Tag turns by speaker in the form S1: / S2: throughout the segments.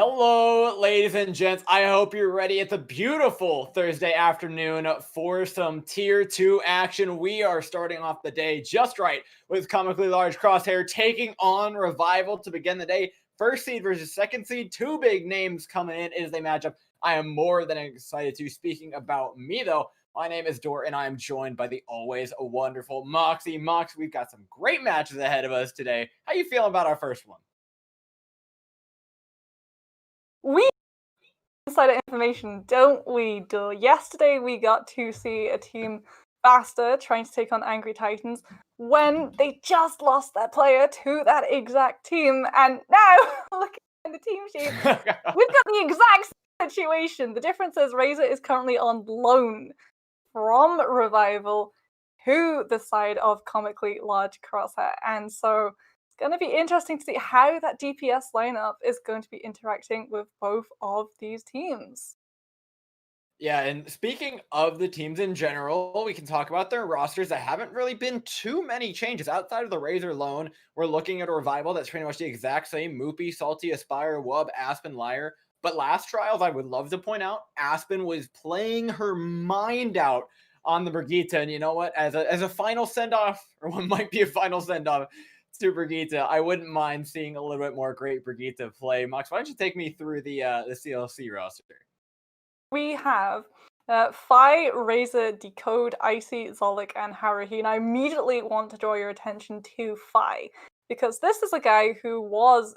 S1: Hello, ladies and gents. I hope you're ready. It's a beautiful Thursday afternoon for some Tier 2 action. We are starting off the day just right with Comically Large Crosshair taking on Revival to begin the day. First seed versus second seed. Two big names coming in. It is a matchup I am more than excited to. Speaking about me, though, my name is Dort, and I am joined by the always wonderful Moxie. Mox, we've got some great matches ahead of us today. How you feeling about our first one?
S2: We insider information, don't we, Duh? Yesterday we got to see a team faster trying to take on Angry Titans when they just lost their player to that exact team, and now looking at the team sheet, we've got the exact situation. The difference is Razor is currently on loan from Revival to the side of Comically Large Crosshair, and so going to be interesting to see how that DPS lineup is going to be interacting with both of these teams.
S1: Yeah, and speaking of the teams in general, we can talk about their rosters. There haven't really been too many changes outside of the Razor loan. We're looking at a Revival that's pretty much the exact same. Moopy, Salty, Aspire, Wub, Aspen, Liar. But last trials, I would love to point out, Aspen was playing her mind out on the Brigitte. And you know what? As a final send-off, or what might be a final send-off, to Brigitte, I wouldn't mind seeing a little bit more great Brigitte play. Mox, why don't you take me through the CLC roster?
S2: We have Phi, Razor, Decode, Icy, Zolik, and Haruhi. And I immediately want to draw your attention to Phi, because this is a guy who was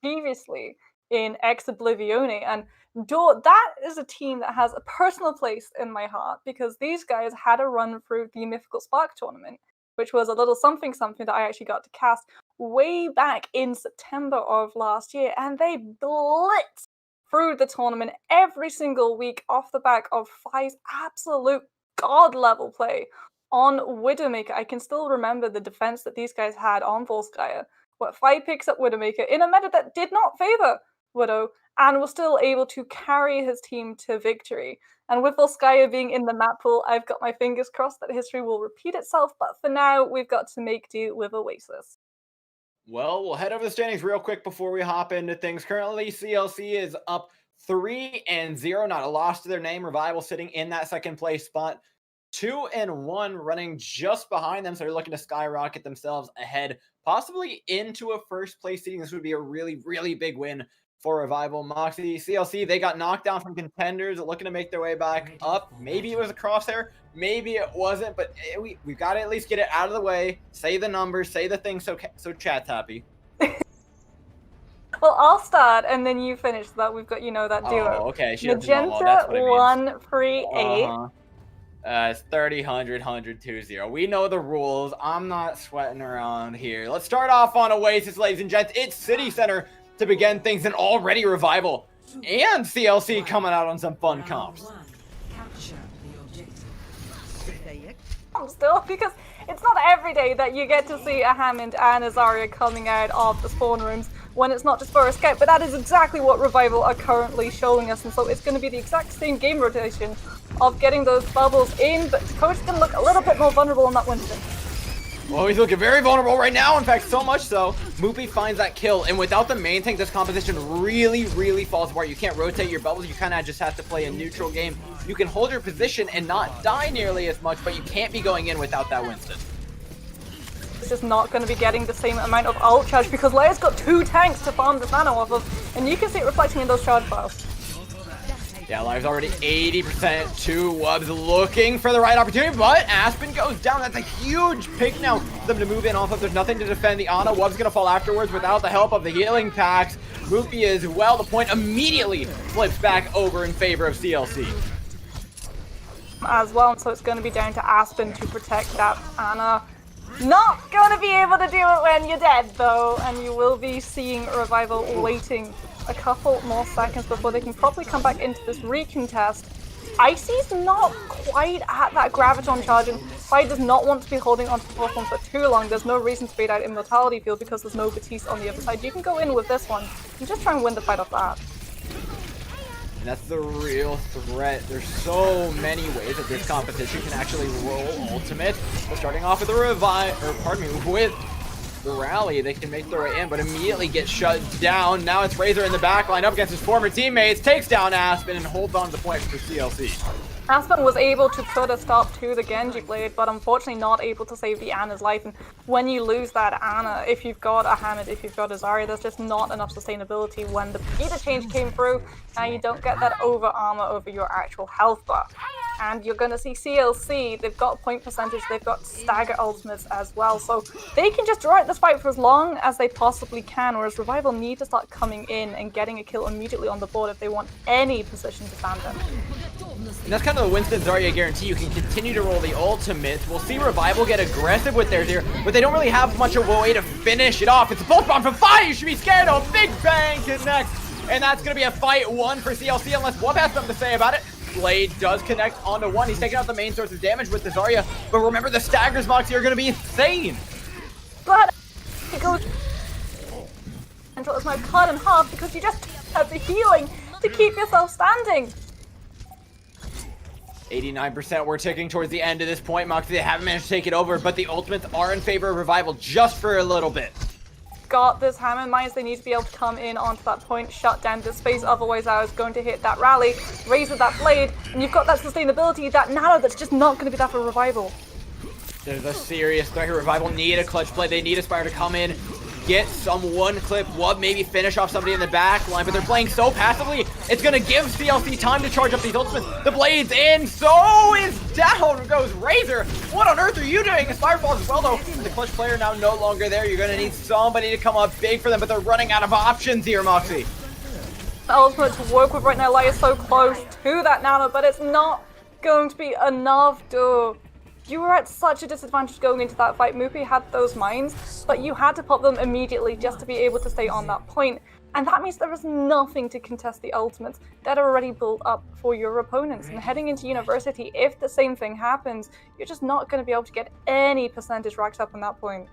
S2: previously in Ex Oblivione, and that is a team that has a personal place in my heart, because these guys had a run through the Mythical Spark tournament, which was a little something that I actually got to cast way back in September of last year, and they blitzed through the tournament every single week off the back of Phi's absolute god-level play on Widowmaker. I can still remember the defense that these guys had on Volskaya, where Phi picks up Widowmaker in a meta that did not favor Widow, and was still able to carry his team to victory. And with Volskaya being in the map pool, I've got my fingers crossed that history will repeat itself, but for now, we've got to make do with Oasis.
S1: Well, we'll head over the standings real quick before we hop into things. Currently, CLC is up 3-0, not a loss to their name. Revival sitting in that second place spot. 2-1 running just behind them, so they're looking to skyrocket themselves ahead, possibly into a first place seeding. This would be a really, really big win for Revival. Moxie, CLC, they got knocked down from Contenders, looking to make their way back up. Maybe it was a crosshair, maybe it wasn't, but we've got to at least get it out of the way. Say the numbers, say the thing, so chat's happy.
S2: Well, I'll start, and then you finish so that we've got, that duo.
S1: Oh, okay.
S2: Magenta 138.
S1: It's 30, 100, 100, 20. We know the rules. I'm not sweating around here. Let's start off on Oasis, ladies and gents. It's City Center to begin things, and already Revival and CLC coming out on some fun comps.
S2: Still, because it's not every day that you get to see a Hammond and a Zarya coming out of the spawn rooms when it's not just for a scout, but that is exactly what Revival are currently showing us, and so it's going to be the exact same game rotation of getting those bubbles in, but Dakota's going to look a little bit more vulnerable on that Winston.
S1: Well, he's looking very vulnerable right now. In fact, so much so, Moopy finds that kill. And without the main tank, this composition really, really falls apart. You can't rotate your bubbles. You kind of just have to play a neutral game. You can hold your position and not die nearly as much, but you can't be going in without that Winston.
S2: This is not going to be getting the same amount of ult charge because Leia's got two tanks to farm this mana off of, and you can see it reflecting in those charge piles.
S1: Yeah, Live's already 80%. Two Wubs looking for the right opportunity, but Aspen goes down. That's a huge pick now for them to move in off of. There's nothing to defend the Ana. Wub's going to fall afterwards without the help of the healing packs. Moopy as well. The point immediately flips back over in favor of CLC.
S2: As well, so it's going to be down to Aspen to protect that Ana. Not going to be able to do it when you're dead, though, and you will be seeing Revival waiting a couple more seconds before they can probably come back into this recontest. Icy's not quite at that Graviton charge, and Phi does not want to be holding onto the platform for too long. There's no reason to bait out Immortality Field because there's no Batiste on the other side. You can go in with this one and just try and win the fight off that.
S1: And that's the real threat. There's so many ways that this competition can actually roll ultimate. So starting off with a with the rally. They can make their way in, but immediately get shut down. Now it's Razor in the back line up against his former teammates, takes down Aspen and holds on to the point for CLC.
S2: Aspen was able to put a stop to the Genji blade, but unfortunately not able to save the Ana's life. And when you lose that Ana, if you've got a Hamid, if you've got a Zarya, there's just not enough sustainability when the Vite change came through, and you don't get that over armor over your actual health bar. And you're going to see CLC, they've got point percentage, they've got stagger ultimates as well, so they can just draw out this fight for as long as they possibly can, whereas Revival need to start coming in and getting a kill immediately on the board if they want any position to stand in.
S1: And that's kind of the Winston Zarya guarantee. You can continue to roll the ultimates. We'll see Revival get aggressive with theirs here, but they don't really have much of a way to finish it off. It's a bolt bomb from Fire. You should be scared of. Big Bang connects, and that's going to be a fight one for CLC unless Wub has something to say about it. Blade does connect onto one. He's taking out the main source of damage with the Zarya, but remember the staggers, Moxie, are going to be insane.
S2: But it goes until it's now cut in half because you just have the healing to keep yourself standing.
S1: 89%, we're ticking towards the end of this point, Moxie. They haven't managed to take it over, but the ultimates are in favor of Revival just for a little bit.
S2: Got this Hammer mines, they need to be able to come in onto that point, shut down this space, otherwise I was going to hit that rally, Razor that blade, and you've got that sustainability, that nano that's just not going to be that for Revival.
S1: There's a serious threat here. Revival need a clutch play. They need Aspire to come in, get some one clip, Wub maybe finish off somebody in the back line, but they're playing so passively, it's going to give CLC time to charge up these ultimates. The blade's in, so is down goes Razor. What on earth are you doing? Aspire falls as well though. The clutch player now no longer there. You're going to need somebody to come up big for them, but they're running out of options here, Moxie.
S2: The ultimate to work with right now, Lai is so close to that nano, but it's not going to be enough to... You were at such a disadvantage going into that fight. Mupi had those mines, but you had to pop them immediately just to be able to stay on that point. And that means there is nothing to contest the ultimates that are already built up for your opponents. And heading into University, if the same thing happens, you're just not going to be able to get any percentage racks up on that point.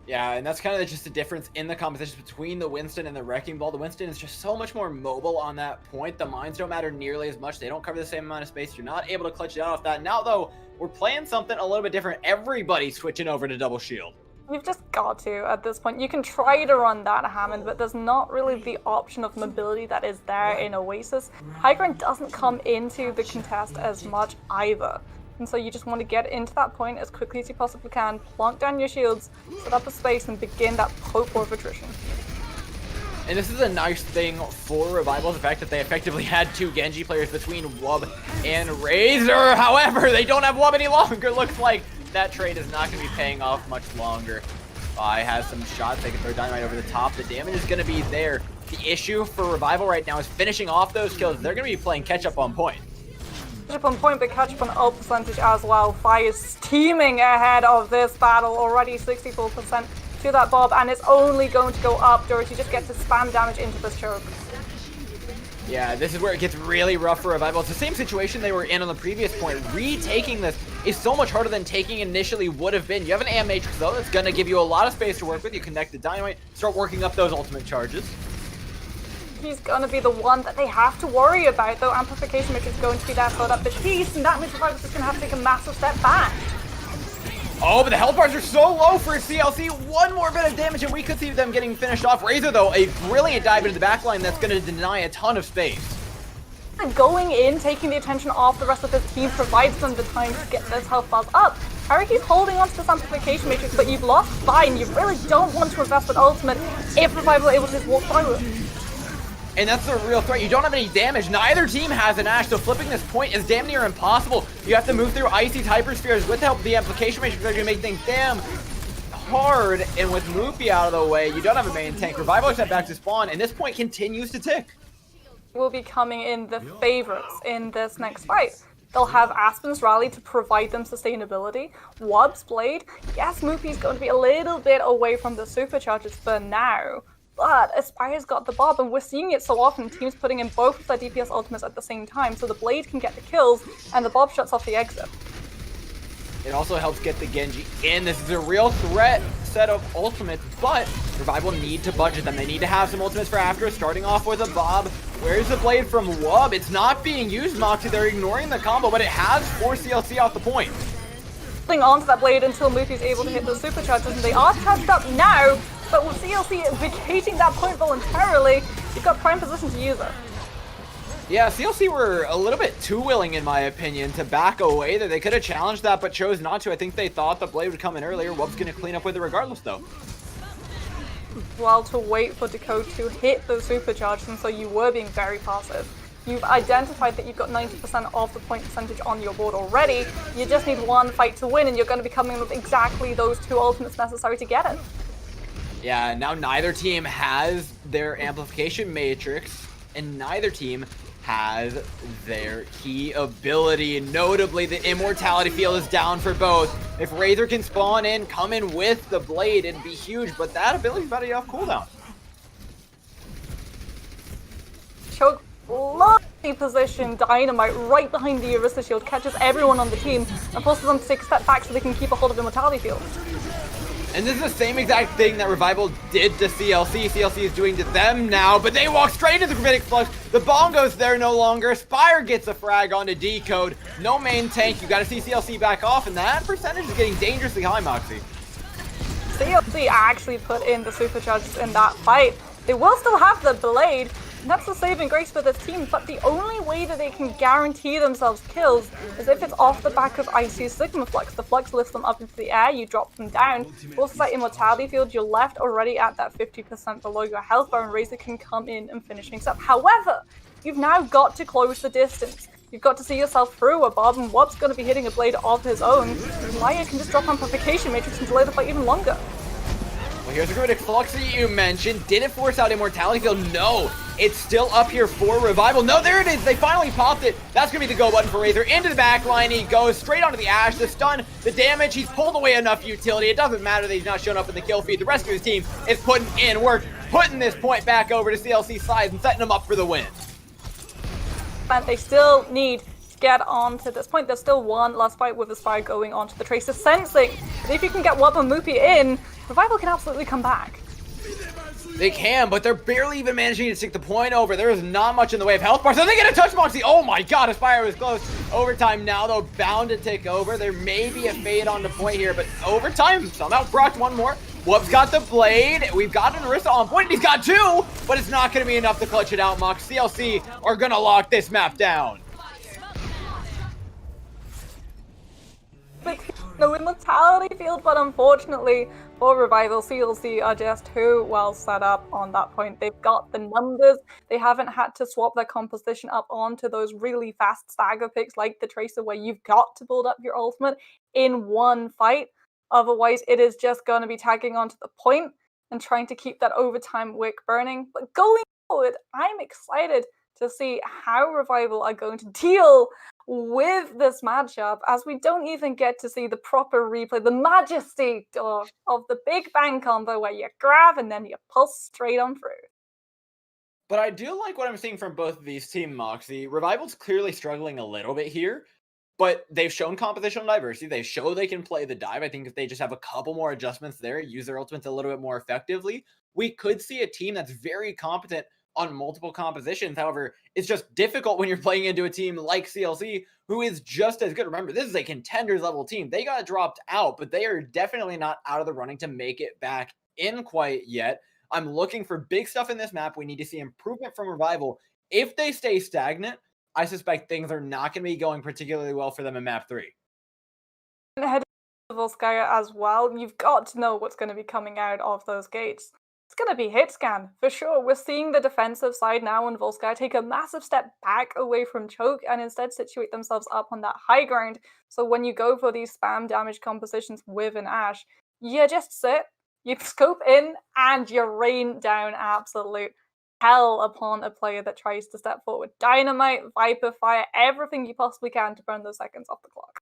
S1: Yeah, and that's kind of just the difference in the competition between the Winston and the Wrecking Ball. The Winston is just so much more mobile on that point. The mines don't matter nearly as much. They don't cover the same amount of space. You're not able to clutch it out off that. Now, though, we're playing something a little bit different. Everybody's switching over to double shield.
S2: You've just got to at this point. You can try to run that Hammond, but there's not really the option of mobility that is there in Oasis. High ground doesn't come into the contest as much either. And so you just want to get into that point as quickly as you possibly can, plonk down your shields, set up a space, and begin that poke war of attrition.
S1: And this is a nice thing for Revival, the fact that they effectively had two Genji players between Wub and Razor. However, they don't have Wub any longer. Looks like that trade is not going to be paying off much longer. Bai has some shots. They can throw Dynamite over the top. The damage is going to be there. The issue for Revival right now is finishing off those kills. They're going to be playing catch-up on point.
S2: Catch-up on point, but catch-up on ult percentage as well. Fi is steaming ahead of this battle, already 64% to that Bob, and it's only going to go up. Doherty just gets to spam damage into this choke.
S1: Yeah, this is where it gets really rough for Revival. It's the same situation they were in on the previous point. Retaking this is so much harder than taking initially would have been. You have an AM Matrix, though, that's going to give you a lot of space to work with. You connect the Dynamite, start working up those ultimate charges.
S2: He's going to be the one that they have to worry about, though. Amplification Matrix is going to be there for that piece, and that means Revival's just going to have to take a massive step back.
S1: Oh, but the health bars are so low for CLC. One more bit of damage, and we could see them getting finished off. Razor, though, a brilliant dive into the backline that's going to deny a ton of space.
S2: Going in, taking the attention off the rest of his team provides them the time to get this health bars up. Haruki's holding on to this amplification matrix, but you've lost Vine. You really don't want to invest with ultimate if Revival are able to just walk through it.
S1: And that's the real threat. You don't have any damage. Neither team has an Ashe, so flipping this point is damn near impossible. You have to move through Icy's hyperspheres with the help of the amplification matrix. They're going to make things damn hard. And with Mupi out of the way, you don't have a main tank. Revival is back to spawn, and this point continues to tick.
S2: Will be coming in the favorites in this next fight. They'll have Aspen's Rally to provide them sustainability. Wub's Blade, yes, Mupi's going to be a little bit away from the supercharges for now, but Aspire's got the Bob, and we're seeing it so often, teams putting in both of their DPS ultimates at the same time, so the Blade can get the kills, and the Bob shuts off the exit.
S1: It also helps get the Genji in. This is a real threat set of ultimates, but Revival need to budget them. They need to have some ultimates for after, starting off with a Bob. Where's the Blade from Wub? It's not being used, Moxie. They're ignoring the combo, but it has forced CLC off the point.
S2: holding onto that blade until Mufi's able to hit those supercharges, and they are charged up now, but with CLC vacating that point voluntarily, you've got prime position to use it.
S1: Yeah, CLC were a little bit too willing, in my opinion, to back away there. They could have challenged that, but chose not to. I think they thought the blade would come in earlier. Wub's going to clean up with it regardless, though.
S2: Well, to wait for Decode to hit those supercharges, and so you were being very passive. You've identified that you've got 90% of the point percentage on your board already. You just need one fight to win, and you're going to be coming with exactly those 2 ultimates necessary to get it.
S1: Yeah, now neither team has their amplification matrix, and neither team has their key ability. Notably, the immortality field is down for both. If Razor can spawn in, come in with the blade, it'd be huge, but that ability's about to be off cooldown.
S2: Choke, lovely position, Dynamite right behind the Arista shield, catches everyone on the team, and forces them to take a step back so they can keep a hold of immortality field.
S1: And this is the same exact thing that Revival did to CLC. CLC is doing to them now, but they walk straight into the Gravitic Flux. The Bongo's there no longer. Spire gets a frag onto Decode. No main tank. You got to see CLC back off, and that percentage is getting dangerously high, Moxie.
S2: CLC actually put in the supercharges in that fight. They will still have the blade. And that's the saving grace for this team, but the only way that they can guarantee themselves kills is if it's off the back of IC's Sigma Flux. The Flux lifts them up into the air, you drop them down. Also that immortality field, you're left already at that 50% below your health bar, and Razor can come in and finish things up. However, you've now got to close the distance. You've got to see yourself through a Bob, and Wub's going to be hitting a blade of his own. Laya can just drop amplification matrix and delay the fight even longer.
S1: Well, here's the Gravitic Flux that you mentioned. Did it force out immortality field? No. It's still up here for Revival. No, there it is. They finally popped it. That's going to be the go button for Razor. Into the back line he goes. Straight onto the Ash. The stun, the damage. He's pulled away enough utility. It doesn't matter that he's not shown up in the kill feed. The rest of his team is putting in work, putting this point back over to CLC's side and setting them up for the win.
S2: But they still need to get on to this point. There's still one last fight with the Spire going onto the Tracer, sensing that if you can get Wub and Mupi in, Revival can absolutely come back.
S1: They can, but they're barely even managing to stick the point over. There is not much in the way of health bars. So they get a touch, Moxie. Oh my god, Aspire was close. Overtime now, though, bound to take over. There may be a fade on the point here, but overtime somehow brought one more. Wub's got the blade. We've got an Arista on point. He's got 2, but it's not going to be enough to clutch it out, Mox. CLC are going to lock this map down.
S2: But no immortality field, but unfortunately for Revival, CLC are just too well set up on that point. They've got the numbers. They haven't had to swap their composition up onto those really fast stagger picks like the Tracer, where you've got to build up your ultimate in one fight. Otherwise, it is just going to be tagging onto the point and trying to keep that overtime wick burning. But going forward, I'm excited to see how Revival are going to deal with this matchup, as we don't even get to see the proper replay, the majesty of the Big Bang combo where you grab and then you pulse straight on through.
S1: But I do like what I'm seeing from both of these teams, Moxie. Revival's clearly struggling a little bit here, but they've shown compositional diversity. They show they can play the dive. I think if they just have a couple more adjustments there, use their ultimates a little bit more effectively, we could see a team that's very competent on multiple compositions. However, it's just difficult when you're playing into a team like CLC, who is just as good. Remember, this is a Contenders level team. They got dropped out, but they are definitely not out of the running to make it back in quite yet. I'm looking for big stuff in this map. We need to see improvement from Revival. If they stay stagnant, I suspect things are not going to be going particularly well for them in map 3.
S2: Ahead of Volskaya as well, you've got to know what's going to be coming out of those gates. It's going to be hit scan, for sure. We're seeing the defensive side now on Volskaya take a massive step back away from choke and instead situate themselves up on that high ground. So when you go for these spam damage compositions with an Ash, you just sit, you scope in, and you rain down absolute hell upon a player that tries to step forward. Dynamite, Viper Fire, everything you possibly can to burn those seconds off the clock.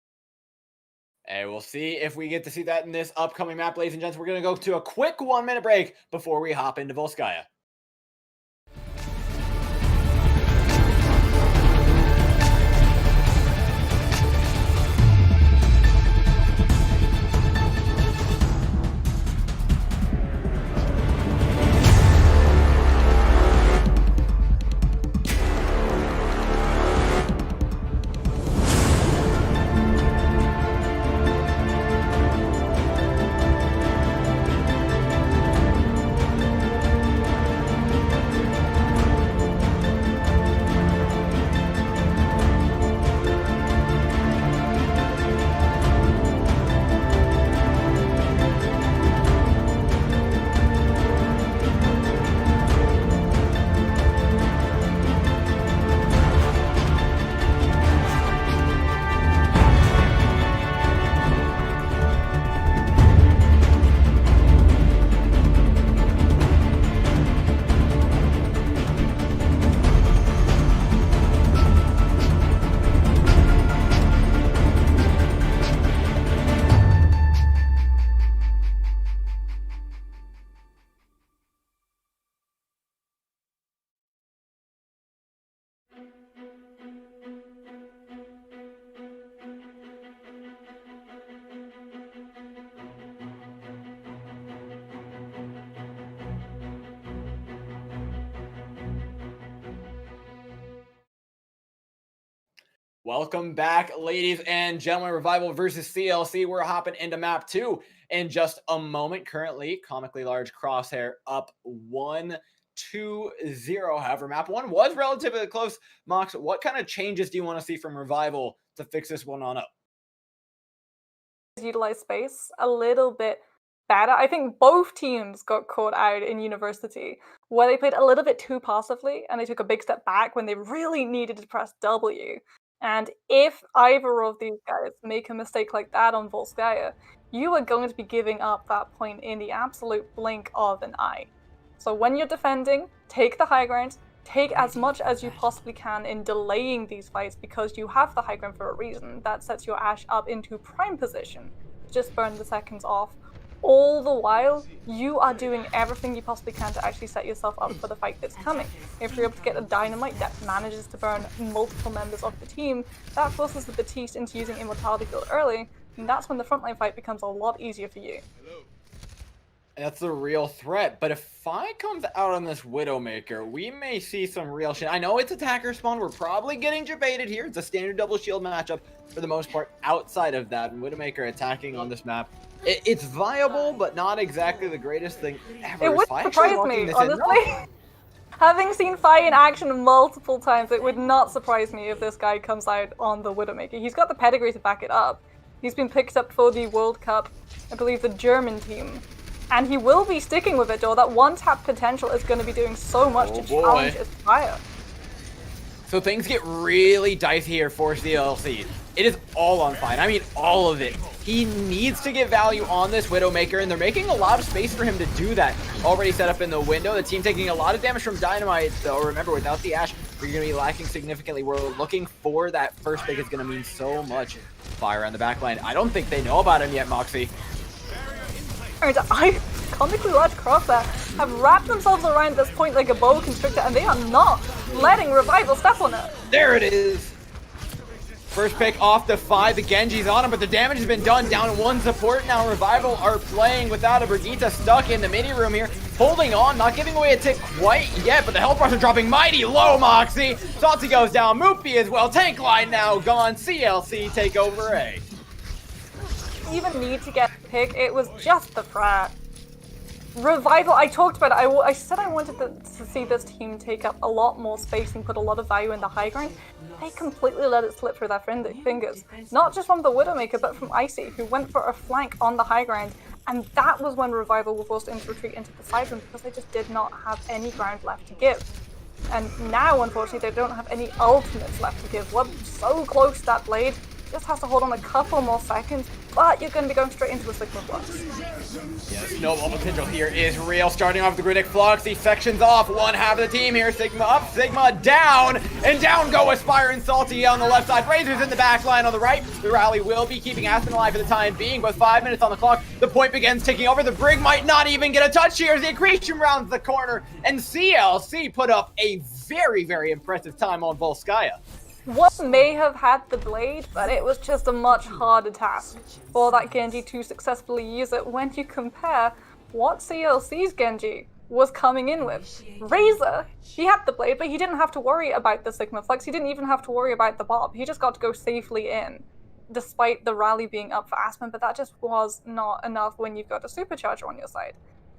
S1: And we'll see if we get to see that in this upcoming map, ladies and gents. We're going to go to a quick 1-minute break before we hop into Volskaya. Welcome back, ladies and gentlemen. Revival versus CLC. We're hopping into map 2 in just a moment. Currently, comically large crosshair up 1-2-0. However, map 1 was relatively close. Mox, what kind of changes do you want to see from Revival to fix this one on up?
S2: Utilize space a little bit better. I think both teams got caught out in University where they played a little bit too passively and they took a big step back when they really needed to press W. And if either of these guys make a mistake like that on Volskaya, you are going to be giving up that point in the absolute blink of an eye. So when you're defending, take the high ground, take as much as you possibly can in delaying these fights because you have the high ground for a reason. That sets your Ashe up into prime position. Just burn the seconds off. All the while, you are doing everything you possibly can to actually set yourself up for the fight that's coming. If you're able to get a dynamite that manages to burn multiple members of the team, that forces the Batiste into using Immortality Field early, and that's when the frontline fight becomes a lot easier for you.
S1: That's the real threat, but if Fi comes out on this Widowmaker, we may see some real shit. I know it's attacker spawn, we're probably getting debated here. It's a standard double shield matchup for the most part outside of that, and Widowmaker attacking on this map. It's viable, but not exactly the greatest thing ever.
S2: It would surprise me, honestly. Having seen Fi in action multiple times, it would not surprise me if this guy comes out on the Widowmaker. He's got the pedigree to back it up. He's been picked up for the World Cup, I believe the German team. And he will be sticking with it, Joel. That one-tap potential is going to be doing so much to challenge Aspire.
S1: So things get really dicey here for CLC. It is all on Fine. I mean, all of it. He needs to get value on this Widowmaker, and they're making a lot of space for him to do that. Already set up in the window. The team taking a lot of damage from Dynamite, though. Remember, without the Ashe, you're going to be lacking significantly. We're looking for that first pick. Is going to mean so much. Fire on the backline. I don't think they know about him yet, Moxie.
S2: And comically large crosshair have wrapped themselves around this point like a boa constrictor, and they are not letting Revival step on it.
S1: There it is. First pick off the 5. The Genji's on him, but the damage has been done. Down 1 support. Now Revival are playing without a Brigitte stuck in the mini room here. Holding on, not giving away a tick quite yet, but the health bars are dropping mighty low, Moxie. Salty goes down. Moopy as well. Tank line now gone. CLC take over A.
S2: Even need to get a pick, it was just the prat. Revival, I talked about it, I said I wanted to see this team take up a lot more space and put a lot of value in the high ground. They completely let it slip through their fingers. Not just from the Widowmaker, but from Icy, who went for a flank on the high ground, and that was when Revival were forced into retreat into the side room because they just did not have any ground left to give. And now, unfortunately, they don't have any ultimates left to give. We're so close to that blade. Just has to hold on a couple more seconds, but you're going to be going straight into a Sigma Flux.
S1: Yeah, the snowball potential here is real. Starting off with the Griddick Flux, he sections off one half of the team here. Sigma up, Sigma down, and down go Aspire and Salty on the left side. Razor's in the back line on the right. The rally will be keeping Aspen alive for the time being, but 5 minutes on the clock. The point begins ticking over. The Brig might not even get a touch here as the Accretion rounds the corner, and CLC put up a very, very impressive time on Volskaya.
S2: One may have had the blade, but it was just a much harder task for that Genji to successfully use it when you compare what CLC's Genji was coming in with. Razor, he had the blade, but he didn't have to worry about the Sigma Flux. He didn't even have to worry about the Bob. He just got to go safely in, despite the rally being up for Aspen, but that just was not enough when you've got a Supercharger on your side.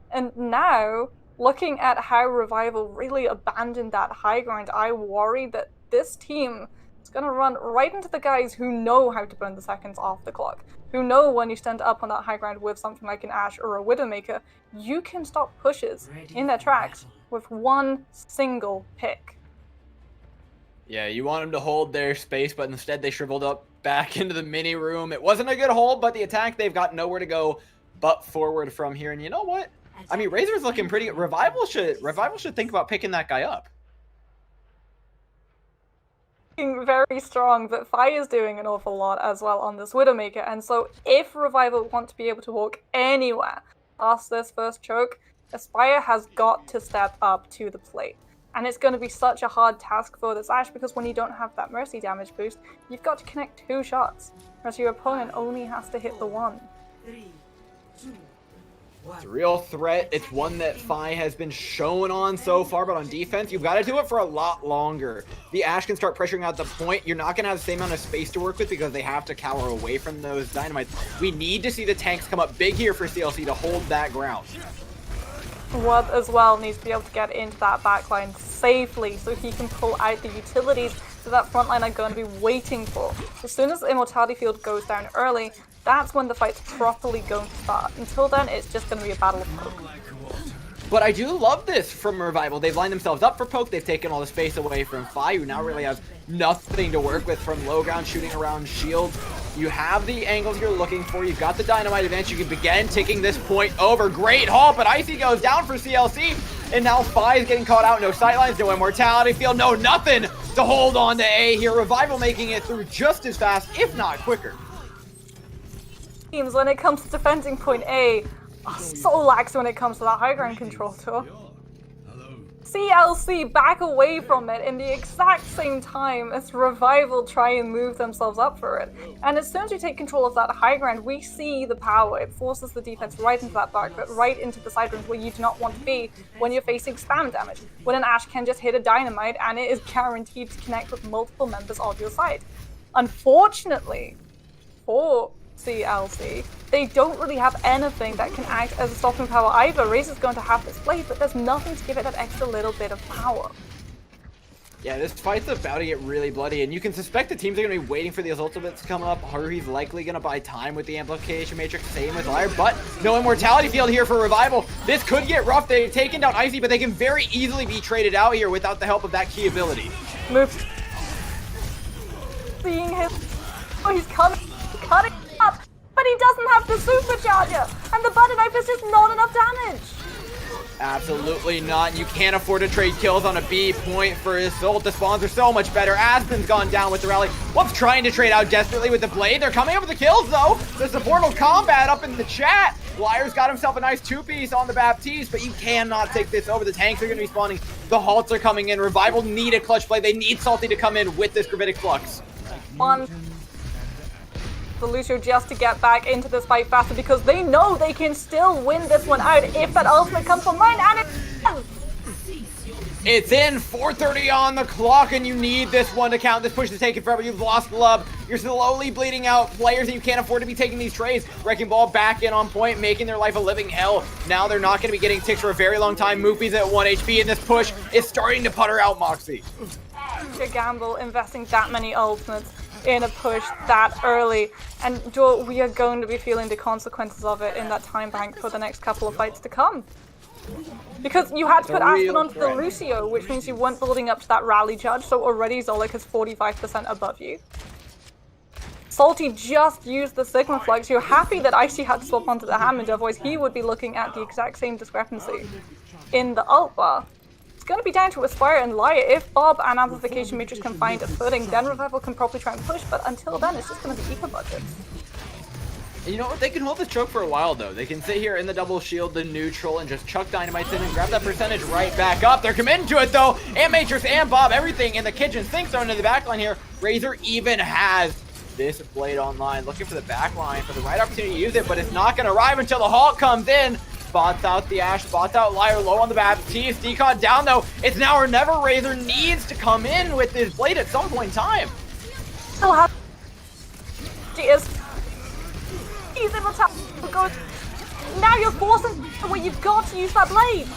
S2: And now, looking at how Revival really abandoned that high ground, I worry that this team is going to run right into the guys who know how to burn the seconds off the clock, who know when you stand up on that high ground with something like an Ashe or a Widowmaker, you can stop pushes in their tracks with one single pick.
S1: Yeah, you want them to hold their space, but instead they shriveled up back into the mini room. It wasn't a good hold, but the attack, they've got nowhere to go but forward from here. And you know what? I mean, Razor's looking pretty good. Revival should think about picking that guy up.
S2: Very strong, but Fi is doing an awful lot as well on this Widowmaker, and so if Revival want to be able to walk anywhere past this first choke, Aspire has got to step up to the plate. And it's going to be such a hard task for this Ashe because when you don't have that Mercy damage boost, you've got to connect 2 shots, whereas your opponent only has to hit the 1.
S1: It's a real threat. It's one that Fi has been shown on so far, but on defense, you've got to do it for a lot longer. The Ashe can start pressuring out the point. You're not going to have the same amount of space to work with because they have to cower away from those dynamites. We need to see the tanks come up big here for CLC to hold that ground.
S2: Wub as well needs to be able to get into that backline safely so he can pull out the utilities that that front line are going to be waiting for. As soon as the Immortality Field goes down early, that's when the fight's properly going to start. Until then, it's just going to be a battle of poke.
S1: But I do love this from Revival. They've lined themselves up for poke. They've taken all the space away from Fi, who now really has nothing to work with from low ground, shooting around shields. You have the angles you're looking for. You've got the dynamite advantage. You can begin taking this point over. Great haul, but Icy goes down for CLC. And now Fi is getting caught out. No sightlines, no Immortality Field, no nothing to hold on to A here. Revival making it through just as fast, if not quicker.
S2: Teams, when it comes to defending point A, are so lax when it comes to that high ground control tour. CLC back away from it in the exact same time as Revival try and move themselves up for it. And as soon as you take control of that high ground, we see the power. It forces the defense right into that dark, but right into the side rooms where you do not want to be when you're facing spam damage. When an Ashe can just hit a dynamite and it is guaranteed to connect with multiple members of your side. Unfortunately, for CLC, they don't really have anything that can act as a stopping power either. Razor's going to have this blade, but there's nothing to give it that extra little bit of power.
S1: Yeah, this fight's about to get really bloody, and you can suspect the teams are going to be waiting for these ultimates to come up. Haruhi's likely going to buy time with the Amplification Matrix, same with Liar, but no Immortality Field here for Revival. This could get rough. They've taken down Icy, but they can very easily be traded out here without the help of that key ability.
S2: Move. Seeing him. Oh, he's coming. Cutting up. But he doesn't have the supercharger, and the butter knife is just not enough damage.
S1: Absolutely not. You can't afford to trade kills on a B point for his ult. The spawns are so much better. Aspen's gone down with the rally. What's trying to trade out desperately with the blade? They're coming up with the kills, though. There's the Portal Combat up in the chat. Liar's got himself a nice two-piece on the Baptiste, but you cannot take this over. The tanks are going to be spawning. The halts are coming in. Revival need a clutch play. They need Salty to come in with this Gravitic Flux.
S2: One. For Lucio just to get back into this fight faster because they know they can still win this one out if that ultimate comes online, and it does.
S1: It's in, 4:30 on the clock, and you need this one to count. This push is taking forever. You've lost Lub. You're slowly bleeding out players, and you can't afford to be taking these trades. Wrecking Ball back in on point, making their life a living hell. Now they're not going to be getting ticks for a very long time. Moopy's at 1 HP, and this push is starting to putter out Moxie.
S2: A gamble investing that many ultimates in a push that early, and Joel, we are going to be feeling the consequences of it in that time bank for the next couple of fights to come. Because you had to put Aspen onto the Lucio, which means you weren't building up to that rally charge, so already Zolik is 45% above you. Salty just used the Sigma Flux. You're happy that Icy had to swap onto the Hammond, otherwise he would be looking at the exact same discrepancy in the ult bar. It's going to be down to Aspire and Liar. If Bob and Amplification Matrix can find a footing, then Revival can probably try and push, but until then it's just going to be eco budgets.
S1: You know what? They can hold this choke for a while, though. They can sit here in the double shield, the neutral, and just chuck dynamites in and grab that percentage right back up. They're committing to it, though. And Matrix and Bob, everything in the kitchen sinks into the backline here. Razor even has this blade online, looking for the backline for the right opportunity to use it, but it's not going to arrive until the halt comes in. Spots out the Ashe, spots out Liar, low on the Baptiste. Decon down, though. It's now or never. Razor needs to come in with this blade at some point in time.
S2: Still has. She is. He's able to go. Now you're forcing where you've got to use that blade.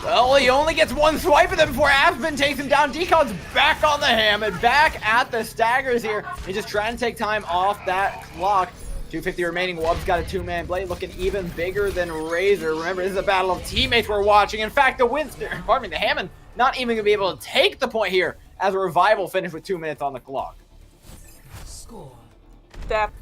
S1: Well, he only gets one swipe of them before Aspen takes him down. Decon's back on the ham and back at the staggers here. He's just trying to take time off that clock. 250 remaining. Wub's got a two-man blade looking even bigger than Razor. Remember, this is a battle of teammates we're watching. In fact, the Hammond not even going to be able to take the point here as a Revival finished with 2 minutes on the clock.
S2: Score. Depth.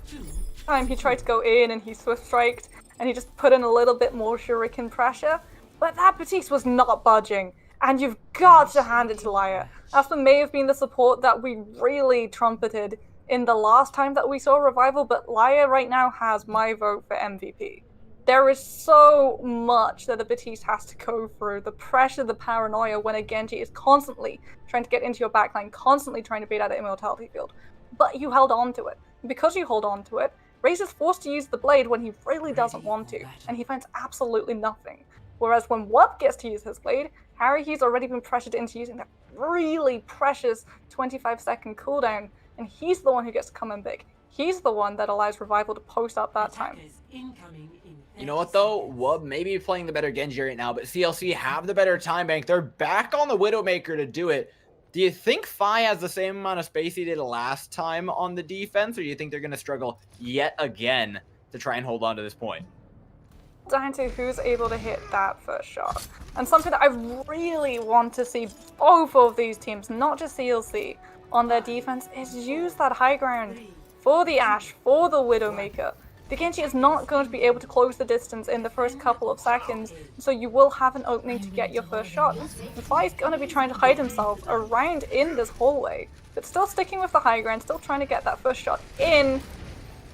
S2: Time he tried to go in and he swift striked and he just put in a little bit more shuriken pressure, but that Baptiste was not budging, and you've got to hand it to Liar. Aspen may have been the support that we really trumpeted in the last time that we saw Revival, but Liar right now has my vote for MVP. There is so much that the Baptiste has to go through. The pressure, the paranoia when a Genji is constantly trying to get into your backline, constantly trying to beat out the Immortality Field. But you held on to it. Because you hold on to it, Razor's forced to use the blade when he really doesn't want to, and he finds absolutely nothing. Whereas when Wub gets to use his blade, Harry's already been pressured into using that really precious 25-second cooldown, and he's the one who gets to come in big. He's the one that allows Revival to post up that time.
S1: You know what though? Wub may be playing the better Genji right now, but CLC have the better time bank. They're back on the Widowmaker to do it. Do you think Fi has the same amount of space he did last time on the defense, or do you think they're going to struggle yet again to try and hold on to this point?
S2: Down to who's able to hit that first shot. And something that I really want to see both of these teams, not just CLC, on their defense is use that high ground for the Ashe, for the Widowmaker. The Genji is not going to be able to close the distance in the first couple of seconds, so you will have an opening to get your first shot. And Fi is going to be trying to hide himself around in this hallway, but still sticking with the high ground, still trying to get that first shot in.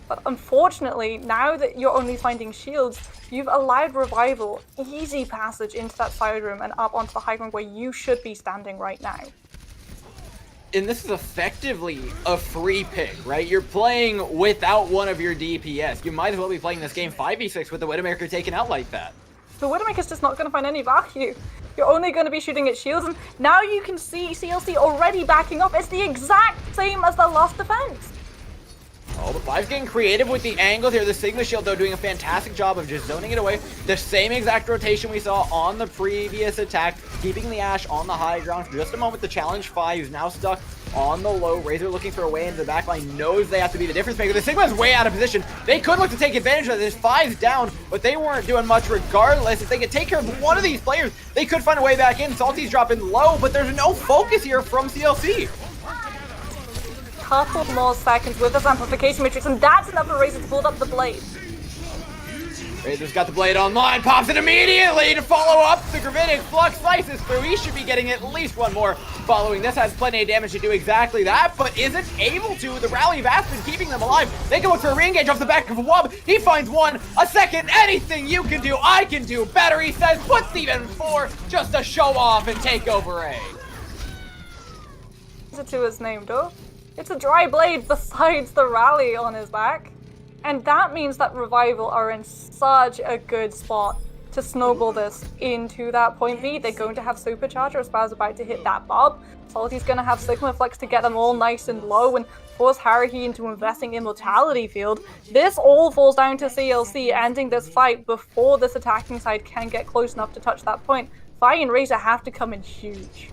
S2: But unfortunately, now that you're only finding shields, you've allowed Revival easy passage into that side room and up onto the high ground where you should be standing right now.
S1: And this is effectively a free pick, right? You're playing without one of your DPS. You might as well be playing this game 5v6 with the Widowmaker taken out like that.
S2: The Widowmaker's just not going to find any value. You're only going to be shooting at shields, and now you can see CLC already backing up. It's the exact same as the last defense.
S1: Oh, but Five's getting creative with the angles here. The Sigma Shield, though, doing a fantastic job of just zoning it away. The same exact rotation we saw on the previous attack, keeping the Ashe on the high ground for just a moment. The challenge Fi, who's now stuck on the low. Razor looking for a way into the backline, knows they have to be the difference maker. The Sigma's way out of position. They could look to take advantage of this. Five's down, but they weren't doing much regardless. If they could take care of one of these players, they could find a way back in. Salty's dropping low, but there's no focus here from CLC.
S2: Couple more seconds with this amplification matrix, and that's enough for Razor to build up the blade.
S1: Razor's got the blade online, pops it immediately to follow up. The Gravitic Flux slices through. He should be getting at least one more following this. Has plenty of damage to do exactly that, but isn't able to. The Rally of Aspen keeping them alive. They can look for a re-engage off the back of a Wub. He finds one, a second. Anything you can do, I can do better, he says. Puts even four just to show off and take over A.
S2: Is it to his name, though? It's a dry blade besides the Rally on his back. And that means that Revival are in such a good spot to snowball this into that point B. They're going to have Supercharger. Spa's about to hit that bob. Salty's going to have Sigma Flex to get them all nice and low and force Haruhi into investing in Mortality Field. This all falls down to CLC ending this fight before this attacking side can get close enough to touch that point. Fi and Razor have to come in huge.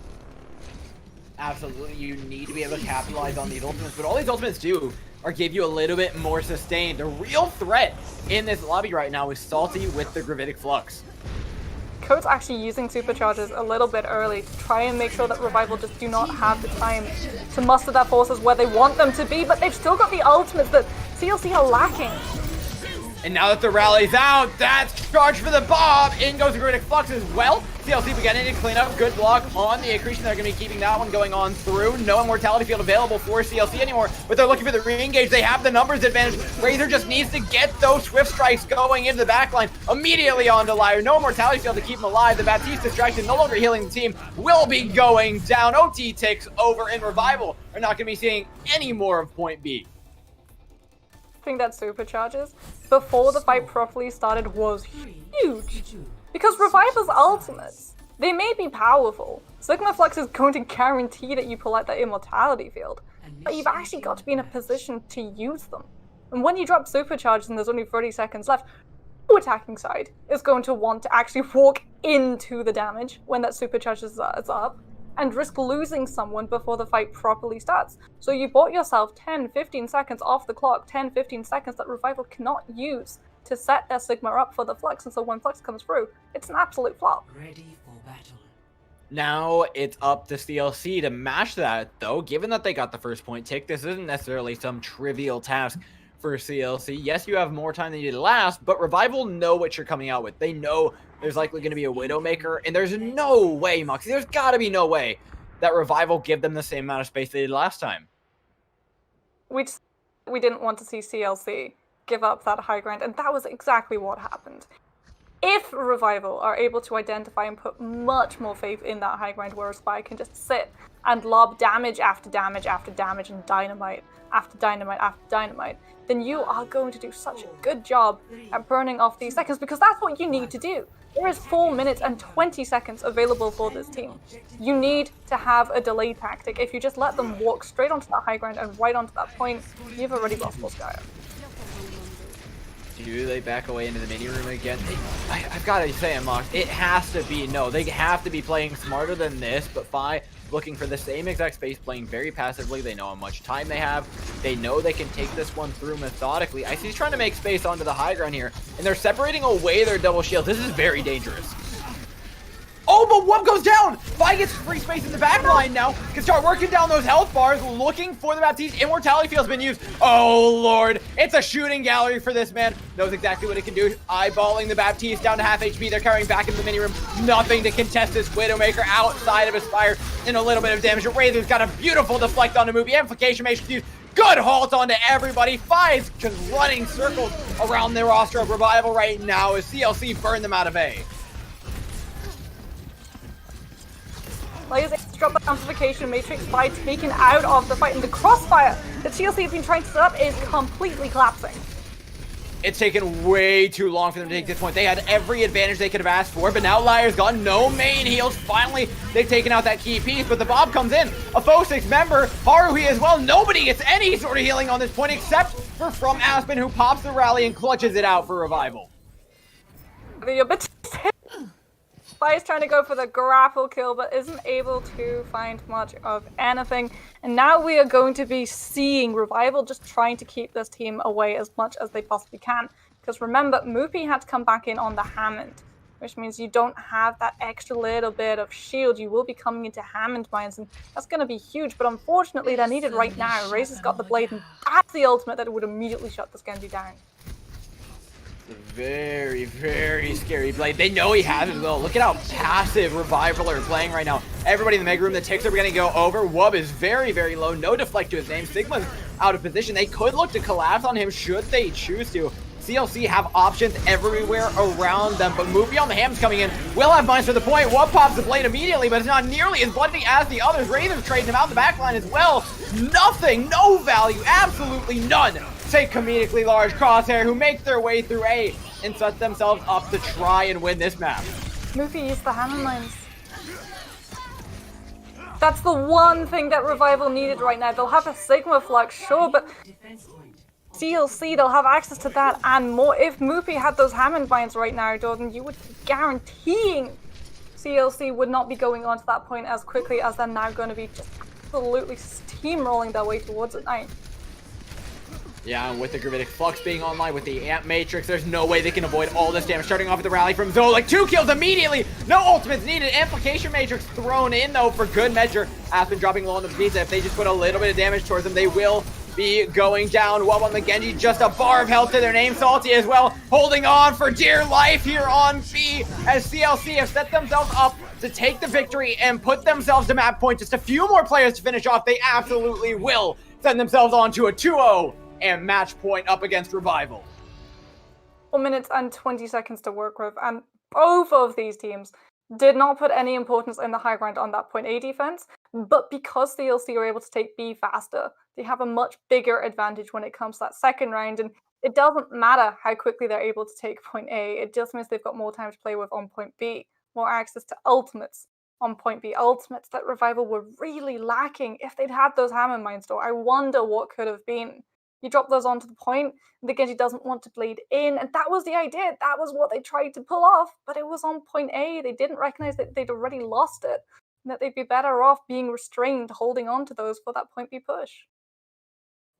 S1: Absolutely, you need to be able to capitalize on these ultimates, but all these ultimates do are give you a little bit more sustain. The real threat in this lobby right now is Salty with the Gravitic Flux.
S2: Code's actually using Superchargers a little bit early to try and make sure that Revival just do not have the time to muster their forces where they want them to be, but they've still got the ultimates that CLC are lacking.
S1: And now that the rally's out, that's charge for the Bob. In goes the Gravitic Flux as well. CLC beginning to clean up. Good block on the accretion. They're going to be keeping that one going on through. No Immortality Field available for CLC anymore, but they're looking for the re-engage. They have the numbers advantage. Razor just needs to get those Swift Strikes going into the backline. Immediately onto Liar. No Immortality Field to keep him alive. The Baptiste distraction, no longer healing the team, will be going down. OT ticks over, in Revival are not going to be seeing any more of point B.
S2: I think that Supercharges before the fight properly started was huge. Because Revival's ultimates, they may be powerful. Sigma Flux is going to guarantee that you pull out that Immortality Field, but you've actually got to be in a position to use them. And when you drop Supercharges and there's only 30 seconds left, the attacking side is going to want to actually walk into the damage when that Supercharges is up, and risk losing someone before the fight properly starts. So you bought yourself 10-15 seconds off the clock, 10-15 seconds that Revival cannot use to set their Sigma up for the Flux, and so when Flux comes through, it's an absolute flop.
S3: Ready for battle.
S1: Now it's up to CLC to match that, though. Given that they got the first point tick, this isn't necessarily some trivial task for CLC. Yes, you have more time than you did last, but Revival know what you're coming out with. They know there's likely going to be a Widowmaker, and there's no way, Moxie, there's got to be no way that Revival give them the same amount of space they did last time.
S2: We didn't want to see CLC give up that high ground, and that was exactly what happened. if Revival are able to identify and put much more faith in that high ground where a Spy can just sit and lob damage after damage after damage and dynamite after dynamite after dynamite, then you are going to do such a good job at burning off these seconds, because that's what you need to do. There is 4 minutes and 20 seconds available for this team. You need to have a delay tactic. If you just let them walk straight onto that high ground and right onto that point, you've already lost Volskaya.
S1: Do they back away into the mini room again? I've got to say, Mox, it has to be no. They have to be playing smarter than this, but Fi looking for the same exact space, playing very passively. They know how much time they have. They know they can take this one through methodically. I see he's trying to make space onto the high ground here, and they're separating away their double shields. This is very dangerous. Oh, but one goes down! Vi gets free space in the back line now. Can start working down those health bars, looking for the Baptiste. Immortality Field's been used. Oh, Lord. It's a shooting gallery for this man. Knows exactly what it can do. Eyeballing the Baptiste down to half HP. They're carrying back into the mini room. Nothing to contest this Widowmaker outside of his fire. And a little bit of damage. Razor's got a beautiful deflect on the movie. Amplification Matrix used. Good halt onto everybody. Fi's just running circles around the roster of Revival right now as CLC burn them out of A.
S2: Players drop the amplification matrix by taken out of the fight, and the crossfire that CLC have been trying to set up is completely collapsing.
S1: It's taken way too long for them to take this point. They had every advantage they could have asked for, but now Liar's gone. No main heals. Finally, they've taken out that key piece, but the Bob comes in. A foe 6 member, Haruhi as well. Nobody gets any sort of healing on this point except for From Aspen, who pops the rally and clutches it out for Revival.
S2: Spy is trying to go for the grapple kill, but isn't able to find much of anything. And now we are going to be seeing Revival just trying to keep this team away as much as they possibly can. Because remember, Moopy had to come back in on the Hammond, which means you don't have that extra little bit of shield. You will be coming into Hammond mines, and that's going to be huge. But unfortunately, they're needed right now. Razor's got the blade, and that's the ultimate that would immediately shut this Genji down.
S1: Very, very scary blade. They know he has it though. Look at how passive Revival are playing right now. Everybody in the mega room, the ticks are going to go over. Wub is very, very low. No deflect to his name. Sigma's out of position. They could look to collapse on him should they choose to. CLC have options everywhere around them, but Moopy on the ham's coming in. Will have mines for the point. Wub pops the blade immediately, but it's not nearly as bloody as the others. Razor's trading him out the back line as well. Nothing, no value, absolutely none. Say comedically large Crosshair, who make their way through A and set themselves up to try and win this map.
S2: Moopy used the hammer mines. That's the one thing that Revival needed right now. They'll have a Sigma Flux, sure, but CLC, they'll have access to that and more. If Moopy had those Hammond mines right now, Jordan, you would be guaranteeing CLC would not be going on to that point as quickly as they're now going to be just absolutely steamrolling their way towards it now.
S1: Yeah, and with the Gravitic Flux being online, with the Amp Matrix, there's no way they can avoid all this damage. Starting off with the rally from Zoe, like 2 kills immediately. No ultimates needed. Amplification Matrix thrown in, though, for good measure. Aspen dropping low on the pizza. If they just put a little bit of damage towards them, they will be going down. Wub on the Genji, just a bar of health to their name. Salty as well, holding on for dear life here on B, as CLC have set themselves up to take the victory and put themselves to map point. Just a few more players to finish off. They absolutely will send themselves on to a 2-0. And match point up against Revival.
S2: 4 minutes and 20 seconds to work with, and both of these teams did not put any importance in the high ground on that point A defense, but because CLC are able to take B faster, they have a much bigger advantage when it comes to that second round, and it doesn't matter how quickly they're able to take point A, it just means they've got more time to play with on point B, more access to ultimates on point B, ultimates that Revival were really lacking. If they'd had those hammer mines though, I wonder what could have been. You drop those onto the point, the Genji doesn't want to bleed in, and that was the idea. That was what they tried to pull off, but it was on point A. They didn't recognize that they'd already lost it, and that they'd be better off being restrained, holding on to those for that point B push.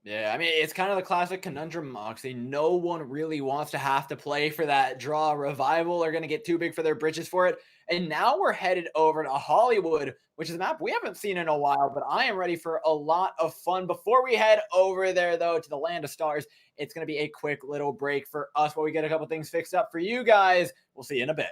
S1: Yeah, I mean, it's kind of the classic conundrum, Moxie. No one really wants to have to play for that draw. Revival are going to get too big for their britches for it. And now we're headed over to Hollywood, which is a map we haven't seen in a while, but I am ready for a lot of fun. Before we head over there, though, to the Land of Stars, it's going to be a quick little break for us while we get a couple things fixed up for you guys. We'll see you in a bit.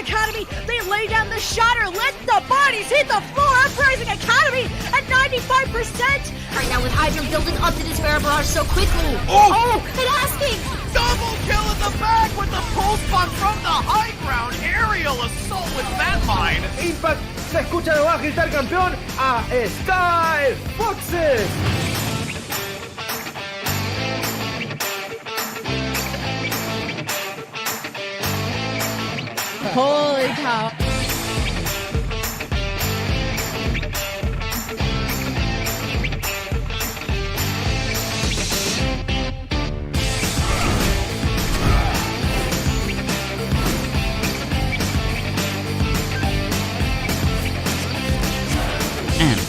S3: Academy. They lay down the shatter. Let the bodies hit the floor. Uprising Academy at 95%. Right now with Hydra building up the Despair Barrage so quickly. Oh, and asking.
S4: Double kill in the back with the pulse bomb from the high ground. Aerial assault with that mine.
S5: Impact se escucha debajo gritar campeón a Sky Foxes.
S3: Holy cow.
S6: And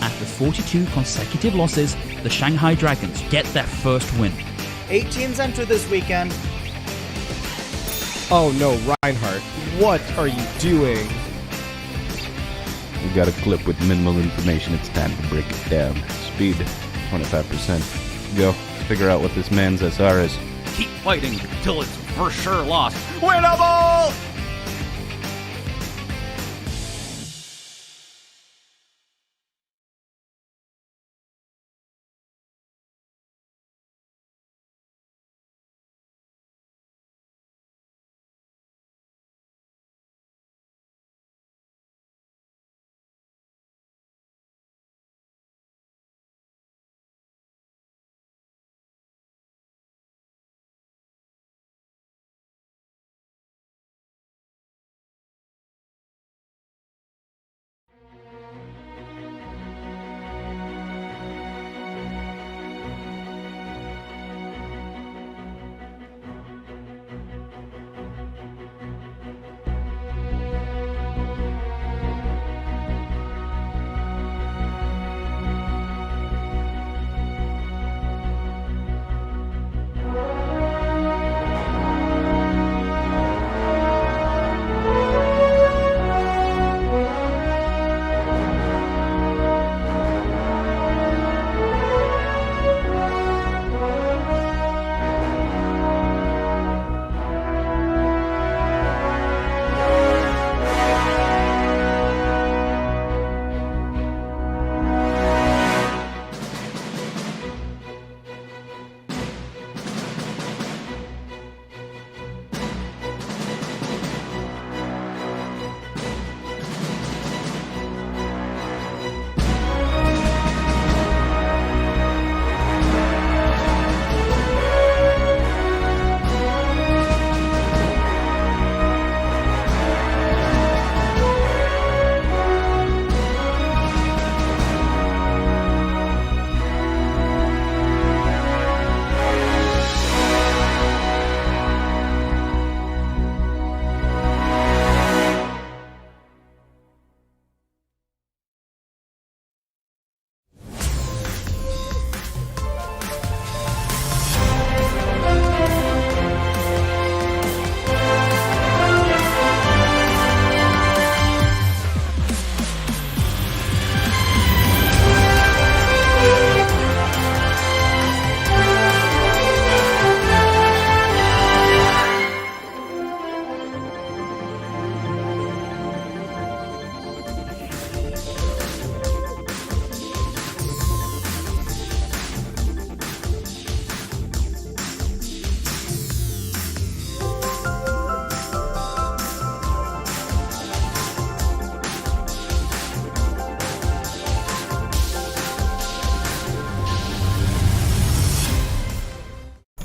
S6: after 42 consecutive losses, the Shanghai Dragons get their first win.
S7: 8 teams enter this weekend.
S5: Oh no, Reinhardt, what are you doing?
S8: We got a clip with minimal information. It's time to break it down. Speed, 25%. Go. Figure out what this man's SR is.
S4: Keep fighting till it's for sure lost. Winnable!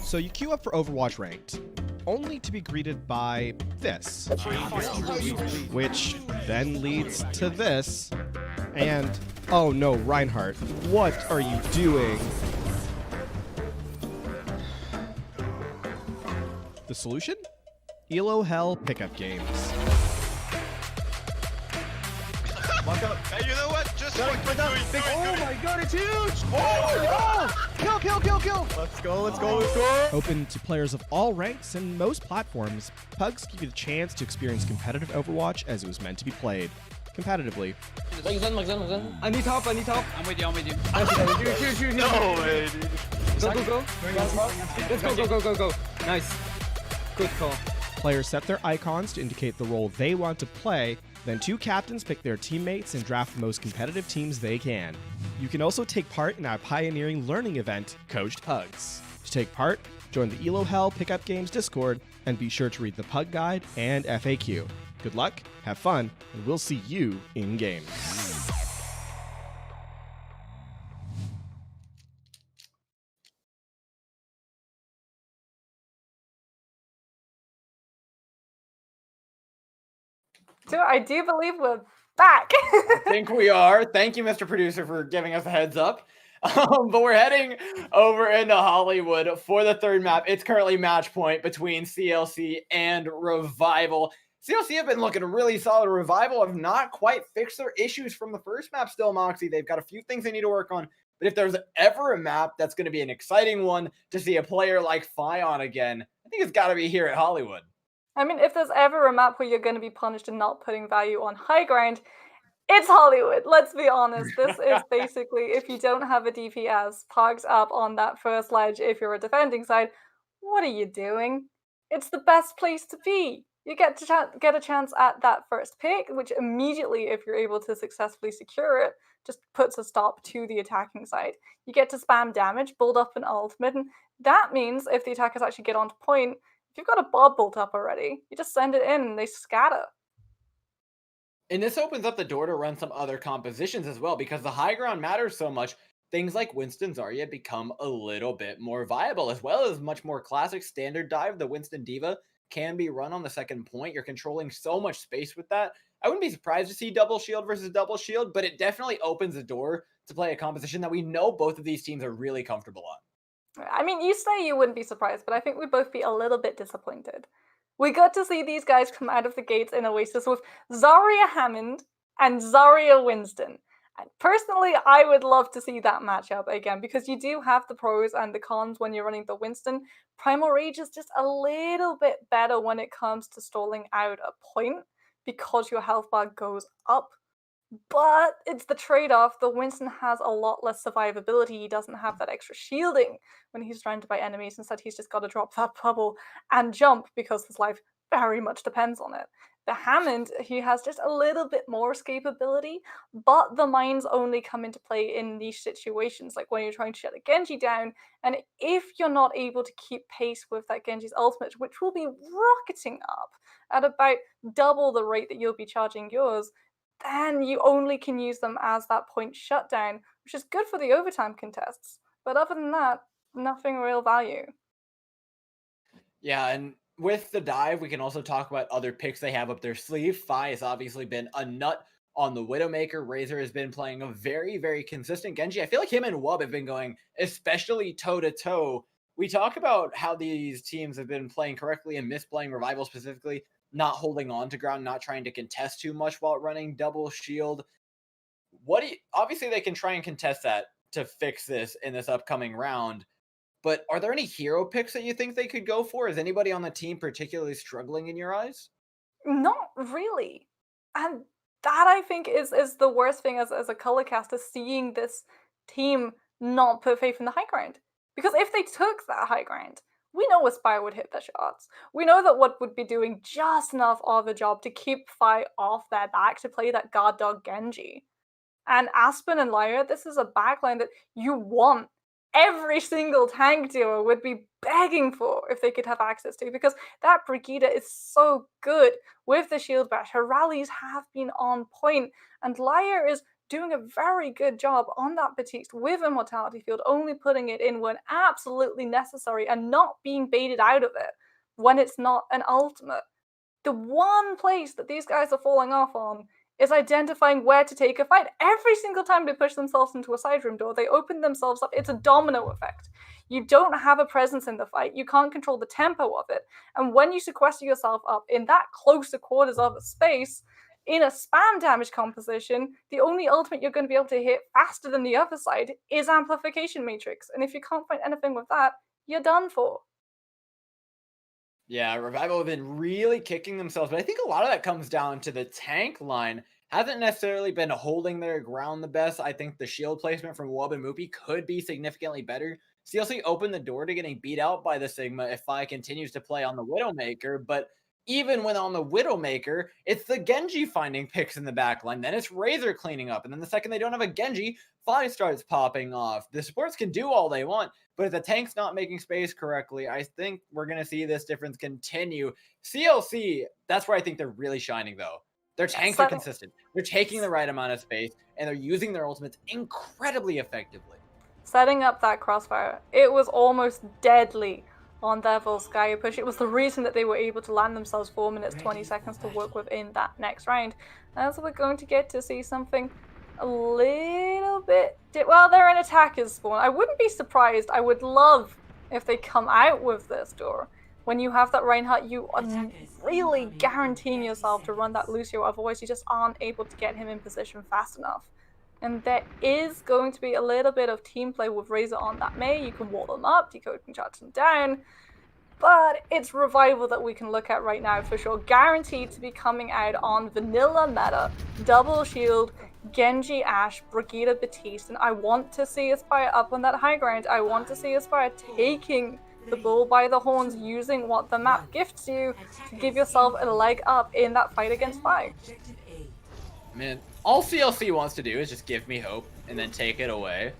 S5: So you queue up for Overwatch Ranked, only to be greeted by this, which then leads to this, and oh no, Reinhardt, what are you doing? The solution? Elo Hell pickup games.
S4: Hey, you know what? Just
S5: Oh my god, it's huge! Oh no! Kill! Let's go! Open to players of all ranks and most platforms, Pugs give you the chance to experience competitive Overwatch as it was meant to be played. Competitively.
S9: I need help.
S4: I'm with you.
S9: Shoot.
S4: No way, dude.
S9: Go. Let's go. Nice. Good call.
S5: Players set their icons to indicate the role they want to play, then 2 captains pick their teammates and draft the most competitive teams they can. You can also take part in our pioneering learning event, Coached Hugs. To take part, join the Elo Hell Pickup Games Discord, and be sure to read the Pug Guide and FAQ. Good luck, have fun, and we'll see you in-game.
S2: So I do believe we're back.
S1: I think we are. Thank you, Mr. Producer, for giving us a heads up. But we're heading over into Hollywood for the third map. It's currently match point between CLC and Revival. CLC have been looking really solid. Revival have not quite fixed their issues from the first map still, Moxie. They've got a few things they need to work on. But if there's ever a map that's going to be an exciting one to see a player like Fi on again, I think it's got to be here at Hollywood.
S2: I mean, if there's ever a map where you're going to be punished and not putting value on high ground, it's Hollywood. Let's be honest. This is basically, if you don't have a DPS parked up on that first ledge, if you're a defending side, what are you doing? It's the best place to be. You get to get a chance at that first pick, which immediately, if you're able to successfully secure it, just puts a stop to the attacking side. You get to spam damage, build up an ultimate, and that means if the attackers actually get onto point, if you've got a bob built up already, you just send it in and they scatter.
S1: And this opens up the door to run some other compositions as well, because the high ground matters so much. Things like Winston Zarya become a little bit more viable, as well as much more classic standard dive. The Winston Diva can be run on the second point. You're controlling so much space with that. I wouldn't be surprised to see double shield versus double shield, but it definitely opens the door to play a composition that we know both of these teams are really comfortable on.
S2: I mean, you say you wouldn't be surprised, but I think we'd both be a little bit disappointed. We got to see these guys come out of the gates in Oasis with Zarya Hammond and Zarya Winston. And personally, I would love to see that matchup again, because you do have the pros and the cons when you're running the Winston. Primal Rage is just a little bit better when it comes to stalling out a point, because your health bar goes up. But it's the trade-off. The Winston has a lot less survivability. He doesn't have that extra shielding when he's surrounded by enemies. Instead, he's just got to drop that bubble and jump, because his life very much depends on it. The Hammond, he has just a little bit more escapability, but the mines only come into play in niche situations, like when you're trying to shut a Genji down, and if you're not able to keep pace with that Genji's ultimate, which will be rocketing up at about double the rate that you'll be charging yours, then you only can use them as that point shutdown, which is good for the overtime contests. But other than that, nothing real value.
S1: Yeah, and with the dive, we can also talk about other picks they have up their sleeve. Fi has obviously been a nut on the Widowmaker. Razor has been playing a very, very consistent Genji. I feel like him and Wub have been going especially toe-to-toe. We talk about how these teams have been playing correctly and misplaying Revival specifically, not holding on to ground, not trying to contest too much while running double shield. Obviously, they can try and contest that to fix this in this upcoming round. But are there any hero picks that you think they could go for? Is anybody on the team particularly struggling in your eyes?
S2: Not really. And that, I think, is the worst thing as a color caster, seeing this team not put faith in the high ground. Because if they took that high ground, we know Aspire would hit their shots. We know that what would be doing just enough of a job to keep Fi off their back to play that guard dog Genji. And Aspen and Lyra, this is a backline that you want. Every single tank duo would be begging for if they could have access to, because that Brigida is so good with the shield bash. Her rallies have been on point, and Lyra is doing a very good job on that Batiste with Immortality Field, only putting it in when absolutely necessary and not being baited out of it when it's not an ultimate. The one place that these guys are falling off on is identifying where to take a fight. Every single time they push themselves into a side room door, they open themselves up. It's a domino effect. You don't have a presence in the fight. You can't control the tempo of it. And when you sequester yourself up in that closer quarters of a space, in a spam damage composition, the only ultimate you're going to be able to hit faster than the other side is Amplification Matrix. And if you can't find anything with that, you're done for.
S1: Yeah, Revival have been really kicking themselves, but I think a lot of that comes down to the tank line. Hasn't necessarily been holding their ground the best. I think the shield placement from Wub and Moopy could be significantly better. CLC opened the door to getting beat out by the Sigma if Fi continues to play on the Widowmaker, but even when on the Widowmaker, it's the Genji finding picks in the backline. Then it's Razor cleaning up. And then the second they don't have a Genji, Vite starts popping off. The supports can do all they want, but if the tank's not making space correctly, I think we're going to see this difference continue. CLC, that's where I think they're really shining, though. Their tanks are consistent. They're taking the right amount of space, and they're using their ultimates incredibly effectively.
S2: Setting up that crossfire, it was almost deadly on their Volskaya push. It was the reason that they were able to land themselves 4 minutes 20 seconds to work with in that next round. And so we're going to get to see something a little bit... Well, they're an attacker's spawn. I wouldn't be surprised. I would love if they come out with this door. When you have that Reinhardt, you are really guaranteeing yourself to run that Lucio, otherwise you just aren't able to get him in position fast enough. And there is going to be a little bit of team play with Razor on that Mei. You can wall them up, Decode can charge them down. But it's Revival that we can look at right now for sure. Guaranteed to be coming out on vanilla meta, double shield, Genji Ashe, Brigitte Batiste. And I want to see Aspire up on that high ground. I want to see Aspire taking the bull by the horns, using what the map gifts you to give yourself a leg up in that fight against Vite.
S1: Man, all CLC wants to do is just give me hope and then take it away.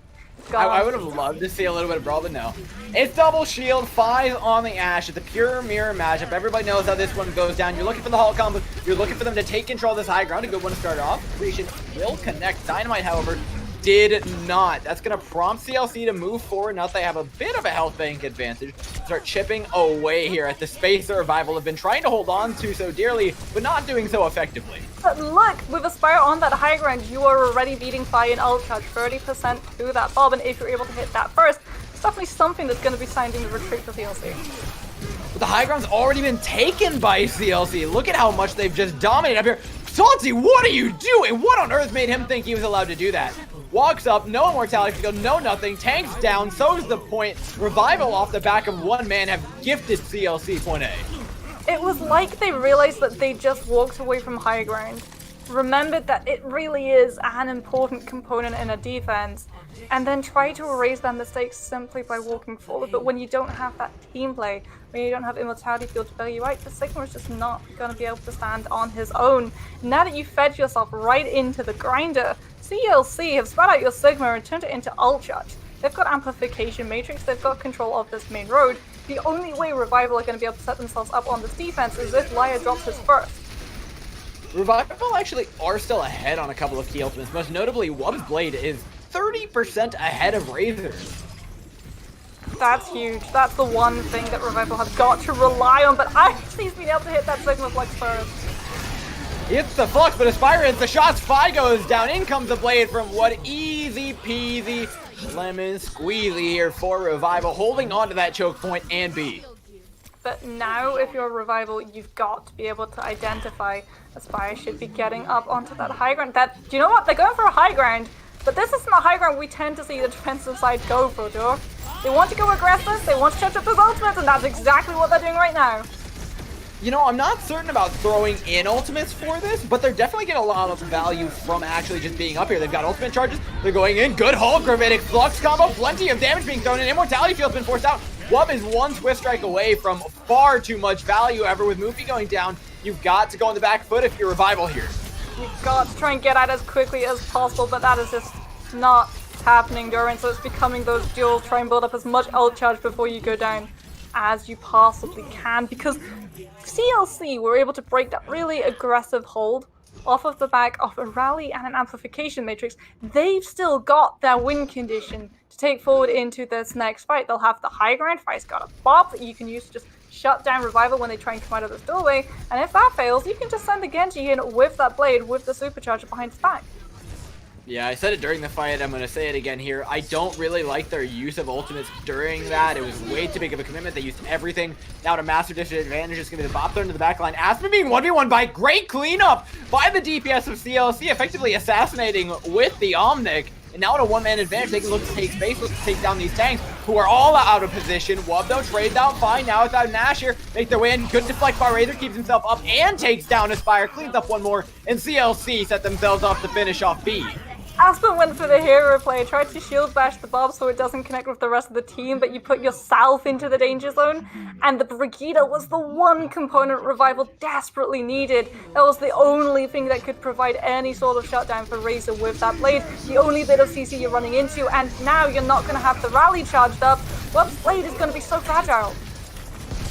S1: I would have loved to see a little bit of brawl, but no. It's double shield, 5 on the Ashe. It's a pure mirror matchup. Everybody knows how this one goes down. You're looking for the Hall combo. You're looking for them to take control of this high ground. A good one to start off. Regen will connect. Dynamite, however, did not. That's going to prompt CLC to move forward. Now that they have a bit of a health bank advantage, start chipping away here at the space that Revival have been trying to hold on to so dearly, but not doing so effectively.
S2: But look, with Aspire on that high ground, you are already beating Fire in ult charge, 30% to that bob, and if you're able to hit that first, it's definitely something that's going to be sounding the retreat for CLC.
S1: But the high ground's already been taken by CLC. Look at how much they've just dominated up here. Salty, what are you doing? What on earth made him think he was allowed to do that? Walks up, no immortality field, no nothing, tanks down, so is the point. Revival off the back of one man have gifted CLC point A.
S2: It was like they realized that they just walked away from high ground, remembered that it really is an important component in a defense, and then tried to erase their mistakes simply by walking forward. But when you don't have that team play, when you don't have immortality field to bail you out, the Sigma is just not going to be able to stand on his own. Now that you fed yourself right into the grinder, CLC have spread out your Sigma and turned it into ult charge. They've got amplification matrix, they've got control of this main road. The only way Revival are going to be able to set themselves up on this defense is if Laya drops his first.
S1: Revival actually are still ahead on a couple of key ultimates. Most notably, Wub's Blade is 30% ahead of Razor's.
S2: That's huge. That's the one thing that Revival have got to rely on, but actually he's been able to hit that Sigma Flex first.
S1: It's the Flux, but Aspire hits the shots. Fi goes down. In comes the Blade from what? Easy peasy lemon squeezy here for Revival, holding on to that choke point and B.
S2: But now, if you're Revival, you've got to be able to identify Aspire should be getting up onto that high ground. Do you know what? They're going for a high ground, but this isn't a high ground we tend to see the defensive side go for, Doc. They want to go aggressive, they want to touch up those ultimates, and that's exactly what they're doing right now.
S1: You know, I'm not certain about throwing in ultimates for this, but they're definitely getting a lot of value from actually just being up here. They've got ultimate charges, they're going in, good Hulk, Gravitic Flux combo, plenty of damage being thrown in, Immortality Field's been forced out. Wub is one twist strike away from far too much value. Ever with Moofy going down, you've got to go on the back foot if you're Revival here.
S2: You've got to try and get out as quickly as possible, but that is just not happening, Durin, so it's becoming those duels. Try and build up as much ult charge before you go down as you possibly can, because CLC were able to break that really aggressive hold off of the back of a rally and an amplification matrix. They've still got their win condition to take forward into this next fight. They'll have the high ground. Fight's got a bop that you can use to just shut down Revival when they try and come out of this doorway, and if that fails, you can just send the Genji in with that blade with the supercharger behind his back.
S1: Yeah, I said it during the fight, I'm going to say it again here. I don't really like their use of ultimates during that. It was way too big of a commitment. They used everything. Now to master disadvantage is going to be the bop thrown to the back line. Aspen being 1v1 by great cleanup by the DPS of CLC, effectively assassinating with the Omnic. And now at a one-man advantage, they can look to take space, look to take down these tanks, who are all out of position. Wub, though, trades out fine. Now without Nash here, make their way in. Good deflect by Razor, keeps himself up and takes down Aspire, cleans up one more, and CLC set themselves up to finish off B.
S2: Aspen went for the hero play, tried to shield bash the Bob so it doesn't connect with the rest of the team, but you put yourself into the danger zone, and the Brigida was the one component Revival desperately needed. That was the only thing that could provide any sort of shutdown for Razor with that blade, the only bit of CC you're running into, and now you're not going to have the rally charged up. Whoops, blade is going to be so fragile.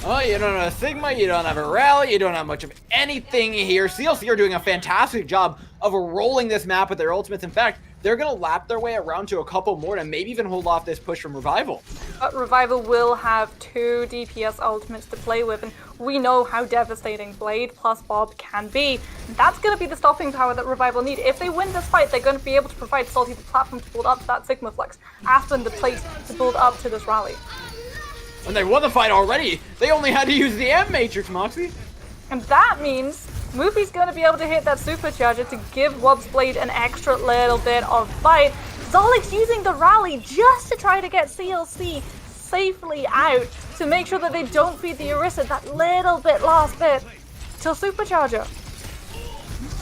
S1: Oh, you don't have a Sigma, you don't have a rally, you don't have much of anything here. CLC are doing a fantastic job of rolling this map with their ultimates. In fact, they're going to lap their way around to a couple more and maybe even hold off this push from Revival.
S2: But Revival will have 2 DPS ultimates to play with, and we know how devastating Blade plus Bob can be. That's going to be the stopping power that Revival need. If they win this fight, they're going to be able to provide Salty the platform to build up to that Sigma Flex, Aspen the place to build up to this rally.
S1: When they won the fight already, they only had to use the M-Matrix, Moxie.
S2: And that means Moopy's going to be able to hit that supercharger to give Wobb's Blade an extra little bit of fight. Zolic's using the rally just to try to get CLC safely out to make sure that they don't feed the Orisa that little bit last bit till supercharger.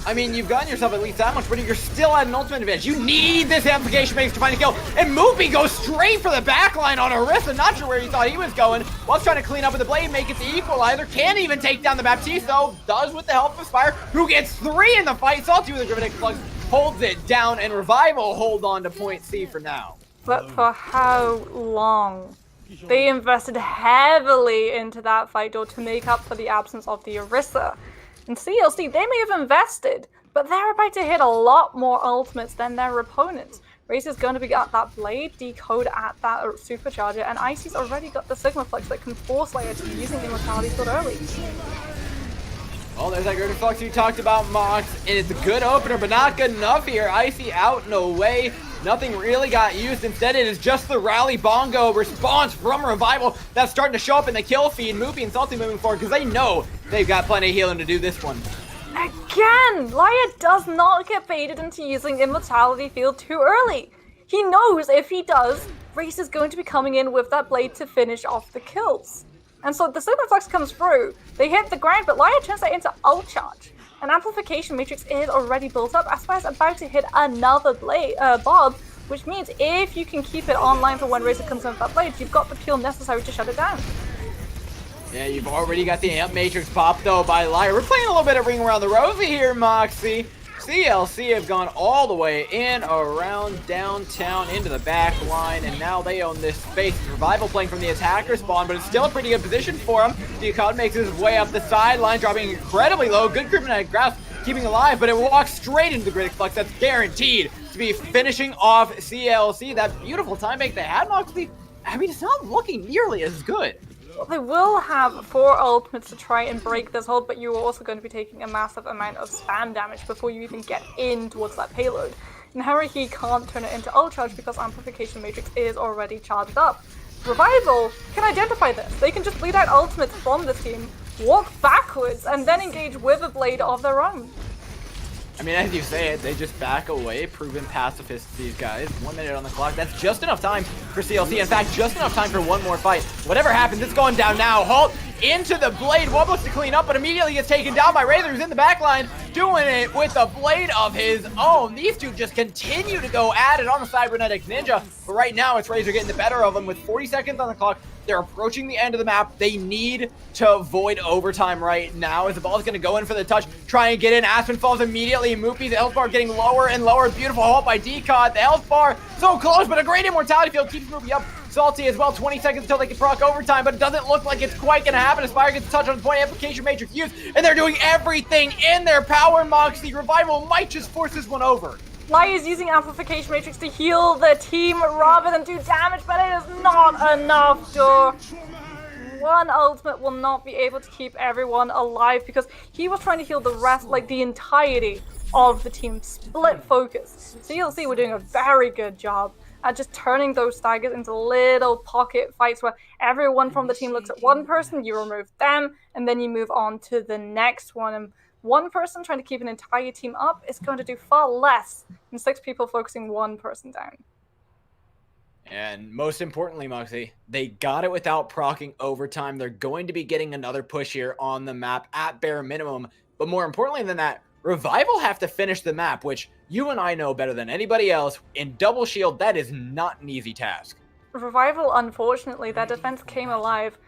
S1: I mean, you've gotten yourself at least that much, but you're still at an ultimate advantage. You need this amplification matrix to find a kill. And Moopy goes straight for the backline on Orisa. Not sure where he thought he was going. Was trying to clean up with the blade, make it the equalizer. Can't even take down the Baptiste, though. Does with the help of Spire, who gets 3 in the fight. Salty with the Gravitic Flux holds it down, and Revival hold on to point C for now.
S2: But for how long? They invested heavily into that fight door to make up for the absence of the Orisa. And CLC, they may have invested, but they're about to hit a lot more ultimates than their opponents. Razor's going to be at that blade, decode at that supercharger, and Icy's already got the Sigma Flex that can force Layer to be using Immortality Sword early.
S1: Well, there's that Gravitic Flux you talked about, Mox, and it's a good opener, but not good enough here. Icy out and away. Nothing really got used. Instead, it is just the rally bongo response from Revival that's starting to show up in the kill feed. Moopy and Salty moving forward because they know they've got plenty of healing to do this one.
S2: Again, Laya does not get baited into using Immortality Field too early. He knows if he does, Race is going to be coming in with that blade to finish off the kills. And so the Sigma Flux comes through, they hit the ground, but Laya turns that into ult charge. An amplification matrix is already built up. Aspire's about to hit another blade, Bob, which means if you can keep it online for when Razor comes in with that blade, you've got the peel necessary to shut it down.
S1: Yeah, you've already got the amp matrix popped though by Liar. We're playing a little bit of Ring Around the Rosie here, Moxie. CLC have gone all the way in, around, downtown, into the back line, and now they own this space. Revival playing from the attacker spawn, but it's still a pretty good position for him. Diakon makes his way up the sideline, dropping incredibly low. Good kryptonite grasp, keeping alive, but it walks straight into the Gravitic Flux. That's guaranteed to be finishing off CLC. That beautiful time make they had, Moxie, I mean, it's not looking nearly as good.
S2: They will have 4 ultimates to try and break this hold, but you're also going to be taking a massive amount of spam damage before you even get in towards that payload. And Haruhi can't turn it into ult charge because Amplification Matrix is already charged up. Revival can identify this. They can just bleed out ultimates from this team, walk backwards, and then engage with a blade of their own.
S1: I mean, as you say it, they just back away, proven pacifists, these guys. 1 minute on the clock. That's just enough time for CLC. In fact, just enough time for one more fight. Whatever happens, it's going down now. Halt into the blade. One looks to clean up, but immediately gets taken down by Razor, who's in the back line, doing it with a blade of his own. These two just continue to go at it on the Cybernetic Ninja, but right now it's Razor getting the better of them with 40 seconds on the clock. They're approaching the end of the map. They need to avoid overtime right now as the ball is going to go in for the touch. Try and get in. Aspen falls immediately. Moopy, the health bar getting lower and lower. Beautiful halt by Decod. The health bar so close, but a great immortality field keeps Moopy up. Salty as well. 20 seconds until they can proc overtime, but it doesn't look like it's quite going to happen. Aspire gets a touch on the point. Amplification Matrix used, and they're doing everything in their power. Moxie Revival might just force this one over.
S2: Lai is using Amplification Matrix to heal the team rather than do damage, but it is not enough, Door. One ultimate will not be able to keep everyone alive because he was trying to heal the rest, like the entirety of the team. Split focus. CLC were doing a very good job at just turning those staggers into little pocket fights where everyone from the team looks at one person, you remove them, and then you move on to the next one. And one person trying to keep an entire team up is going to do far less than 6 people focusing one person down.
S1: And most importantly, Moxie, they got it without proccing overtime. They're going to be getting another push here on the map at bare minimum. But more importantly than that, Revival have to finish the map, which you and I know better than anybody else, in double shield, that is not an easy task.
S2: Revival, unfortunately, their defense came alive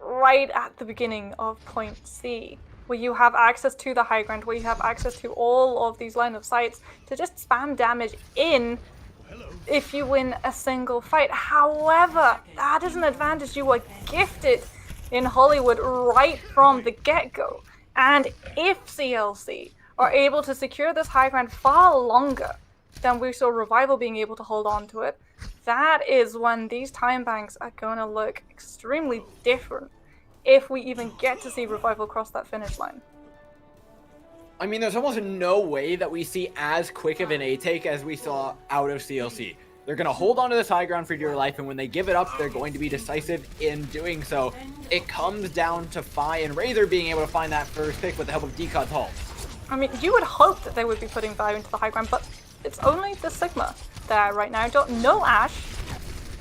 S2: right at the beginning of point C, where you have access to the high ground, where you have access to all of these line of sights to just spam damage in if you win a single fight. However, that is an advantage you were gifted in Hollywood right from the get-go. And if CLC are able to secure this high ground far longer than we saw Revival being able to hold on to it, that is when these time banks are going to look extremely different if we even get to see Revival cross that finish line.
S1: I mean, there's almost no way that we see as quick of an A-take as we saw out of CLC. They're going to hold on to this high ground for dear life, and when they give it up, they're going to be decisive in doing so. It comes down to Fi and Razor being able to find that first pick with the help of Decod's Halt.
S2: I mean, you would hope that they would be putting value into the high ground, but it's only the Sigma there right now. No Ash.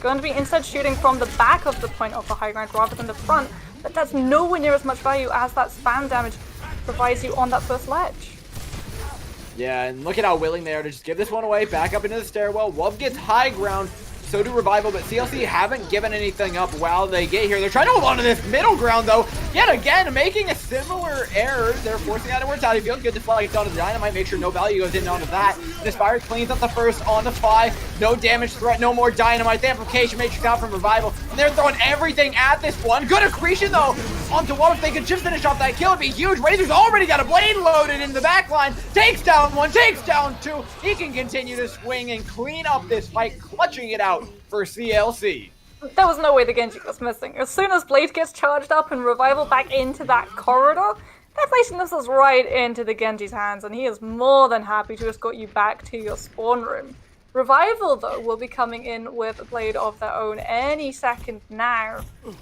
S2: Going to be instead shooting from the back of the point of the high ground rather than the front, but that's nowhere near as much value as that spam damage provides you on that first ledge.
S1: Yeah, and look at how willing they are to just give this one away, back up into the stairwell. Wub gets high ground, so do Revival, but CLC haven't given anything up while they get here. They're trying to hold on to this middle ground, though. Yet again, making a similar error. They're forcing out a mortality field. Good to flag it onto the Dynamite, make sure no value goes in onto that. This fire cleans up the first onto Fi. No damage threat, no more Dynamite. The amplification matrix out from Revival, and they're throwing everything at this one. Good accretion, though, onto Wub. If they could just finish off that kill, it'd be huge. Razor's already got a blade loaded in the back line. Takes down one, takes down two. He can continue to swing and clean up this fight, clutching it out for CLC.
S2: There was no way the Genji was missing. As soon as Blade gets charged up and Revival back into that corridor, they're placing missiles right into the Genji's hands, and he is more than happy to escort you back to your spawn room. Revival, though, will be coming in with a Blade of their own any second now.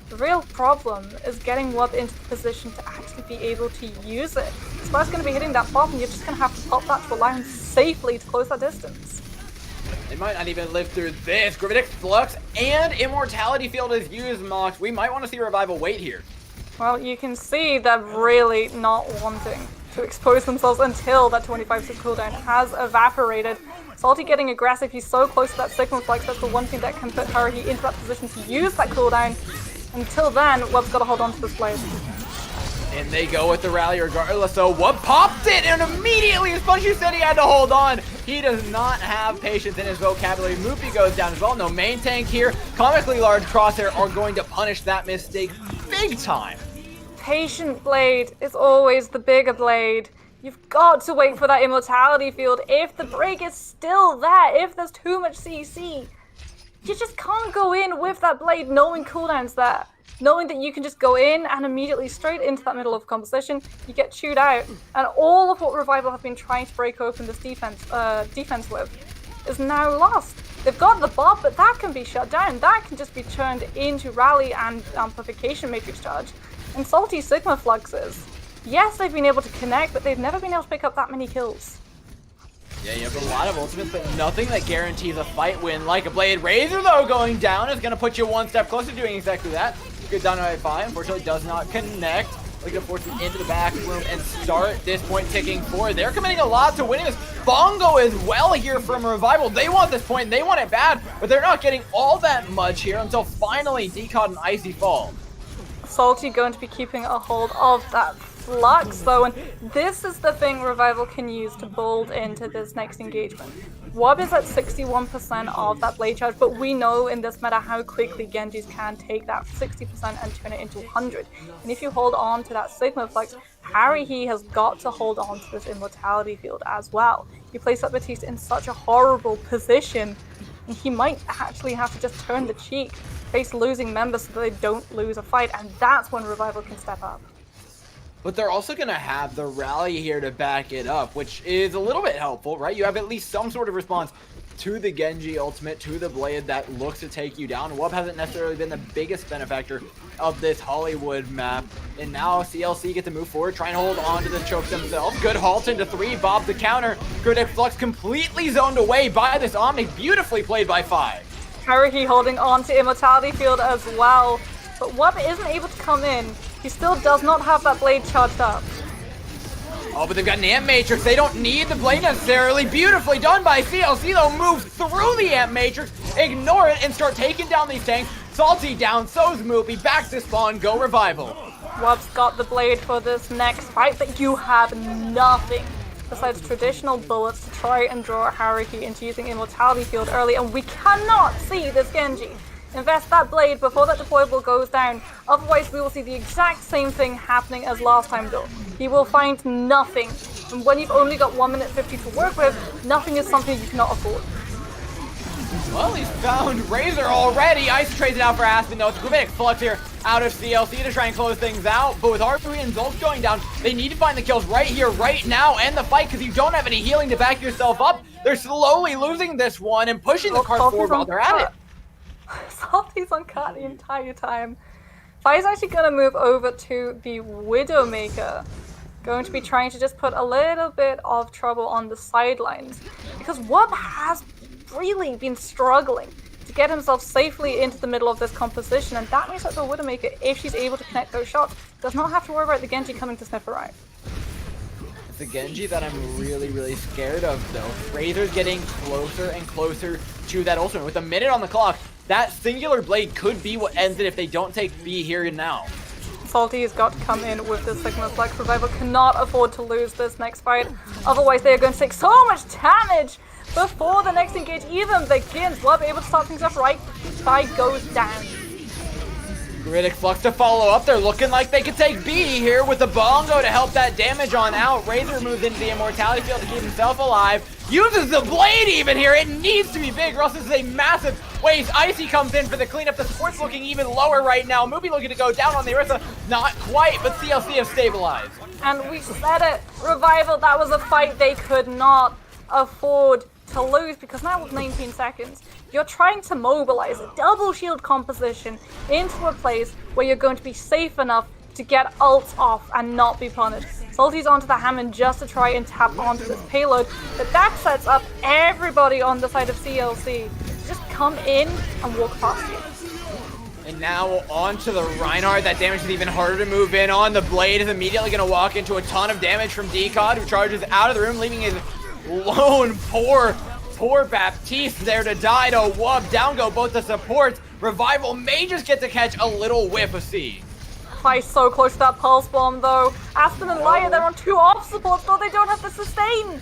S2: The real problem is getting Wub into the position to actually be able to use it. Spar's going to be hitting that bottom, you're just going to have to pop that to allow him safely to close that distance.
S1: They might not even live through this. Gravitic Flux and Immortality Field is used, Mox. We might want to see Revival wait here.
S2: Well, you can see they're really not wanting to expose themselves until that 25% cooldown has evaporated. Salty getting aggressive, he's so close to that Sigma Flex, that's the one thing that can put Haruhi into that position to use that cooldown. Until then, Wub's got to hold on to this Blade.
S1: And they go with the rally regardless, so Wub popped it, and immediately, as Punchy said he had to hold on. He does not have patience in his vocabulary. Moopy goes down as well. No main tank here. Comically large Crosshair are going to punish that mistake big time.
S2: Patient Blade is always the bigger Blade. You've got to wait for that Immortality Field. If the break is still there, if there's too much CC, you just can't go in with that Blade knowing cooldown's there. Knowing that you can just go in and immediately straight into that middle of composition, you get chewed out, and all of what Revival have been trying to break open this defense with is now lost. They've got the Bob, but that can be shut down. That can just be turned into Rally and Amplification Matrix Charge. And Salty Sigma Fluxes, yes, they've been able to connect, but they've never been able to pick up that many kills.
S1: Yeah, you have a lot of ultimates, but nothing that guarantees a fight win like a Blade. Razor, though, going down is going to put you one step closer to doing exactly that. Good Dynamite Fi, unfortunately does not connect. We're going to force him into the back room and start this point ticking forward. They're committing a lot to winning this. Bongo as well here from Revival. They want this point, they want it bad, but they're not getting all that much here until finally Decod and Icy fall.
S2: Salty going to be keeping a hold of that Flux, though, and this is the thing Revival can use to build into this next engagement. Wub is at 61% of that Blade Charge, but we know in this meta how quickly Genjis can take that 60% and turn it into 100. And if you hold on to that Sigma Flex, Haruhi has got to hold on to this Immortality Field as well. You place that Batiste in such a horrible position, and he might actually have to just turn the cheek, face losing members so that they don't lose a fight, and that's when Revival can step up.
S1: But they're also going to have the rally here to back it up, which is a little bit helpful, right? You have at least some sort of response to the Genji ultimate, to the Blade that looks to take you down. Wub hasn't necessarily been the biggest benefactor of this Hollywood map. And now CLC get to move forward, try and hold on to the choke themselves. Good halt into 3, Bob the counter. Critic Flux completely zoned away by this Omni. Beautifully played by 5.
S2: Haruhi holding on to Immortality Field as well. But Wub isn't able to come in. He still does not have that Blade charged up.
S1: Oh, but they've got an Amp Matrix. They don't need the blade necessarily. Beautifully done by CLC, though. Move through the Amp Matrix, ignore it, and start taking down these tanks. Salty down, so's Moopy. Back to spawn, go Revival.
S2: Wub's got the blade for this next fight, but you have nothing besides traditional bullets to try and draw Haruhi into using Immortality Field early, and we cannot see this Genji invest that blade before that deployable goes down. Otherwise, we will see the exact same thing happening as last time, though. He will find nothing, and when you've only got 1 minute 50 to work with, nothing is something you cannot afford.
S1: Well, he's found Razor already. Ice trades it out for Aspen, though. It's Gravitic Flux here out of CLC to try and close things out. But with Haruhi and Zulk going down, they need to find the kills right here, right now, end the fight, because you don't have any healing to back yourself up. They're slowly losing this one and pushing the cart forward while they're at it.
S2: Salty's on cut the entire time. Fi's actually going to move over to the Widowmaker. Going to be trying to just put a little bit of trouble on the sidelines. Because Wub has really been struggling to get himself safely into the middle of this composition, and that means that the Widowmaker, if she's able to connect those shots, does not have to worry about the Genji coming to sniff her out.
S1: It's the Genji that I'm really, really scared of, though. Razor's getting closer and closer to that ultimate. With a minute on the clock, that singular blade could be what ends it if they don't take B here and now.
S2: Salty has got to come in with this Sigma Flex. Revival cannot afford to lose this next fight, otherwise they are going to take so much damage before the next engage even begins. Wub able to start things off right. Fi goes down.
S1: Gravitic Flux to follow up. They're looking like they could take B here with the Bongo to help that damage on out. Razor moves into the Immortality Field to keep himself alive. Uses the blade even here. It needs to be big, or else this is a massive waste. Icy comes in for the cleanup. The support's looking even lower right now. Movie looking to go down on the Orisa. Not quite, but CLC have stabilized.
S2: And we said it. Revival, that was a fight they could not afford to lose, because now with 19 seconds, you're trying to mobilize a double shield composition into a place where you're going to be safe enough to get ults off and not be punished. Salty's onto the Hammond just to try and tap onto this payload, but that sets up everybody on the side of CLC to just come in and walk past you.
S1: And now onto the Reinhardt. That damage is even harder to move in on. The blade is immediately going to walk into a ton of damage from Decod, who charges out of the room, leaving his lone poor Baptiste there to die to Wub. Down go both the supports. Revival may just get to catch a little whiff of C.
S2: Fi so close to that pulse bomb though. Aspen and Laya, they're on 2 off supports, though they don't have the sustain.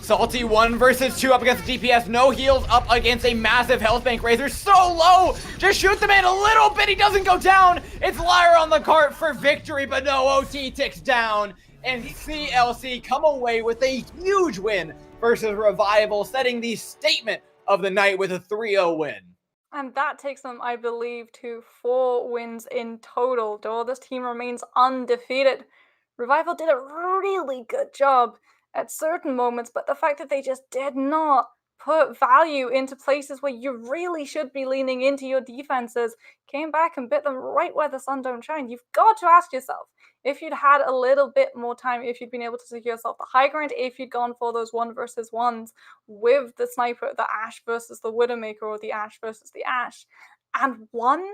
S1: Salty 1 versus 2 up against the DPS. No heals up against a massive health bank. Razor so low. Just shoot the man a little bit. He doesn't go down. It's Lyra on the cart for victory, but no, OT ticks down. And CLC come away with a huge win versus Revival, setting the statement of the night with a 3-0 win.
S2: And that takes them, I believe, to 4 wins in total, though this team remains undefeated. Revival did a really good job at certain moments, but the fact that they just did not put value into places where you really should be leaning into your defenses came back and bit them right where the sun don't shine. You've got to ask yourself, if you'd had a little bit more time, if you'd been able to secure yourself the high ground, if you'd gone for those 1 versus 1s with the sniper, the Ashe versus the Widowmaker, or the Ashe versus the Ashe, and won,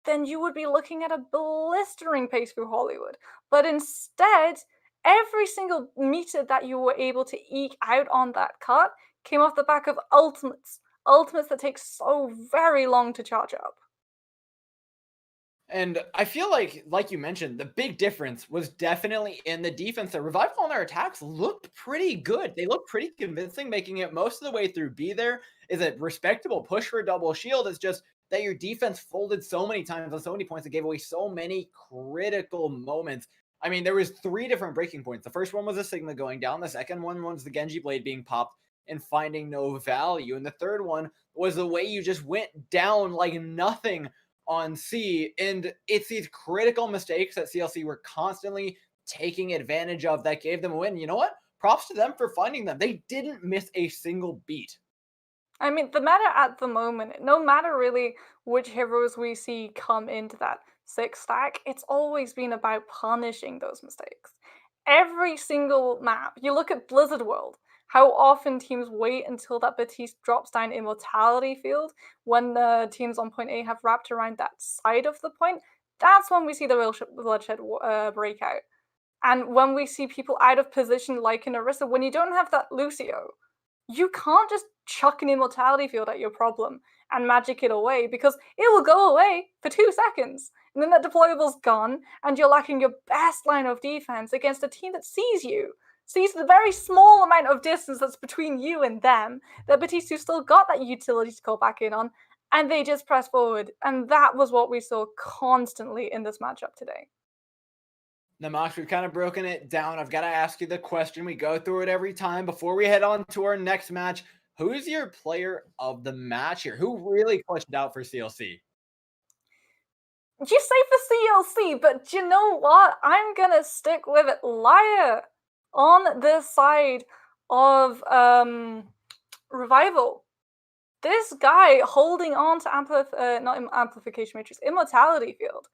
S2: then you would be looking at a blistering pace through Hollywood. But instead, every single meter that you were able to eke out on that cut came off the back of ultimates that take so very long to charge up.
S1: And I feel like you mentioned, the big difference was definitely in the defense. The Revival on their attacks looked pretty good. They looked pretty convincing, making it most of the way through B. There is a respectable push for a double shield. It's just that your defense folded so many times on so many points. It gave away so many critical moments. I mean, there was 3 different breaking points. The first one was a Sigma going down. The second one was the Genji blade being popped and finding no value. And the third one was the way you just went down like nothing on C. And it's these critical mistakes that CLC were constantly taking advantage of that gave them a win. You know what? Props to them for finding them. They didn't miss a single beat.
S2: I mean, the meta at the moment, no matter really which heroes we see come into that 6 stack, it's always been about punishing those mistakes. Every single map, you look at Blizzard World, how often teams wait until that Baptiste drops down Immortality Field when the teams on point A have wrapped around that side of the point. That's when we see the real bloodshed break out. And when we see people out of position like in Orisa, when you don't have that Lucio, you can't just chuck an immortality field at your problem and magic it away, because it will go away for 2 seconds. And then that deployable's gone, and you're lacking your best line of defense against a team that sees you. Sees the very small amount of distance that's between you and them, that Batistu still got that utility to go back in on, and they just press forward. And that was what we saw constantly in this matchup today.
S1: Now, Mox, we've kind of broken it down. I've got to ask you the question. We go through it every time. Before we head on to our next match, who's your player of the match here? Who really clutched out for CLC?
S2: You say for CLC, but you know what? I'm gonna stick with it. Laya on this side of Revival. This guy holding on to not Amplification Matrix, Immortality Field.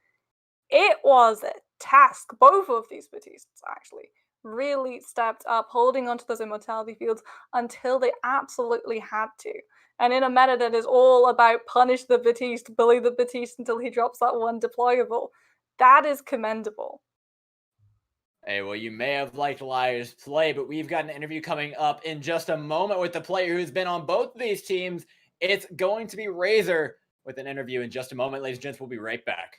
S2: It was a task. Both of these Batistas actually really stepped up, holding onto those Immortality Fields until they absolutely had to. And in a meta that is all about punish the Batiste, bully the Batiste until he drops that one deployable, that is commendable.
S1: Hey, well, you may have liked Liar's play, but we've got an interview coming up in just a moment with the player who's been on both of these teams. It's going to be Razor with an interview in just a moment. Ladies and gents, we'll be right back.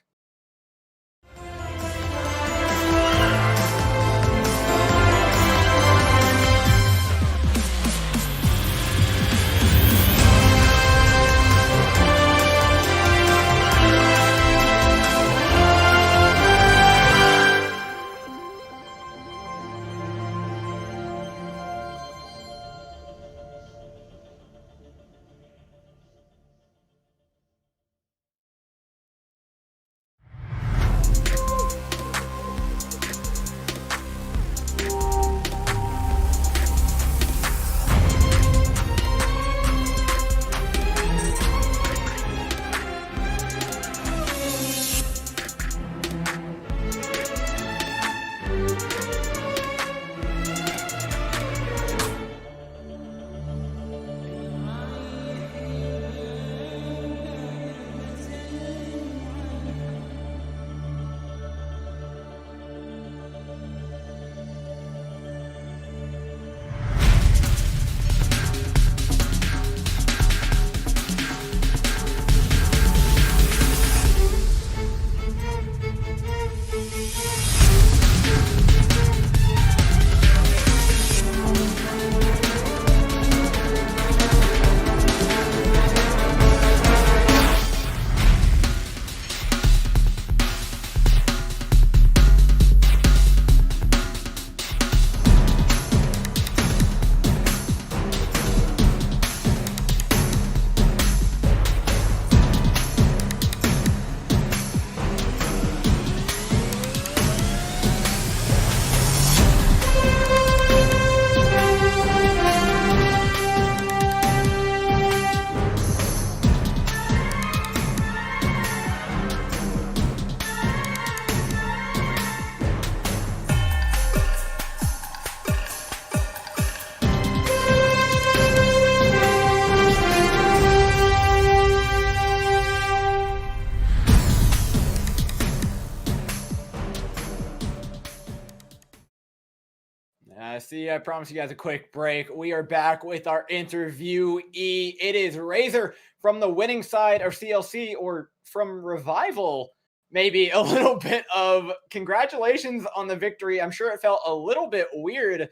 S1: I promised you guys a quick break. We are back with our interviewee. It is Razor from the winning side of CLC, or from Revival. Maybe a little bit of congratulations on the victory. I'm sure it felt a little bit weird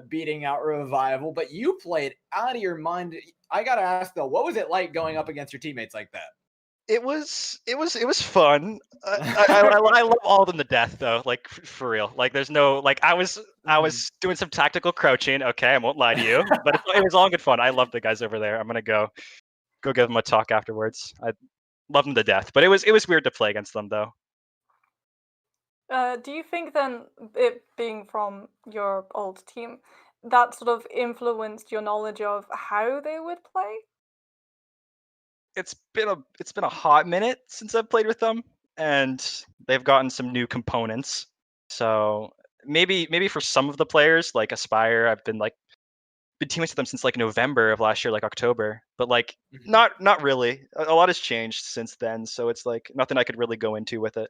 S1: beating out Revival, but you played out of your mind. I gotta ask though, what was it like going up against your teammates like that?
S10: It was fun. I love all of them to death though. Like for real. Like there's no like I was doing some tactical crouching. Okay, I won't lie to you, but it was all good fun. I love the guys over there. I'm gonna go give them a talk afterwards. I love them to death, but it was weird to play against them though.
S2: Do you think then, it being from your old team, that sort of influenced your knowledge of how they would play?
S10: It's been a hot minute since I've played with them, and they've gotten some new components. So maybe for some of the players, like Aspire, I've been teammates with them since like November of last year, like October. But like not really. A lot has changed since then, so it's like nothing I could really go into with it.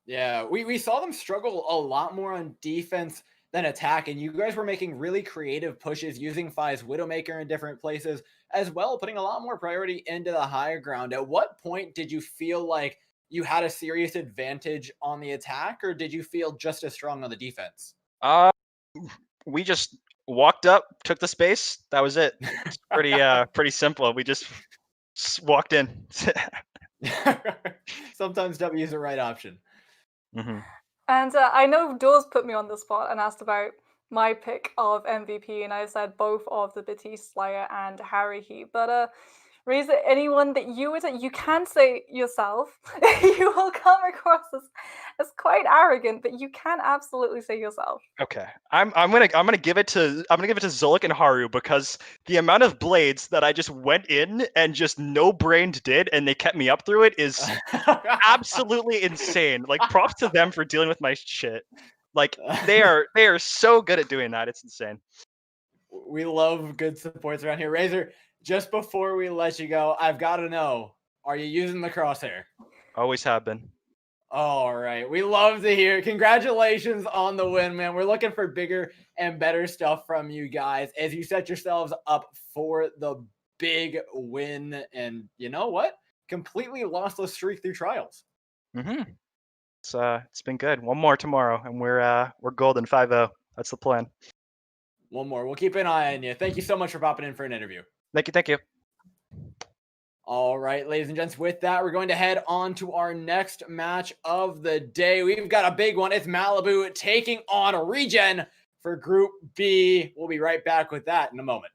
S1: Yeah, we saw them struggle a lot more on defense than attack, and you guys were making really creative pushes using Fi's Widowmaker in different places as well, putting a lot more priority into the higher ground. At what point did you feel like you had a serious advantage on the attack, or did you feel just as strong on the defense?
S10: We just walked up, took the space. That was it. It's pretty simple. We just walked in.
S1: Sometimes W is the right option.
S10: Mm-hmm.
S2: And I know Dawes put me on the spot and asked about my pick of MVP, and I said both of the Batiste Slayer and Harry Heat. But Reza, anyone that you can say yourself, you will come across as quite arrogant, but you can absolutely say yourself.
S10: Okay, I'm gonna give it to Zolik and Haru because the amount of blades that I just went in and just no brained did, and they kept me up through it is absolutely insane. Like, props to them for dealing with my shit. Like, they are so good at doing that. It's insane.
S1: We love good supports around here. Razor, just before we let you go, I've got to know, are you using the crosshair?
S10: Always have been.
S1: All right. We love to hear. Congratulations on the win, man. We're looking for bigger and better stuff from you guys as you set yourselves up for the big win. And you know what? Completely lost the streak through trials.
S10: Mm-hmm. It's been good. One more tomorrow, and we're golden 5-0. That's the plan.
S1: One more. We'll keep an eye on you. Thank you so much for popping in for an interview.
S10: Thank you.
S1: All right, ladies and gents, with that, we're going to head on to our next match of the day. We've got a big one. It's Malibu taking on Regen for Group B. We'll be right back with that in a moment.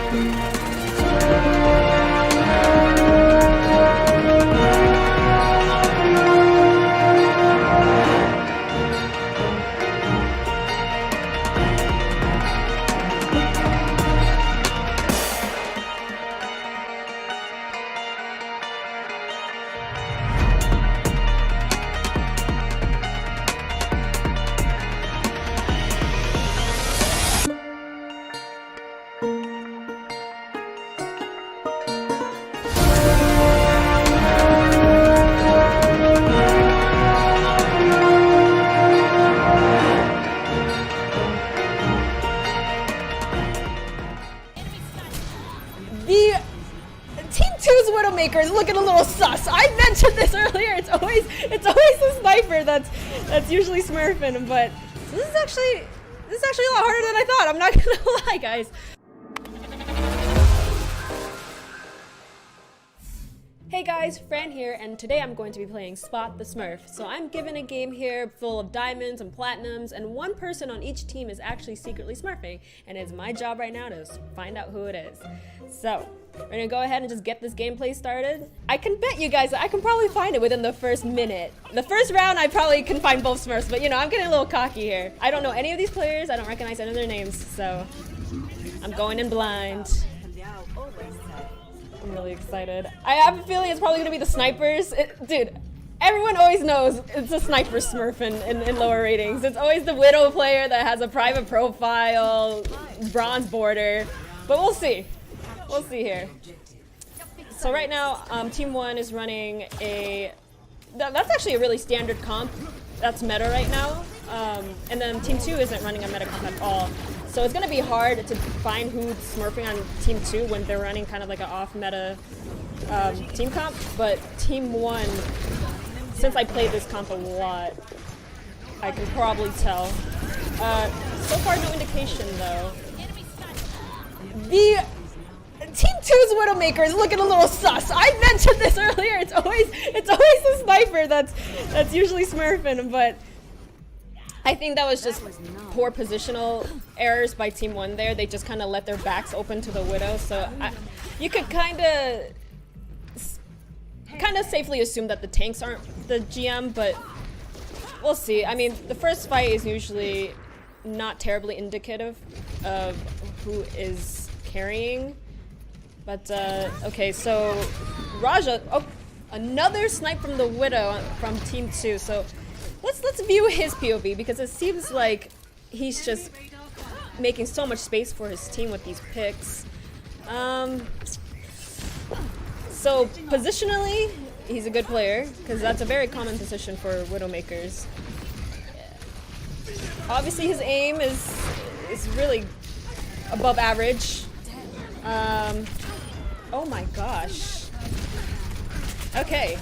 S3: The Team 2's Widowmaker is looking a little sus. I mentioned this earlier. It's always the sniper that's usually smurfing, but this is actually a lot harder than I thought. I'm not gonna lie, guys. Hey guys, Fran here, and today I'm going to be playing Spot the Smurf. So I'm given a game here full of diamonds and platinums, and one person on each team is actually secretly smurfing, and it's my job right now to find out who it is. So, we're gonna go ahead and just get this gameplay started. I can bet you guys that I can probably find it within the first minute. The first round I probably can find both smurfs, but you know, I'm getting a little cocky here. I don't know any of these players, I don't recognize any of their names, so I'm going in blind. I'm really excited. I have a feeling it's probably gonna be the snipers. Dude, everyone always knows it's a sniper smurf in lower ratings. It's always the Widow player that has a private profile, bronze border, but we'll see. We'll see here. So right now, Team 1 is running a... That's actually a really standard comp. That's meta right now. And then Team 2 isn't running a meta comp at all. So it's gonna be hard to find who's smurfing on Team 2 when they're running kind of like an off-meta team comp. But Team 1, since I played this comp a lot, I can probably tell. So far, no indication though. The Team 2's Widowmaker is looking a little sus. I mentioned this earlier. It's always the sniper that's usually smurfing, but I think that was just poor positional errors by Team 1 there. They just kind of let their backs open to the Widow, so you could kind of safely assume that the tanks aren't the GM, but we'll see. I mean, the first fight is usually not terribly indicative of who is carrying, but okay, so Raja, oh, another snipe from the Widow from Team 2, so let's view his POV, because it seems like he's just making so much space for his team with these picks. So positionally, he's a good player, because that's a very common position for Widowmakers. Obviously his aim is really above average. Oh my gosh. Okay.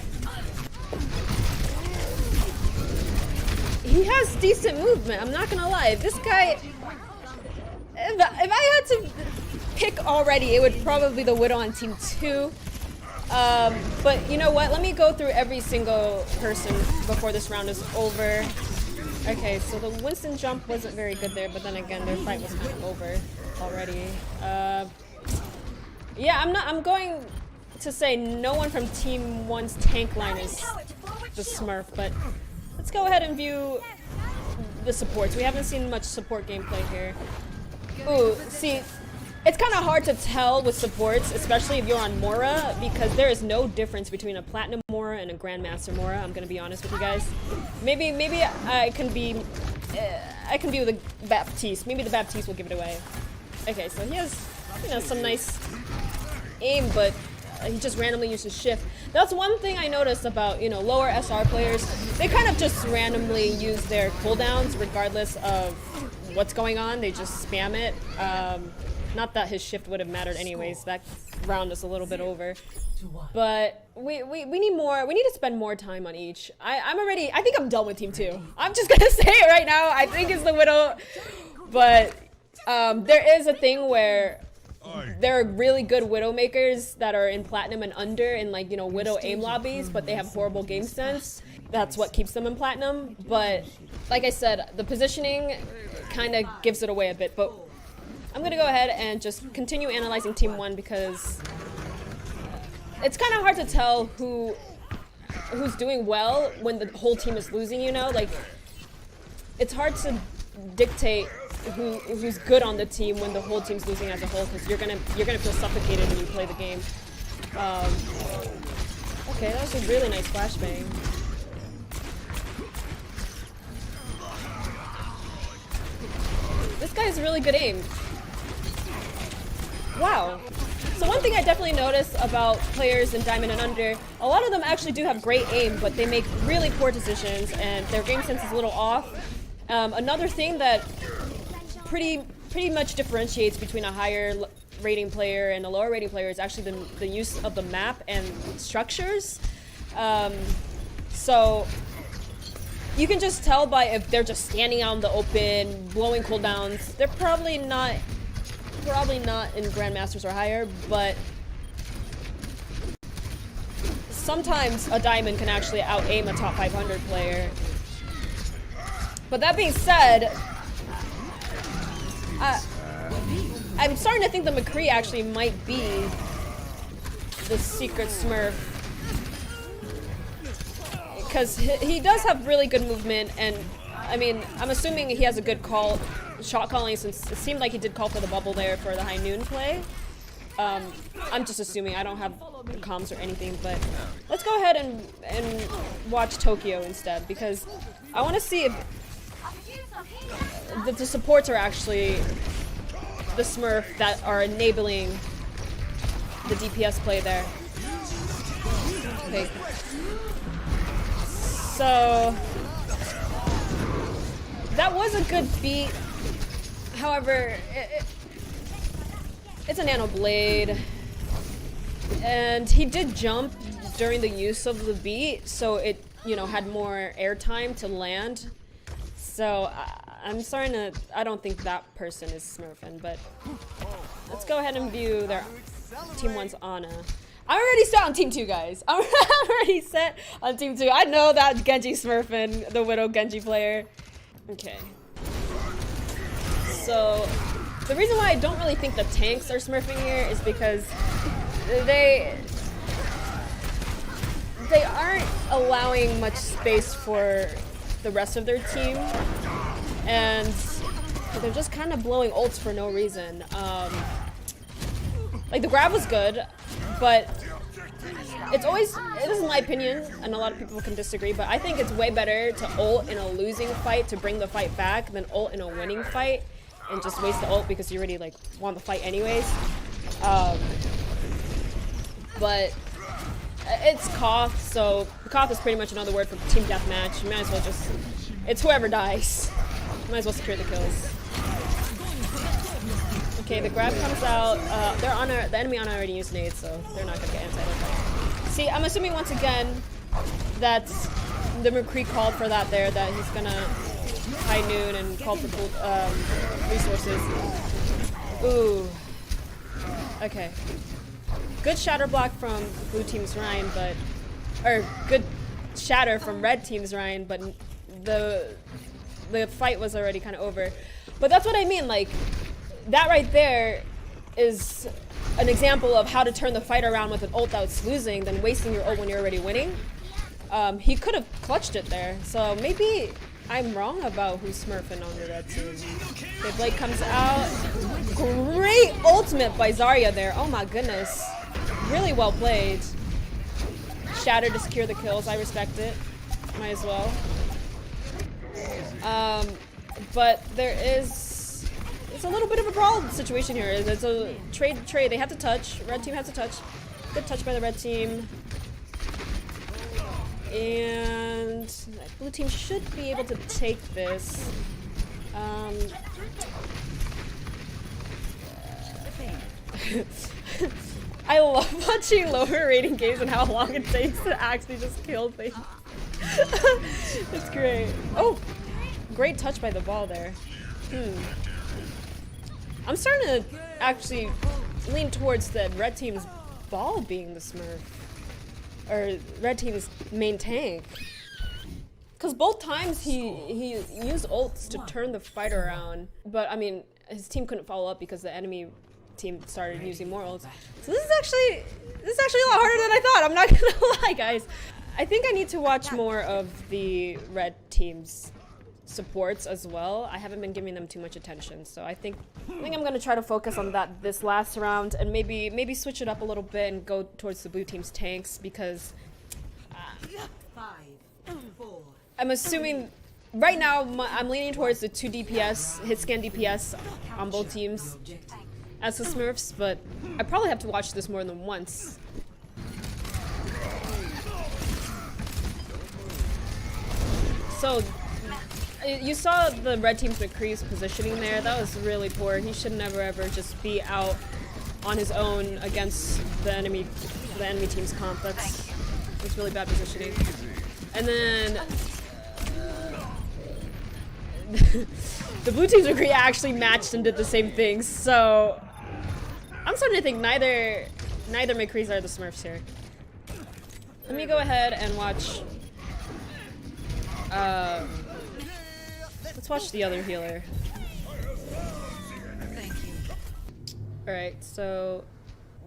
S3: He has decent movement, I'm not gonna lie. This guy, if I had to pick already, it would probably be the Widow on Team 2. But you know what, let me go through every single person before this round is over. Okay, so the Winston jump wasn't very good there, but then again, their fight was kind of over already. Yeah, I'm going to say no one from Team 1's tank line is the smurf, but let's go ahead and view the supports. We haven't seen much support gameplay here. Ooh, see, it's kind of hard to tell with supports, especially if you're on Mora, because there is no difference between a Platinum Mora and a Grandmaster Mora. I'm gonna be honest with you guys. Maybe I can be with the Baptiste. Maybe the Baptiste will give it away. Okay, so he has, you know, some nice aim, but he just randomly uses shift. That's one thing I noticed about, you know, lower SR players. They kind of just randomly use their cooldowns regardless of what's going on. They just spam it. Not that his shift would have mattered anyways. That round is a little bit over. But we need more. We need to spend more time on each. I think I'm done with Team 2. I'm just gonna say it right now. I think it's the Widow. But there is a thing where there are really good Widowmakers that are in Platinum and under in, like, you know, Widow aim lobbies, but they have horrible game sense. That's what keeps them in Platinum. But like I said, the positioning kind of gives it away a bit. But I'm gonna go ahead and just continue analyzing Team 1 because it's kind of hard to tell who's doing well when the whole team is losing, you know? Like, it's hard to dictate who's good on the team when the whole team's losing as a whole, because you're gonna feel suffocated when you play the game. Okay, that was a really nice flashbang. This guy has really good aim. Wow. So one thing I definitely notice about players in Diamond and Under, a lot of them actually do have great aim, but they make really poor decisions and their game sense is a little off. Another thing that pretty much differentiates between a higher rating player and a lower rating player is actually the use of the map and structures. So you can just tell by if they're just standing out in the open, blowing cooldowns. They're probably not in Grandmasters or higher, but sometimes a Diamond can actually out-aim a top 500 player. But that being said, I'm starting to think that McCree actually might be the secret Smurf. Because he does have really good movement, and I mean, I'm assuming he has a good shot calling, since it seemed like he did call for the bubble there for the high noon play. I'm just assuming, I don't have the comms or anything, but let's go ahead and watch Tokyo instead, because I want to see if the supports are actually the Smurf that are enabling the DPS play there. Okay. So that was a good beat. However, it's a nano blade, and he did jump during the use of the beat, so it, you know, had more airtime to land. So I'm starting to, I don't think that person is smurfing, but let's go ahead and view their Team 1's Ana. I'm already set on Team 2, guys. I'm already set on Team 2. I know that Genji smurfing, the Widow Genji player. Okay. So the reason why I don't really think the tanks are smurfing here is because they aren't allowing much space for the rest of their team, and they're just kind of blowing ults for no reason. Like, the grab was good, but it's always, this is my opinion, and a lot of people can disagree, but I think it's way better to ult in a losing fight to bring the fight back than ult in a winning fight and just waste the ult because you already, like, want the fight anyways. But it's Koth, so Koth is pretty much another word for team deathmatch. You might as well just, it's whoever dies. You might as well secure the kills. Okay, the grab comes out. The enemy Ana already used nades, so they're not gonna get anti-air. See, I'm assuming once again that the McCree called for that there, that he's gonna high noon and call for resources. Ooh. Okay. Good shatter block from blue team's Ryan, or good shatter from red team's Ryan, but the fight was already kind of over. But that's what I mean, like, that right there is an example of how to turn the fight around with an ult that's losing than wasting your ult when you're already winning. He could have clutched it there, so maybe I'm wrong about who's smurfing on the red team. Okay, Blade comes out. Great ultimate by Zarya there. Oh my goodness. Really well played. Shatter to secure the kills. I respect it. Might as well. But it's a little bit of a brawl situation here. It's a trade. They have to touch. Red team has to touch. Good touch by the red team. And blue team should be able to take this. I love watching lower rating games and how long it takes to actually just kill things. It's great. Oh, great touch by the ball there. I'm starting to actually lean towards the red team's ball being the smurf. Or red team's main tank. Because both times he used ults to turn the fight around. But I mean, his team couldn't follow up because the enemy team started using more ults. So this is actually a lot harder than I thought. I'm not gonna lie, guys. I think I need to watch more of the red team's supports as well. I haven't been giving them too much attention, so I think I'm gonna try to focus on that this last round and maybe switch it up a little bit and go towards the blue team's tanks because I'm assuming right now I'm leaning towards the 2 DPS, hit scan DPS on both teams as the Smurfs, but I probably have to watch this more than once. So you saw the red team's McCree's positioning there. That was really poor. He should never ever just be out on his own against the enemy team's comp. That's really bad positioning. And then the blue team's McCree actually matched and did the same things. So I'm starting to think neither McCrees are the Smurfs here. Let me go ahead and watch. Let's watch the other healer. Alright, so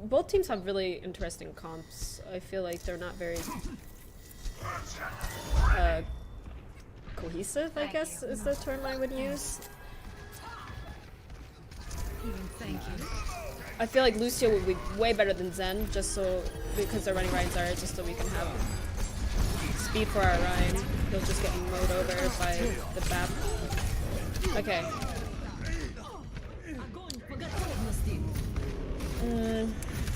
S3: both teams have really interesting comps. I feel like they're not very cohesive, I guess is the term I would use. I feel like Lucio would be way better than Zen, just so because they're running Ryan's Zarya, just so we can have speed for our Ryan. He'll just get mowed over by the BAP. Okay.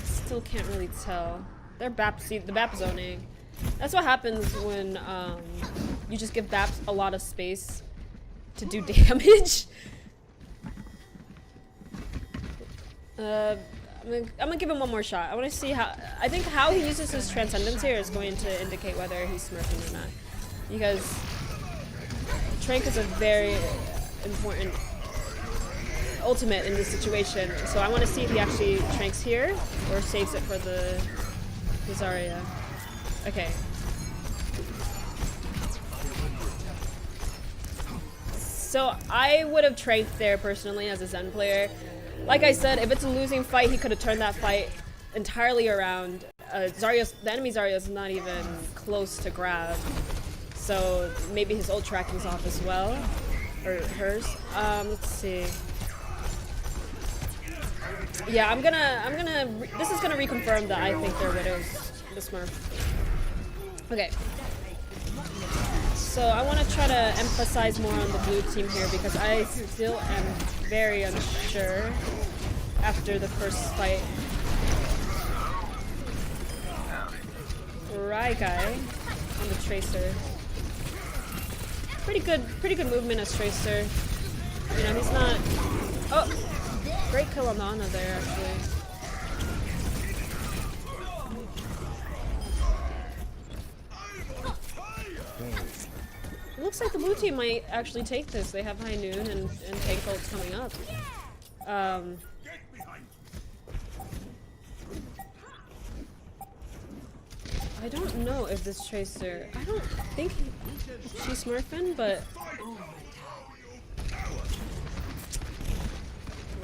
S3: Still can't really tell. They're the BAP zoning. That's what happens when you just give BAPs a lot of space to do damage. I'm gonna give him one more shot. I want to see I think how he uses his Transcendence here is going to indicate whether he's smurfing or not. Because Trank is a very important ultimate in this situation. So I want to see if he actually Tranks here or saves it for the Zarya. Okay. So I would have Tranked there personally as a Zen player. Like I said, if it's a losing fight, he could have turned that fight entirely around. The enemy Zarya is not even close to grab. So maybe his ult tracking's off as well. Or hers. Let's see. Yeah, this is gonna reconfirm that I think they're Widow's the Smurf. Okay. So I want to try to emphasize more on the blue team here because I still am very unsure after the first fight. Right guy on the Tracer. Pretty good movement as Tracer. You know, he's not. Oh, great kill on the Ana there actually. It looks like the blue team might actually take this. They have High Noon and tank ults coming up. I don't know if this Tracer. I don't think she's smurfing, but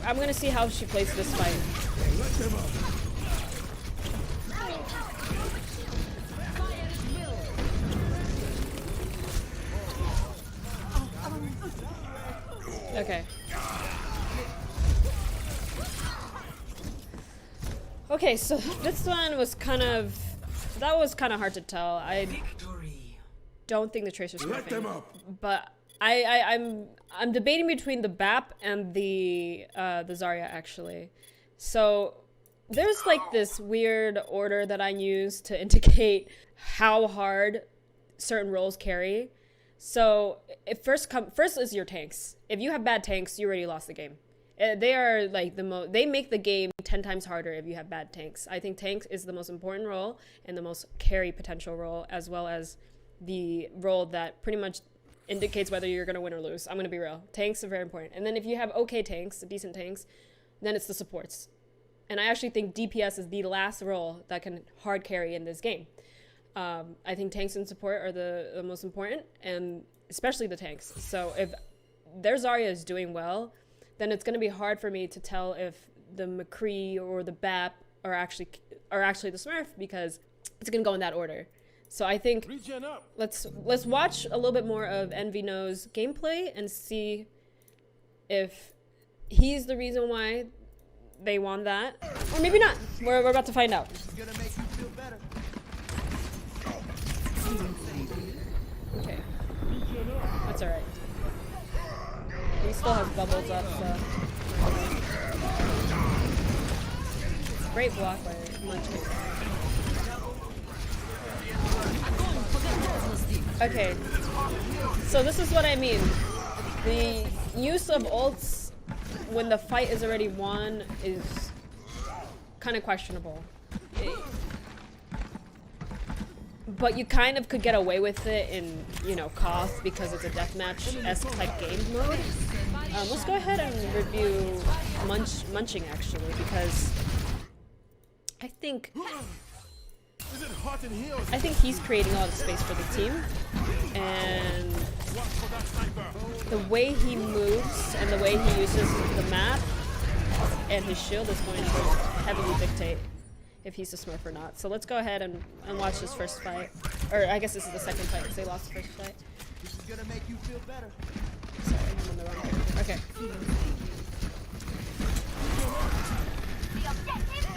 S3: I'm gonna see how she plays this fight. Okay. Okay, so this one was kind of hard to tell. I don't think the Tracer's smurfing, but I'm debating between the BAP and the Zarya actually. So there's like this weird order that I use to indicate how hard certain roles carry. So first is your tanks. If you have bad tanks, you already lost the game. They are like they make the game 10 times harder if you have bad tanks. I think tanks is the most important role and the most carry potential role, as well as the role that pretty much indicates whether you're gonna win or lose. I'm gonna be real. Tanks are very important. And then if you have okay tanks, decent tanks, then it's the supports. And I actually think DPS is the last role that can hard carry in this game. I think tanks and support are the most important, and especially the tanks. So if their Zarya is doing well, then it's going to be hard for me to tell if the McCree or the BAP are actually the Smurf, because it's going to go in that order. So I think let's watch a little bit more of EnvyNo's gameplay and see if he's the reason why they won that, or maybe not. We're about to find out. Okay, that's all right. He still has bubbles up, so great block by Munchkin. Okay, so this is what I mean. The use of ults when the fight is already won is kind of questionable. But you kind of could get away with it in, you know, Koth, because it's a deathmatch-esque type game mode. Let's go ahead and review Munching, actually, because I think he's creating a lot of space for the team, and the way he moves and the way he uses the map and his shield is going to heavily dictate if he's a Smurf or not. So let's go ahead and watch this first fight. Or I guess this is the second fight because they lost the first fight. This is gonna make you feel better. Sorry, I'm on the wrong character. Okay.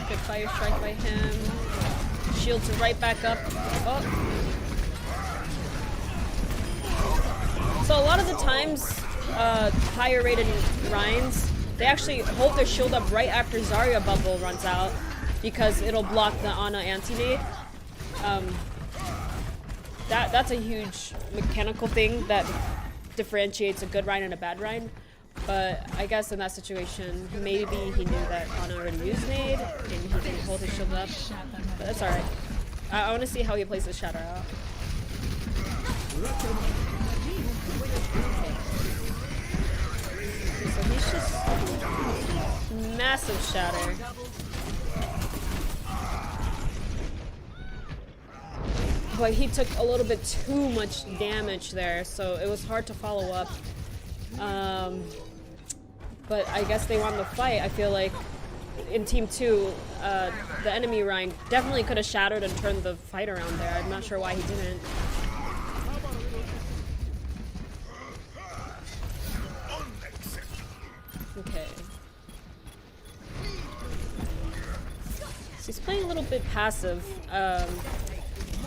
S3: Good fire strike by him. Shields right back up. Oh. So a lot of the times, higher rated Rhines, they actually hold their shield up right after Zarya bubble runs out, because it'll block the Ana anti-nade. That's a huge mechanical thing that differentiates a good Rhine and a bad Rhine. But I guess in that situation, maybe he knew that Ana already used nade, and he didn't hold his shield up. But that's alright. I want to see how he plays the shatter out. So he's just massive shatter. But he took a little bit too much damage there, so it was hard to follow up. But I guess they won the fight. I feel like in Team 2, the enemy Ryan definitely could have shattered and turned the fight around there. I'm not sure why he didn't. Okay. So he's playing a little bit passive.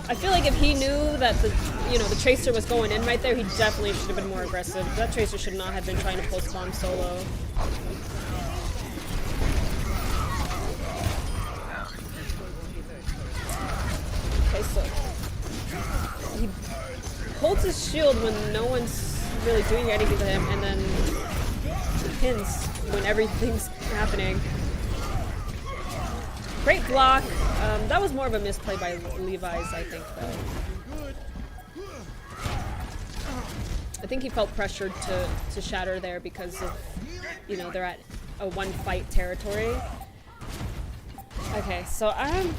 S3: I feel like if he knew that the Tracer was going in right there, he definitely should have been more aggressive. That Tracer should not have been trying to post bomb solo. Okay, so he holds his shield when no one's really doing anything to him, and then he pins when everything's happening. Great block. That was more of a misplay by Levi's, I think, though. I think he felt pressured to shatter there because of, they're at a one-fight territory. Okay, so I'm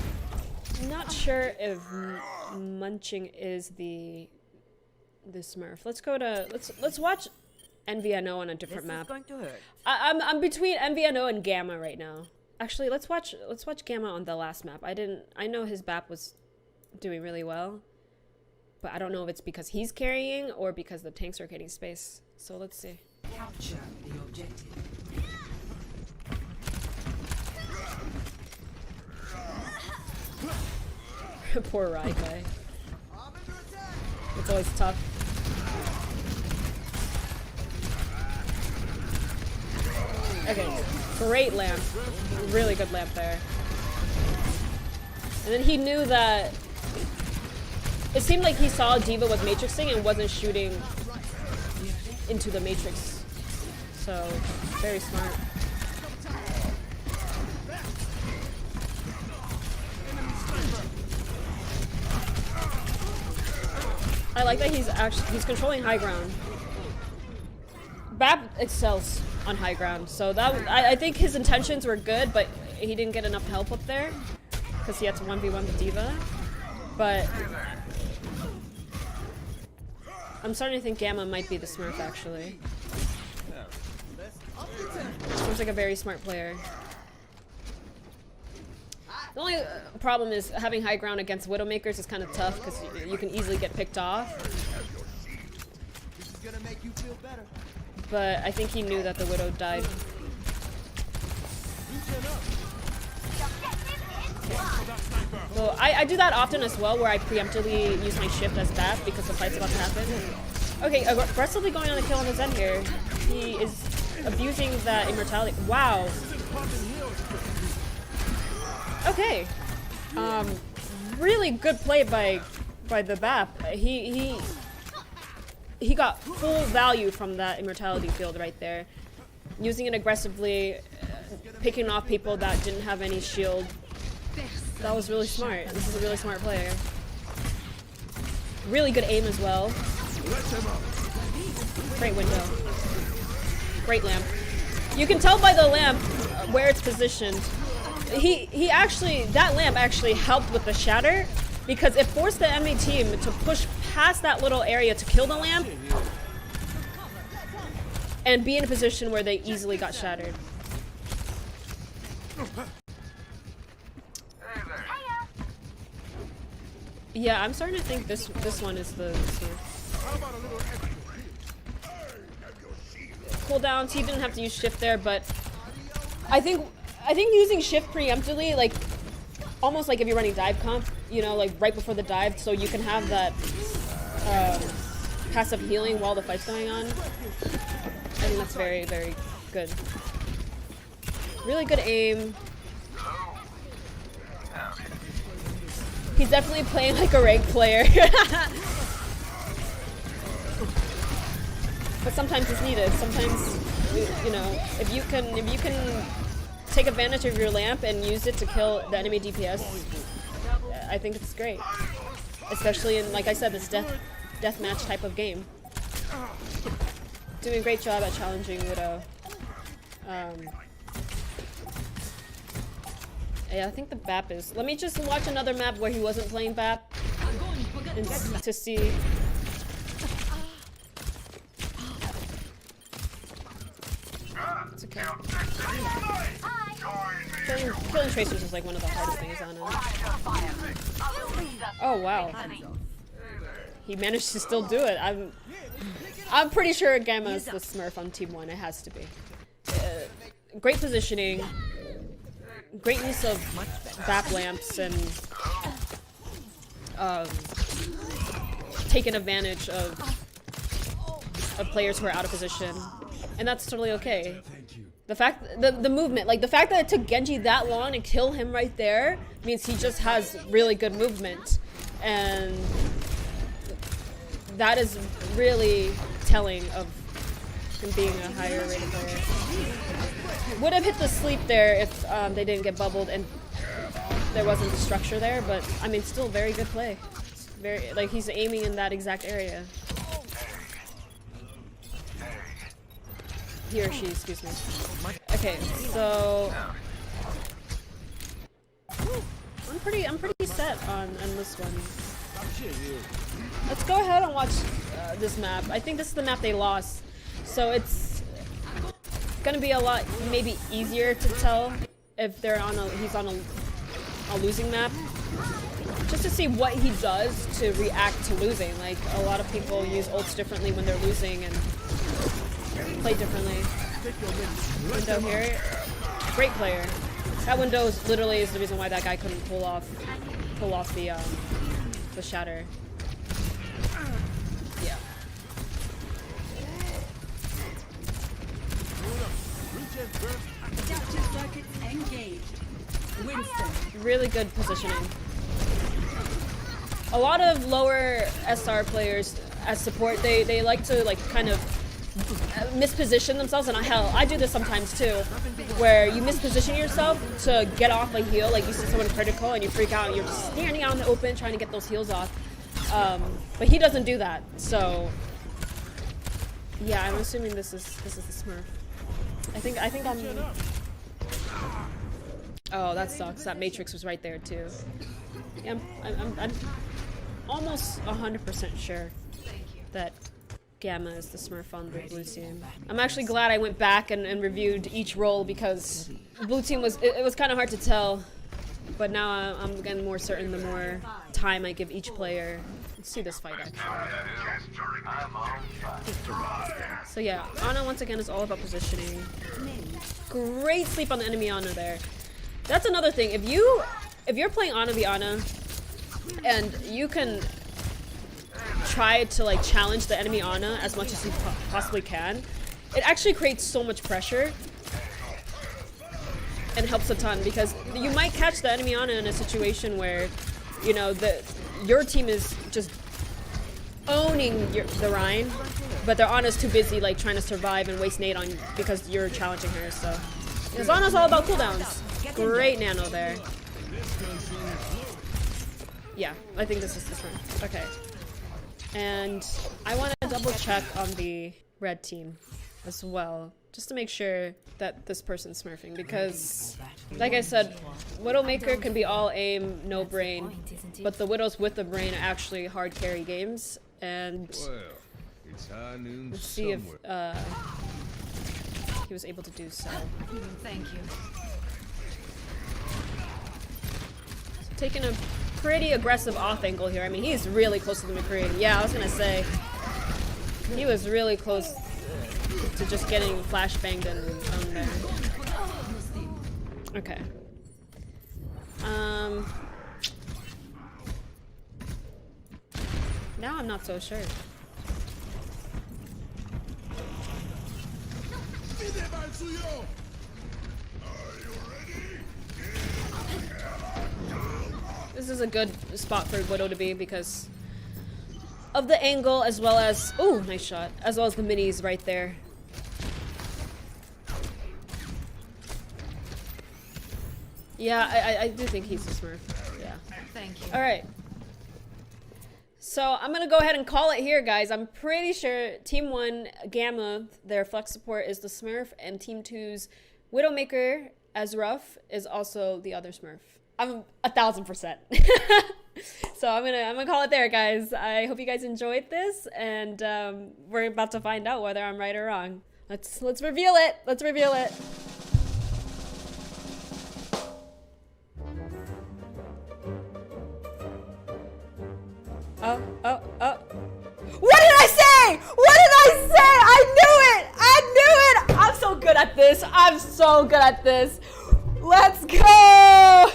S3: not sure if Munching is the Smurf. Let's watch EnvyNO on a different map. I'm between EnvyNO and Gamma right now. Actually, let's watch Gamma on the last map. I know his BAP was doing really well, but I don't know if it's because he's carrying or because the tanks are getting space. So let's see. Capture the objective. Poor Rye guy. It's always tough. Okay, great lamp. Really good lamp there. And then he knew that... It seemed like he saw D.Va was matrixing and wasn't shooting into the matrix. So, very smart. I like that he's controlling high ground. BAP excels on high ground, so that I think his intentions were good, but he didn't get enough help up there because he had to 1v1 the D.Va. But I'm starting to think Gamma might be the Smurf, actually. Seems like a very smart player. The only problem is having high ground against Widowmakers is kind of tough because you can easily get picked off. But I think he knew that the Widow died. So I do that often as well, where I preemptively use my shift as BAP because the fight's about to happen. Okay, aggressively going on the kill on the Zen here. He is abusing that immortality. Wow. Okay. Really good play by the BAP. He got full value from that immortality field right there. Using it aggressively, picking off people that didn't have any shield. That was really smart. This is a really smart player. Really good aim as well. Great window. Great lamp. You can tell by the lamp where it's positioned. He actually, that lamp actually helped with the shatter because it forced the enemy team to push past that little area to kill the lamp and be in a position where they easily got shattered. Yeah, I'm starting to think this one is the cooldowns. He didn't have to use shift there, but I think using shift preemptively, like almost like if you're running dive comp, you know, like right before the dive, so you can have that passive healing while the fight's going on. I think that's very, very good. Really good aim. He's definitely playing like a ranked player. But sometimes it's needed. Sometimes, you know, if you can take advantage of your lamp and use it to kill the enemy DPS, I think it's great. Especially in, like I said, this deathmatch type of game. Doing a great job at challenging Widow. Yeah, I think the BAP is. Let me just watch another map where he wasn't playing BAP and to see. It's okay. Killing tracers is like one of the hardest things on him. Oh wow. He managed to still do it. I'm pretty sure Gamma is the Smurf on Team 1. It has to be. Great positioning. Great use of BAP lamps and taking advantage of players who are out of position, and that's totally okay. The fact, the movement, like the fact that it took Genji that long to kill him right there means he just has really good movement, and that is really telling of him being a higher rated player. Would have hit the sleep there if they didn't get bubbled and there wasn't the structure there, but I mean, still very good play. It's very, like, he's aiming in that exact area. He or she, excuse me. Okay, so I'm pretty set on this one. Let's go ahead and watch this map. I think this is the map they lost, so it's gonna be a lot maybe easier to tell if they're on he's on a losing map, just to see what he does to react to losing. Like, a lot of people use ults differently when they're losing and play differently. Window here, great player. That window is literally the reason why that guy couldn't pull off the shatter. Yeah. Really good positioning. A lot of lower SR players as support, they like to like kind of misposition themselves, and hell, I do this sometimes too, where you misposition yourself to get off a heal. Like, you see someone critical and you freak out and you're just standing out in the open trying to get those heals off. But he doesn't do that, so yeah, I'm assuming this is the Smurf. I think I'm. Oh, that sucks. That Matrix was right there too. Yeah, I'm almost 100% sure that Gamma is the Smurf on the blue team. I'm actually glad I went back and reviewed each role because blue team was it was kind of hard to tell, but now I'm getting more certain the more time I give each player. Let's see this fight actually. So yeah, Ana once again is all about positioning. Great sleep on the enemy Ana there. That's another thing. If you're playing Ana v Ana and you can try to like challenge the enemy Ana as much as you possibly can, it actually creates so much pressure and helps a ton because you might catch the enemy Ana in a situation where, you know, your team is just owning the Rhine, but their Ana's too busy like trying to survive and waste nade on you because you're challenging her. So because Ana's all about cooldowns. Great nano there. Yeah, I think this is the turn. Okay. And I want to double check on the red team as well, just to make sure that this person's smurfing, because like I said, Widowmaker can be all aim, no brain, but the Widows with the brain are actually hard carry games, and let's see if he was able to do so.
S11: Thank you.
S3: Taking a pretty aggressive off angle here. I mean, he's really close to the McCree. Yeah, I was gonna say he was really close to just getting flashbanged and there. Okay. Now I'm not so sure. This is a good spot for Widow to be because of the angle as well as, ooh, nice shot, as well as the minis right there. Yeah, I do think he's a smurf. Yeah.
S11: Thank you.
S3: All right. So I'm gonna go ahead and call it here, guys. I'm pretty sure Team 1 Gamma, their flex support is the Smurf, and Team 2's Widowmaker as rough is also the other Smurf. I'm 1000%. So I'm gonna call it there, guys. I hope you guys enjoyed this, and we're about to find out whether I'm right or wrong. Let's reveal it. Let's reveal it. Oh. What did I say? What did I say? I knew it! I knew it! I'm so good at this. I'm so good at this. Let's go!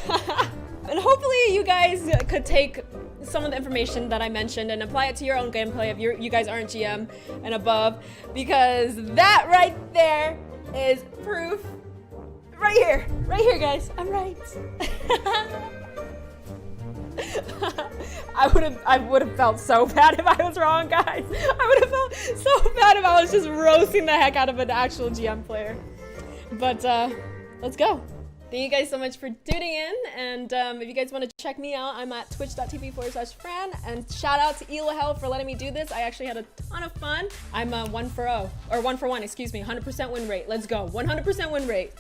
S3: And hopefully you guys could take some of the information that I mentioned and apply it to your own gameplay if you guys aren't GM and above, because that right there is proof. Right here, guys. I'm right. I would have felt so bad if I was wrong, guys. I would have felt so bad if I was just roasting the heck out of an actual GM player. But let's go. Thank you guys so much for tuning in, and if you guys want to check me out, I'm at twitch.tv/Fran, and shout out to Elahel for letting me do this. I actually had a ton of fun. I'm 1 for 1, excuse me, 100% win rate. Let's go, 100% win rate.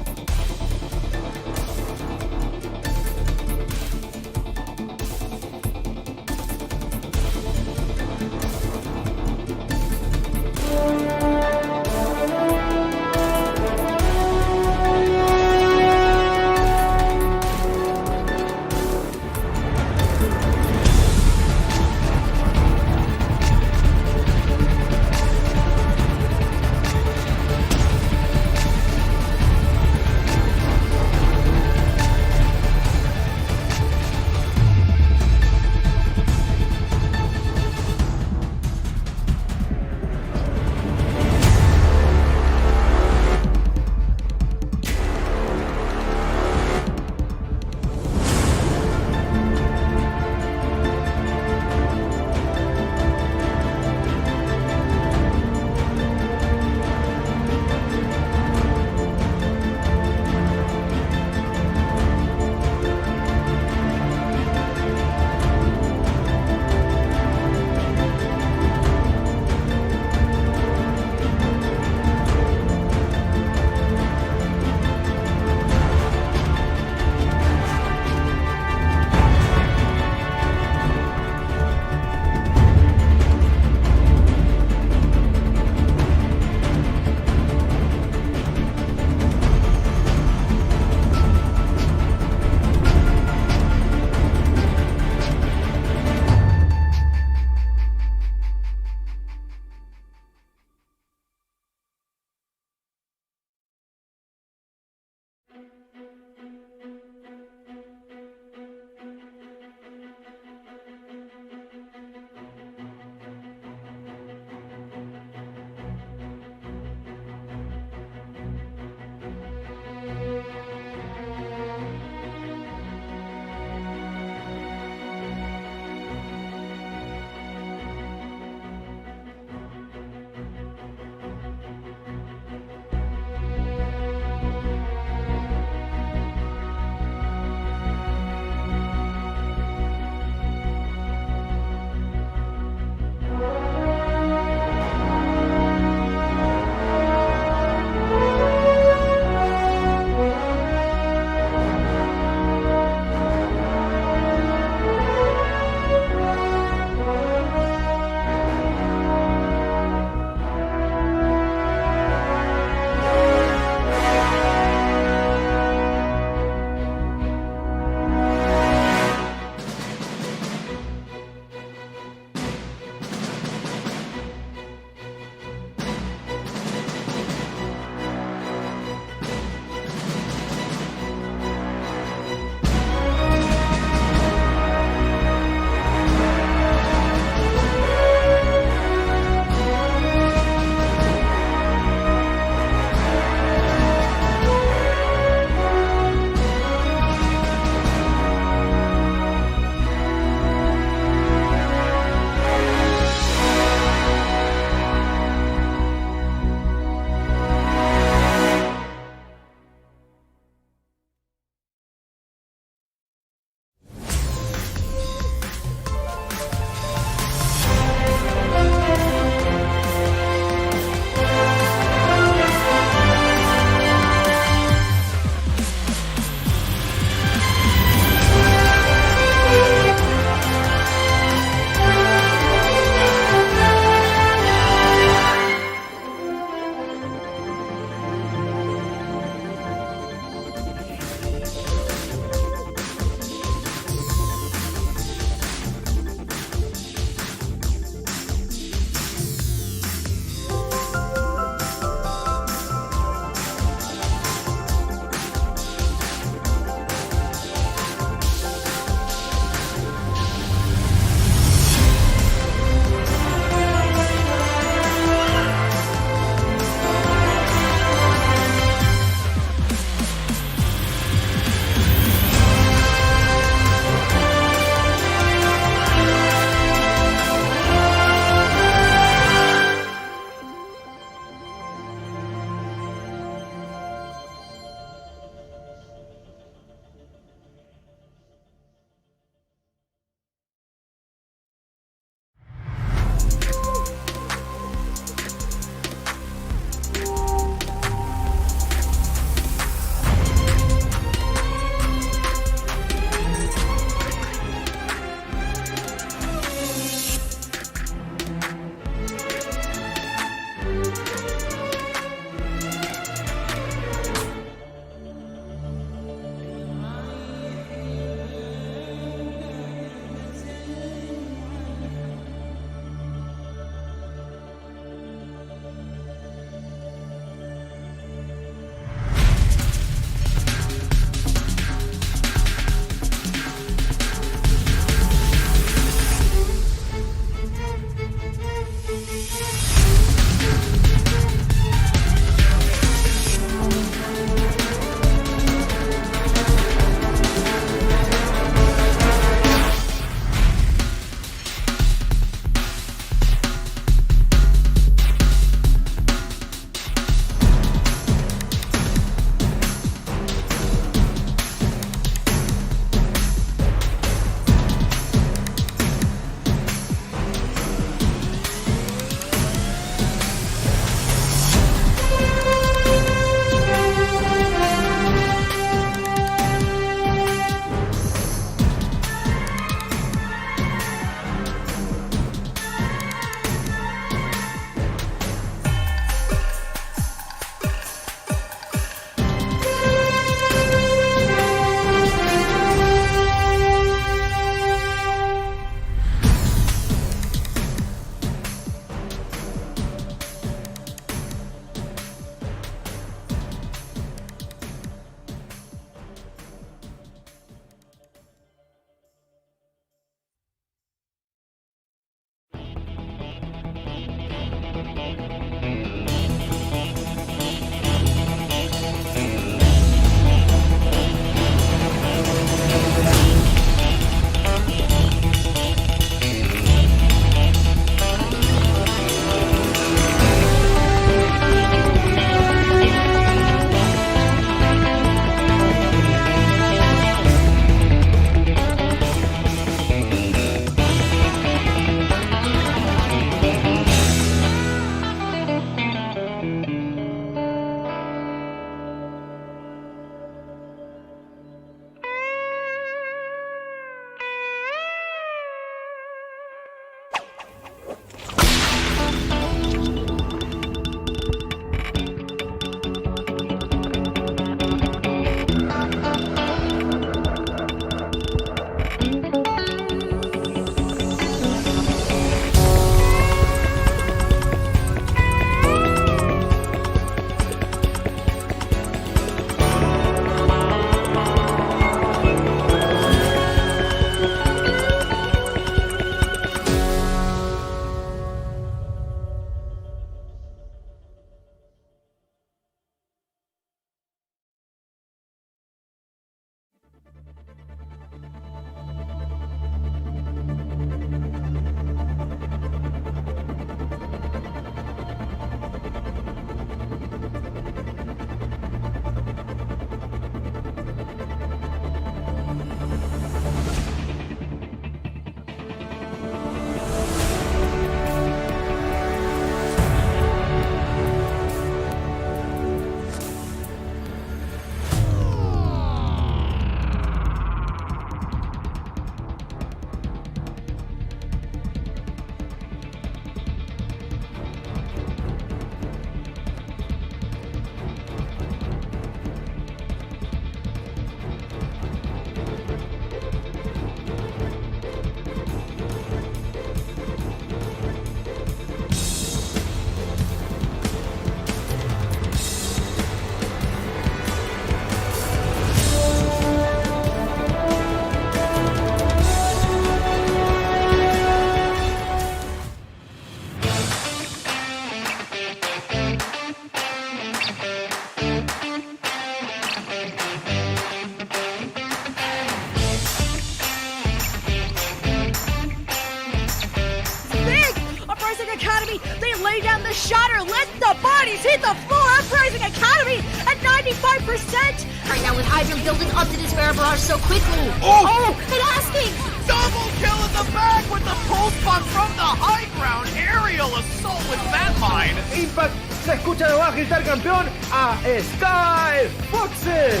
S11: Academy. They lay down the shatter. Let the bodies hit the floor. Uprising Academy at 95%. Right now with Hydra building up to this Bear Barrage so quickly. Oh, and asking.
S4: Double kill in the back with the pulse bomb from the high ground. Aerial assault with that mine.
S9: Impact se escucha de abajo gritar campeón a Sky Foxes.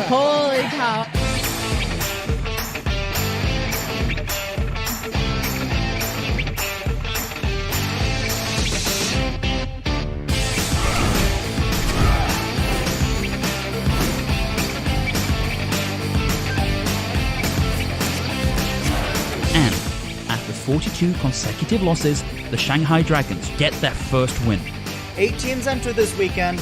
S3: Holy cow.
S6: And after 42 consecutive losses, the Shanghai Dragons get their first win.
S7: 8 teams enter this weekend.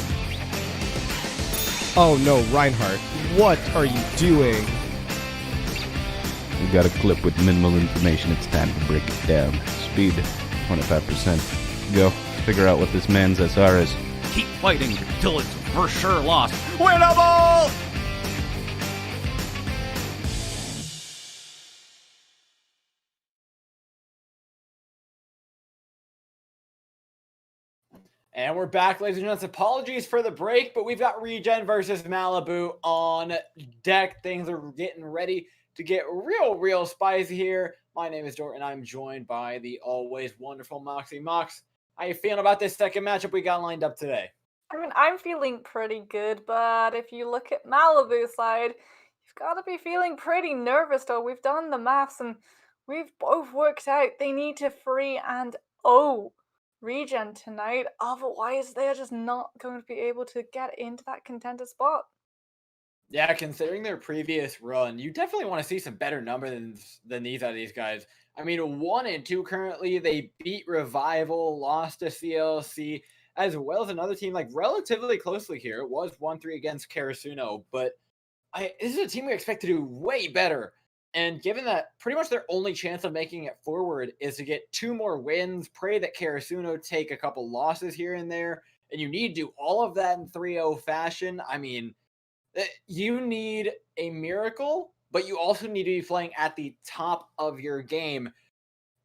S5: Oh no, Reinhardt, what are you doing?
S8: We got a clip with minimal information. It's time to break it down. Speed, 25%. Go. Figure out what this man's SR is.
S6: Keep fighting until it's for sure lost.
S1: Winnable! And we're back, ladies and gentlemen. Apologies for the break, but we've got Regen versus Malibu on deck. Things are getting ready to get real spicy here. My name is Jordan, and I'm joined by the always wonderful Moxie. Mox, how you feeling about this second matchup we got lined up today?
S2: I mean, I'm feeling pretty good, but if you look at Malibu's side, you've got to be feeling pretty nervous, though. We've done the maths, and we've both worked out they need to 3-0 Regen tonight, otherwise they're just not going to be able to get into that contender spot.
S1: Yeah, considering their previous run, you definitely want to see some better numbers than these out of these guys. I mean, 1-2 currently. They beat Revival, lost to CLC, as well as another team like relatively closely here. It was 1-3 against Karasuno, but this is a team we expect to do way better. And given that pretty much their only chance of making it forward is to get 2 more wins, pray that Karasuno take a couple losses here and there, and you need to do all of that in 3-0 fashion. I mean, you need a miracle, but you also need to be playing at the top of your game.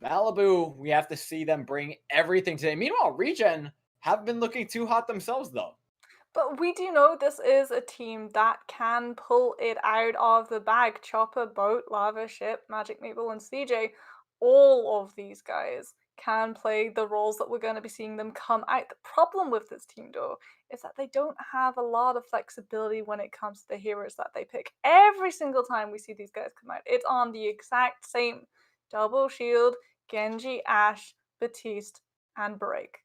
S1: Malibu, we have to see them bring everything today. Meanwhile, Regen haven't been looking too hot themselves, though.
S2: But we do know this is a team that can pull it out of the bag. Chopper, Boat, Lava, Ship, Magic Maple, and CJ, all of these guys can play the roles that we're going to be seeing them come out. The problem with this team, though, is that they don't have a lot of flexibility when it comes to the heroes that they pick. Every single time we see these guys come out, it's on the exact same double shield, Genji, Ashe, Batiste, and Break.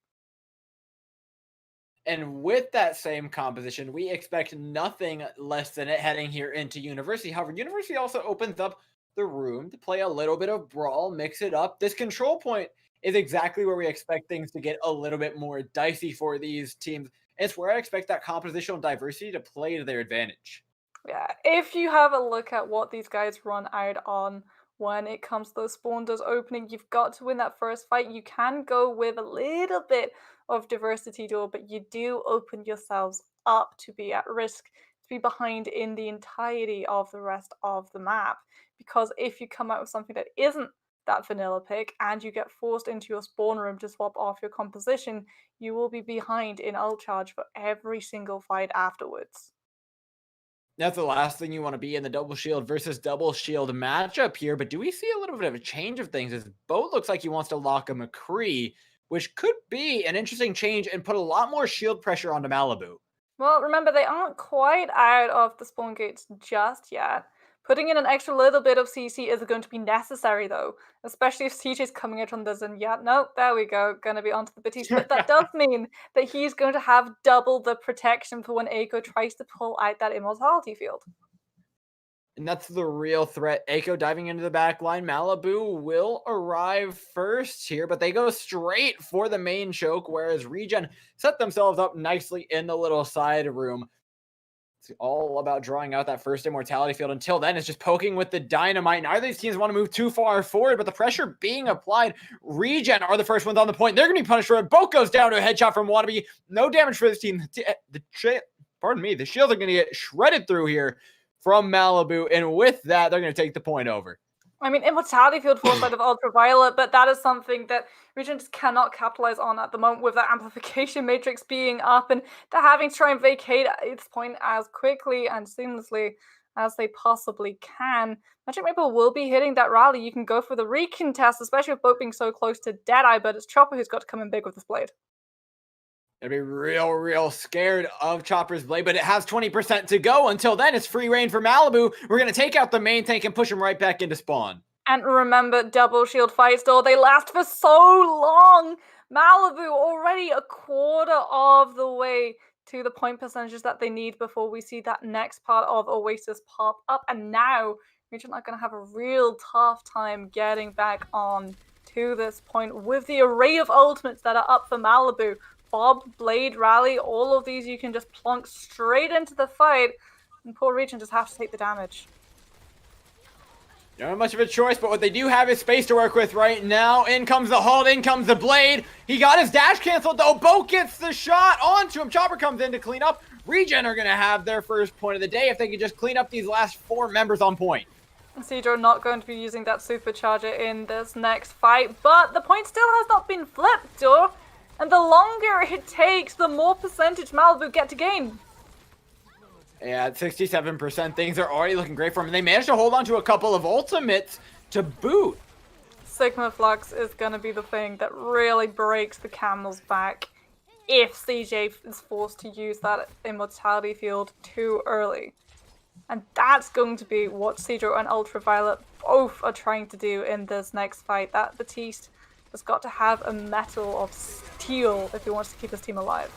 S1: And with that same composition, we expect nothing less than it heading here into University. However, University also opens up the room to play a little bit of Brawl, mix it up. This control point is exactly where we expect things to get a little bit more dicey for these teams. It's where I expect that compositional diversity to play to their advantage.
S2: Yeah, if you have a look at what these guys run out on when it comes to those spawn doors opening, you've got to win that first fight. You can go with a little bit of diversity though, but you do open yourselves up to be at risk, to be behind in the entirety of the rest of the map. Because if you come out with something that isn't that vanilla pick and you get forced into your spawn room to swap off your composition, you will be behind in ult charge for every single fight afterwards.
S1: That's the last thing you want to be in the double shield versus double shield matchup here. But do we see a little bit of a change of things as Boat looks like he wants to lock a McCree, which could be an interesting change and put a lot more shield pressure onto Malibu.
S2: Well, remember, they aren't quite out of the spawn gates just yet. Putting in an extra little bit of CC is going to be necessary, though, especially if CJ's coming out on the Zen. Yeah, no, there we go, going to be onto the Batiste. But that does mean that he's going to have double the protection for when Eiko tries to pull out that immortality field.
S1: And that's the real threat. Eiko diving into the back line. Malibu will arrive first here, but they go straight for the main choke, whereas Regen set themselves up nicely in the little side room. It's all about drawing out that first immortality field. Until then, it's just poking with the dynamite. Neither of these teams want to move too far forward, but the pressure being applied. Regen are the first ones on the point. They're going to be punished for it. Boat goes down to a headshot from Wannabe. No damage for this team. The shields are going to get shredded through here. from Malibu. And with that, they're going to take the point over.
S2: I mean, Immortality Field foresight of Ultraviolet, but that is something that Regen just cannot capitalize on at the moment with that amplification matrix being up, and they're having to try and vacate its point as quickly and seamlessly as they possibly can. Magic Maple will be hitting that rally. You can go for the recontest, especially with both being so close to Deadeye, but it's Chopper who's got to come in big with this blade.
S1: Gonna be real scared of Chopper's blade, but it has 20% to go. Until then, it's free reign for Malibu. We're gonna take out the main tank and push him right back into spawn.
S2: And remember, double shield fights, though, they last for so long. Malibu already a quarter of the way to the point percentages that they need before we see that next part of Oasis pop up. And now, Regen are going to have a real tough time getting back on to this point with the array of ultimates that are up for Malibu. Bob, Blade, Rally, all of these you can just plonk straight into the fight, and poor Regen just have to take the damage.
S1: You don't have much of a choice, but what they do have is space to work with right now. In comes the hold, in comes the blade. He got his dash canceled though. Bo gets the shot onto him. Chopper comes in to clean up. Regen are going to have their first point of the day if they can just clean up these last 4 members on point.
S2: Cedro not going to be using that supercharger in this next fight, but the point still has not been flipped, though. And the longer it takes, the more percentage Malibu get to gain.
S1: Yeah, at 67%, things are already looking great for them. And they managed to hold on to a couple of ultimates to boot.
S2: Sigma Flux is going to be the thing that really breaks the camel's back if CJ is forced to use that Immortality Field too early. And that's going to be what Cedro and Ultraviolet both are trying to do in this next fight. That Batiste has got to have a metal of steel if he wants to keep his team alive.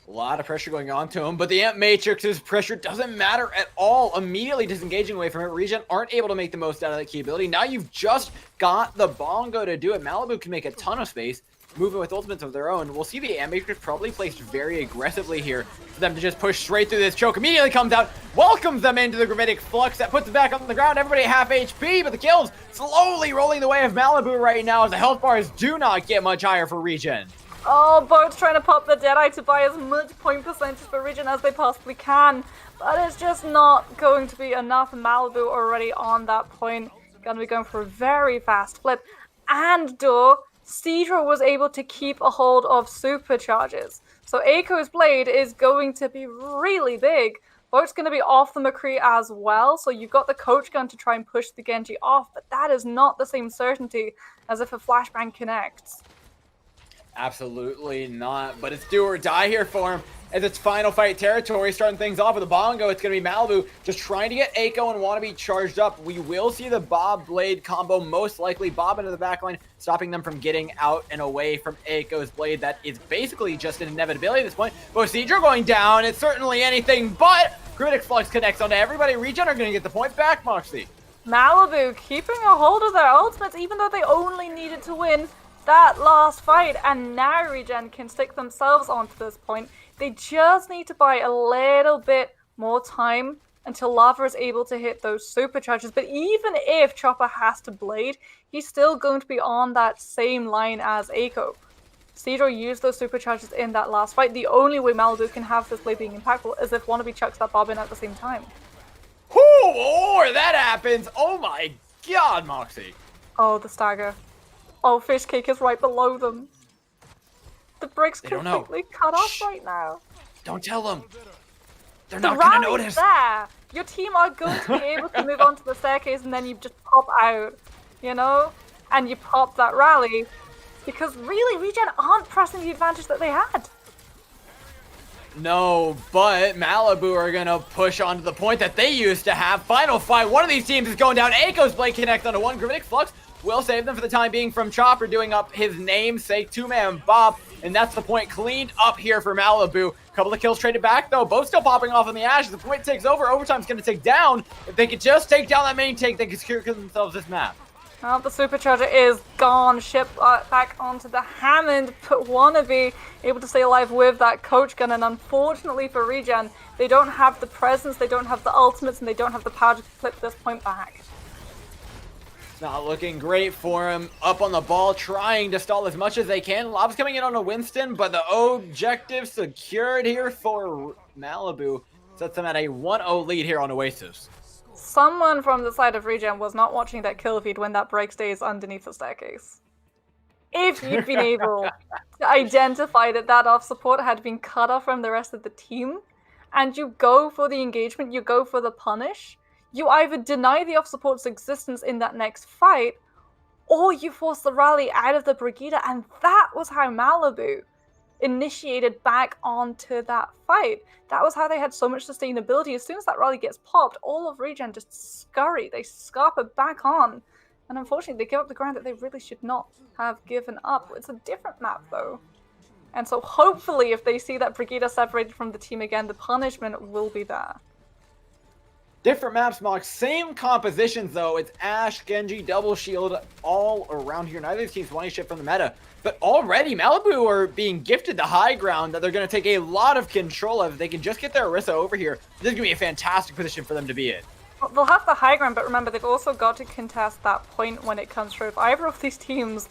S1: A lot of pressure going on to him, but the Amp Matrix's pressure doesn't matter at all. Immediately disengaging away from it. Regen aren't able to make the most out of that key ability. Now you've just got the Bongo to do it. Malibu can make a ton of space, moving with ultimates of their own. We'll see the Amp Matrix probably placed very aggressively here for them to just push straight through this choke. Immediately comes out, welcomes them into the Gravitic Flux that puts them back on the ground. Everybody at half HP, but the kills slowly rolling the way of Malibu right now as the health bars do not get much higher for Regen.
S2: Oh, both trying to pop the Deadeye to buy as much point percentage for Regen as they possibly can. But it's just not going to be enough. Malibu already on that point. Gonna be going for a very fast flip. And Cedro was able to keep a hold of supercharges. So Aiko's blade is going to be really big. Boat's going to be off the McCree as well. So you've got the coach gun to try and push the Genji off. But that is not the same certainty as if a flashbang connects.
S1: Absolutely not, but it's do or die here for him as it's final fight territory. Starting things off with a Bongo, it's going to be Malibu just trying to get Aiko and Wannabe charged up. We will see the Bob Blade combo, most likely Bob into the backline, stopping them from getting out and away from Aiko's blade. That is basically just an inevitability at this point. Bosidro going down, it's certainly anything but. Gravitic Flux connects onto everybody. Regen are going to get the point back, Moxie.
S2: Malibu keeping a hold of their ultimates, even though they only needed to win that last fight, and now Regen can stick themselves onto this point. They just need to buy a little bit more time until Lava is able to hit those supercharges. But even if Chopper has to blade, he's still going to be on that same line as Aiko. Cedro used those supercharges in that last fight. The only way Malibu can have this blade being impactful is if Wannabe chucks that bob in at the same time.
S1: Or that happens. Oh my god, Moxie.
S2: Oh, the stagger. Oh, Fish Cake is right below them. The brick's completely cut off right now.
S1: Don't tell them. They're
S2: the
S1: not going to notice.
S2: There. Your team are going to be able to move onto the staircase and then you just pop out, you know? And you pop that rally. Because really, Regen aren't pressing the advantage that they had.
S1: No, but Malibu are going to push onto the point that they used to have. Final fight. One of these teams is going down. Aiko's blade connects onto one. Gravitic Flux will save them for the time being from Chopper doing up his namesake, two-man Bob. And that's the point cleaned up here for Malibu. Couple of kills traded back, though. Both still popping off in the ashes. The point takes over. Overtime's going to take down. If they could just take down that main tank, they could secure themselves this map.
S2: Well, the supercharger is gone. Ship back onto the Hammond. But Wannabe able to stay alive with that coach gun. And unfortunately for Regen, they don't have the presence, they don't have the ultimates, and they don't have the power to flip this point back.
S1: It's not looking great for him. Up on the ball, trying to stall as much as they can. Lob's coming in on a Winston, but the objective secured here for Malibu. sets them at a 1-0 lead here on Oasis.
S2: Someone from the side of Regen was not watching that kill feed when that break stays underneath the staircase. If you'd been able to identify that that off support had been cut off from the rest of the team, and you go for the engagement, you go for the punish, you either deny the off support's existence in that next fight, or you force the rally out of the Brigida, and that was how Malibu initiated back onto that fight. That was how they had so much sustainability. As soon as that rally gets popped, all of Regen just scurry. They scarper back on. And unfortunately, they give up the ground that they really should not have given up. It's a different map, though. And so hopefully, if they see that Brigida separated from the team again, the punishment will be there.
S1: Different maps, Mox. Same compositions, though. It's Ashe, Genji, Double Shield all around here. Neither of these teams want to shift from the meta. But already, Malibu are being gifted the high ground that they're going to take a lot of control of. If they can just get their Orisa over here, this is going to be a fantastic position for them to be in.
S2: Well, they'll have the high ground, but remember, they've also got to contest that point when it comes through. If either of these teams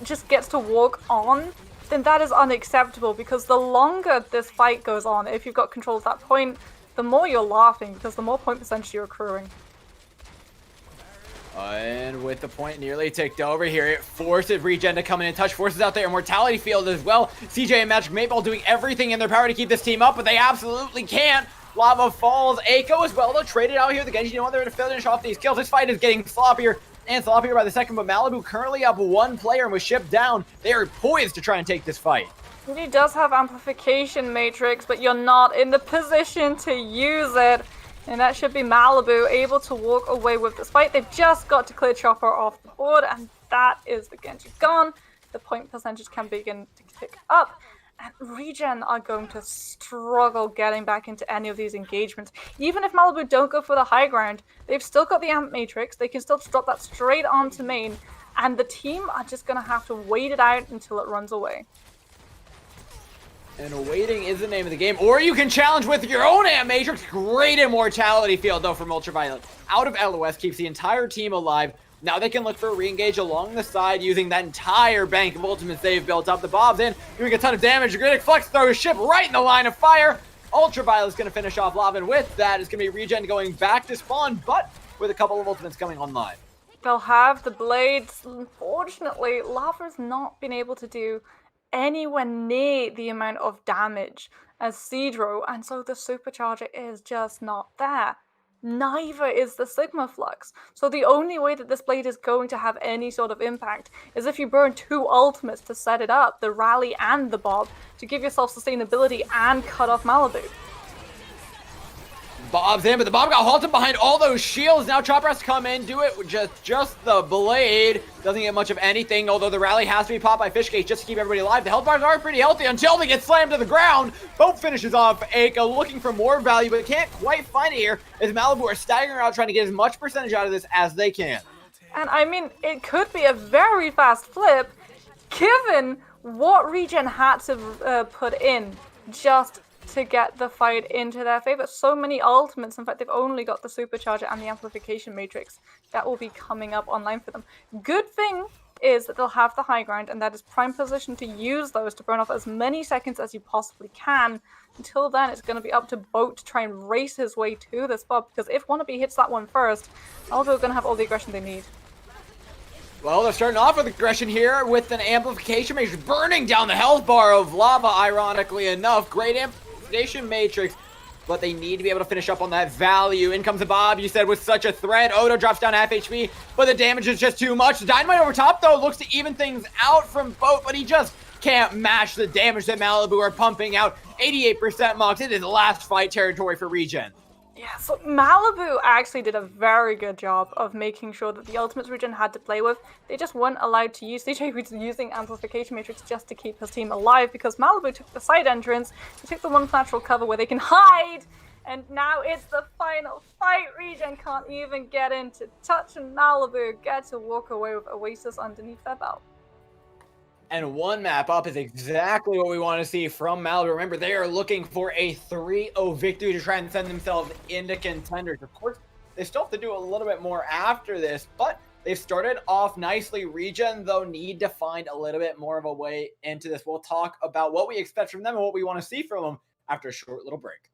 S2: just gets to walk on, then that is unacceptable, because the longer this fight goes on, if you've got control of that point, the more you're laughing, because the more point percentage you're accruing.
S1: And with the point nearly ticked over here, it forces Regen to come in and touch, forces out their Immortality Field as well. CJ and Magic Maple doing everything in their power to keep this team up, but they absolutely can't. Lava falls. Echo as well. They'll trade it out here. The Genji, you know what? They're going to finish off these kills. This fight is getting sloppier and sloppier by the second, but Malibu currently up one player and was shipped down. They are poised to try and take this fight.
S2: He does have Amplification Matrix, but you're not in the position to use it. And that should be Malibu able to walk away with this fight. They've just got to clear Chopper off the board, and that is the Genji gone. The point percentage can begin to tick up. And Regen are going to struggle getting back into any of these engagements. Even if Malibu don't go for the high ground, they've still got the Amp Matrix. They can still drop that straight onto main. And the team are just going to have to wait it out until it runs away.
S1: And waiting is the name of the game. Or you can challenge with your own Amp Matrix. Great Immortality Field, though, from Ultraviolet. Out of LOS, keeps the entire team alive. Now they can look for a re-engage along the side using that entire bank of ultimates they've built up. The Bob's in, doing a ton of damage. Gritic Flex throws his ship right in the line of fire. Ultraviolet's going to finish off Lava, and with that, it's going to be Regen going back to spawn, but with a couple of ultimates coming online.
S2: They'll have the blades. Unfortunately, Lava's not been able to do anywhere near the amount of damage as Cedro, and so the supercharger is just not there. Neither is the Sigma Flux. So the only way that this blade is going to have any sort of impact is if you burn two ultimates to set it up, the Rally and the Bob, to give yourself sustainability and cut off Malibu.
S1: Bob's in, but the Bob got halted behind all those shields. Now Chopper has to come in, do it with just the blade. Doesn't get much of anything, although the rally has to be popped by Fishcase just to keep everybody alive. The health bars are pretty healthy until they get slammed to the ground. Both finishes off Eiko, looking for more value, but can't quite find it here as Malibu are staggering out, trying to get as much percentage out of this as they can.
S2: And I mean, it could be a very fast flip, given what Regen had to put in just to get the fight into their favor. So many ultimates. In fact, they've only got the supercharger and the amplification matrix that will be coming up online for them. Good thing is that they'll have the high ground, and that is prime position to use those to burn off as many seconds as you possibly can. Until then, it's going to be up to Boat to try and race his way to this spot, because if Wannabe hits that one first, Algo are going to have all the aggression they need.
S1: Well, they're starting off with aggression here with an amplification matrix burning down the health bar of Lava, ironically enough. Great amplification matrix, but they need to be able to finish up on that value. In comes the Bob, you said, with such a threat. Odo drops down half HP, but the damage is just too much. Dynamite over top, though, looks to even things out from Boat, but he just can't match the damage that Malibu are pumping out. 88% Mox. It is last fight territory for Regen.
S2: Yeah, so Malibu actually did a very good job of making sure that the ultimates Regen had to play with, they just weren't allowed to use. CJ was using Amplification Matrix just to keep his team alive, because Malibu took the side entrance, he took the one natural cover where they can hide, and now it's the final fight. Regen can't even get into touch, and Malibu get to walk away with Oasis underneath their belt.
S1: And one map up is exactly what we want to see from Malibu. Remember, they are looking for a 3-0 victory to try and send themselves into Contenders. Of course, they still have to do a little bit more after this, but they've started off nicely. Regen, though, need to find a little bit more of a way into this. We'll talk about what we expect from them and what we want to see from them after a short little break.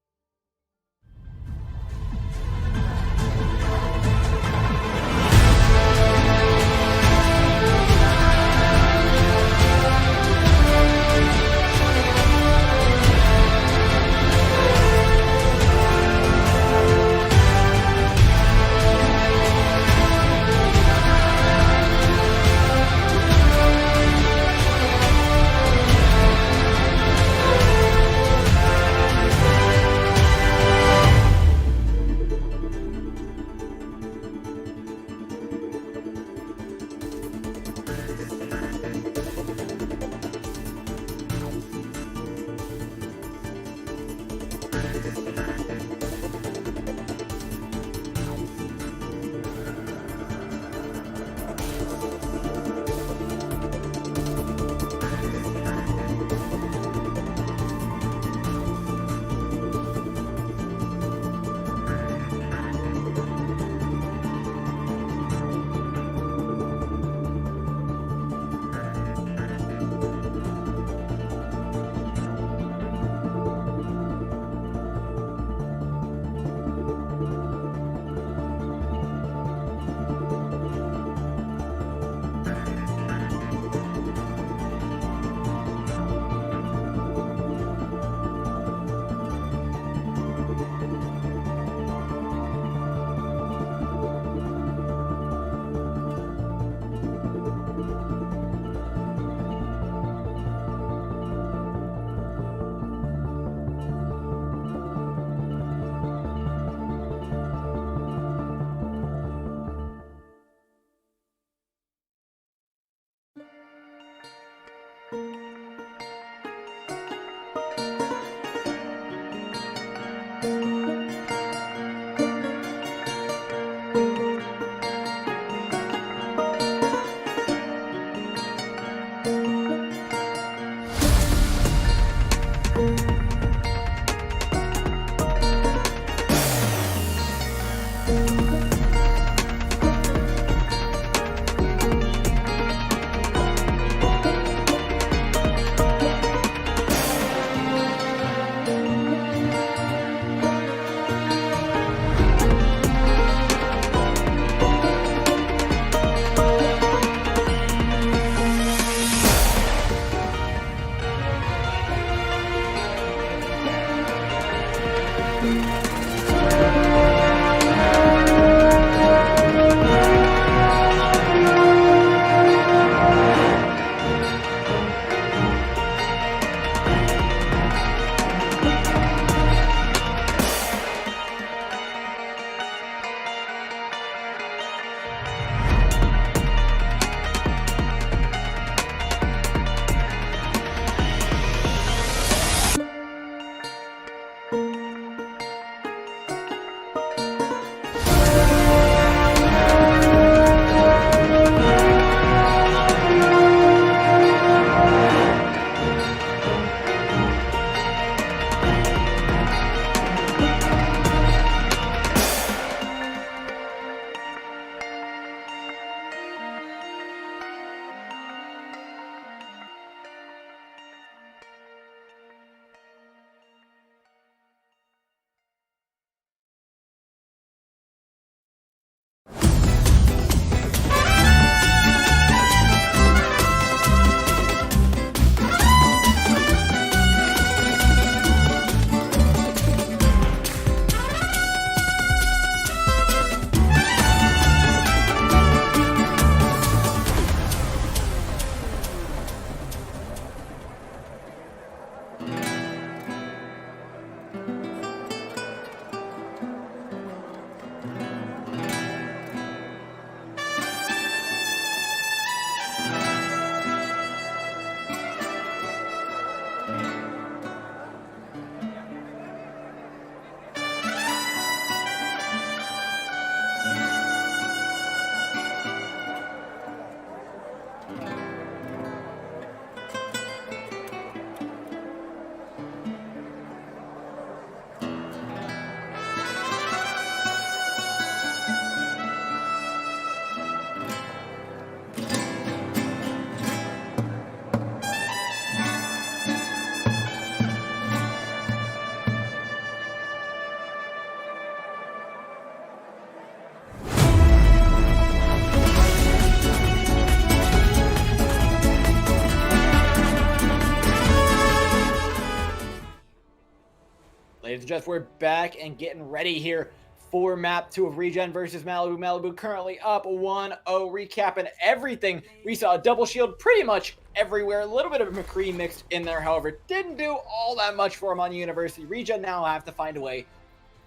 S1: suggest we're back and getting ready here for map 2 of Regen versus Malibu. Malibu currently up 1-0, recapping everything. We saw a double shield pretty much everywhere. A little bit of McCree mixed in there, however, didn't do all that much for him on University. Regen now have to find a way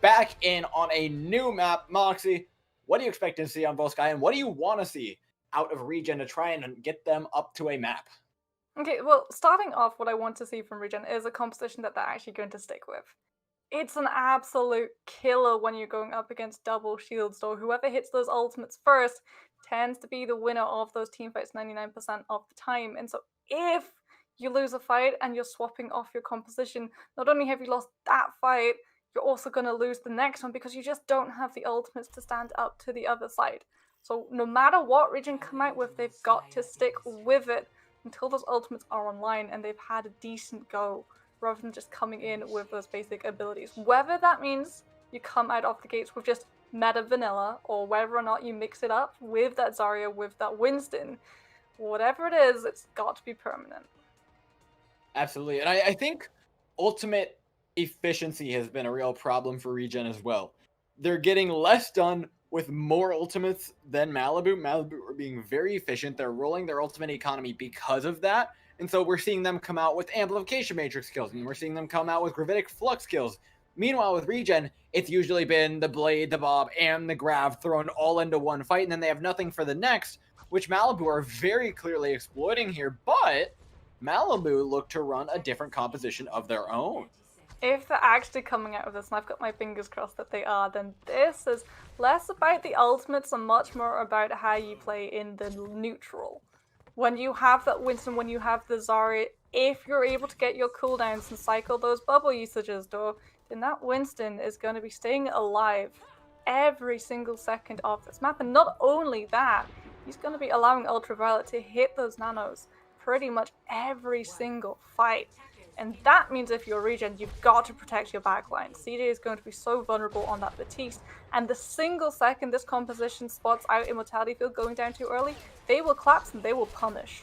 S1: back in on a new map. Moxie, what do you expect to see on Volsky, and what do you want to see out of Regen to try and get them up to a map?
S2: Okay, well, starting off, what I want to see from Regen is a composition that they're actually going to stick with. It's an absolute killer when you're going up against double shields, so whoever hits those ultimates first tends to be the winner of those teamfights 99% of the time. And so if you lose a fight and you're swapping off your composition, not only have you lost that fight, you're also going to lose the next one because you just don't have the ultimates to stand up to the other side. So no matter what Regen come out with, they've got to stick with it until those ultimates are online and they've had a decent go, rather than just coming in with those basic abilities. Whether that means you come out of the gates with just meta vanilla, or whether or not you mix it up with that Zarya, with that Winston, whatever it is, it's got to be permanent.
S1: Absolutely, and I think ultimate efficiency has been a real problem for Regen as well. They're getting less done with more ultimates than Malibu. Malibu are being very efficient. They're rolling their ultimate economy because of that. And so we're seeing them come out with amplification matrix kills, and we're seeing them come out with gravitic flux kills. Meanwhile, with Regen, it's usually been the blade, the bob, and the grab thrown all into one fight, and then they have nothing for the next, which Malibu are very clearly exploiting here. But Malibu look to run a different composition of their own.
S2: If they're actually coming out of this, and I've got my fingers crossed that they are, then this is less about the ultimates and much more about how you play in the neutral. When you have that Winston, when you have the Zarya, if you're able to get your cooldowns and cycle those bubble usages, though, then that Winston is going to be staying alive every single second of this map. And not only that, he's going to be allowing Ultraviolet to hit those nanos pretty much every single fight. And that means if you're Regen, you've got to protect your backline. CJ is going to be so vulnerable on that Batiste. And the single second this composition spots out Immortality Field going down too early, they will collapse and they will punish.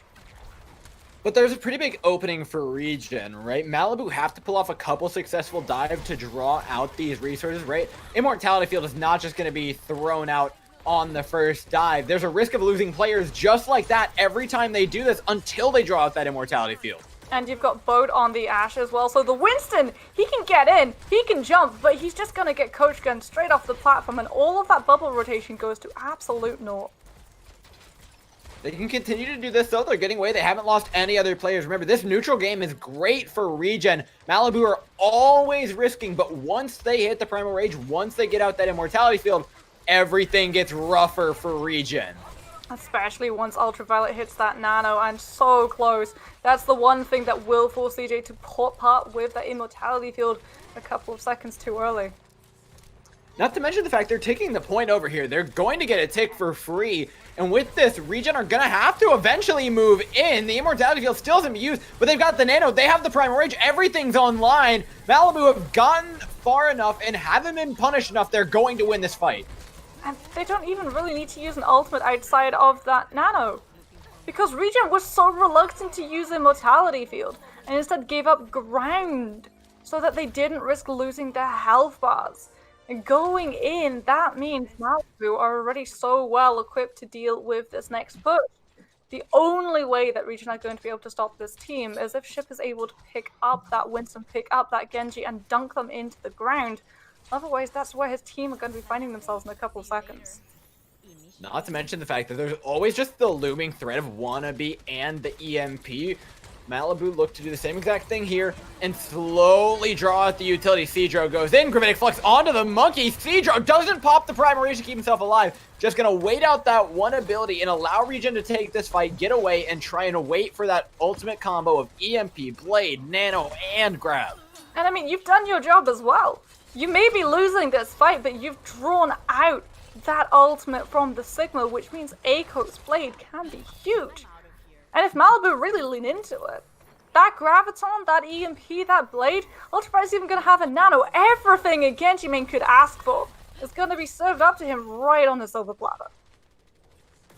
S1: But there's a pretty big opening for Regen, right? Malibu have to pull off a couple successful dives to draw out these resources, right? Immortality Field is not just going to be thrown out on the first dive. There's a risk of losing players just like that every time they do this until they draw out that Immortality Field.
S2: And you've got Boat on the Ashe as well. So the Winston, he can get in, he can jump, but he's just going to get coach gunned straight off the platform. And all of that bubble rotation goes to absolute naught.
S1: They can continue to do this, though. They're getting away. They haven't lost any other players. Remember, this neutral game is great for Regen. Malibu are always risking, but once they hit the Primal Rage, once they get out that Immortality Field, everything gets rougher for Regen.
S2: Especially once Ultraviolet hits that nano, and so close. That's the one thing that will force CJ to pop up with that Immortality Field a couple of seconds too early.
S1: Not to mention the fact they're taking the point over here. They're going to get a tick for free. And with this, Regen are going to have to eventually move in. The Immortality Field still hasn't been used, but they've got the Nano. They have the Primal Rage. Everything's online. Malibu have gotten far enough and haven't been punished enough. They're going to win this fight.
S2: And they don't even really need to use an ultimate outside of that nano. Because Regen was so reluctant to use Immortality Field, and instead gave up ground so that they didn't risk losing their health bars. And going in, that means Malibu are already so well equipped to deal with this next push. The only way that Regen are going to be able to stop this team is if Ship is able to pick up that Winston, pick up that Genji, and dunk them into the ground. Otherwise, that's where his team are going to be finding themselves in a couple of seconds.
S1: Not to mention the fact that there's always just the looming threat of Wannabe and the EMP. Malibu look to do the same exact thing here and slowly draw out the utility. Cedro goes in, Gravitic Flux onto the monkey. Cedro doesn't pop the Primal Rage to keep himself alive. Just going to wait out that one ability and allow Regen to take this fight, get away, and try and wait for that ultimate combo of EMP, Blade, Nano, and Grab.
S2: And I mean, you've done your job as well. You may be losing this fight, but you've drawn out that ultimate from the Sigma, which means Aco's Blade can be huge. And if Malibu really lean into it, that Graviton, that EMP, that Blade, Ultraviol's even going to have a Nano. Everything a Genji main could ask for is going to be served up to him right on the silver platter.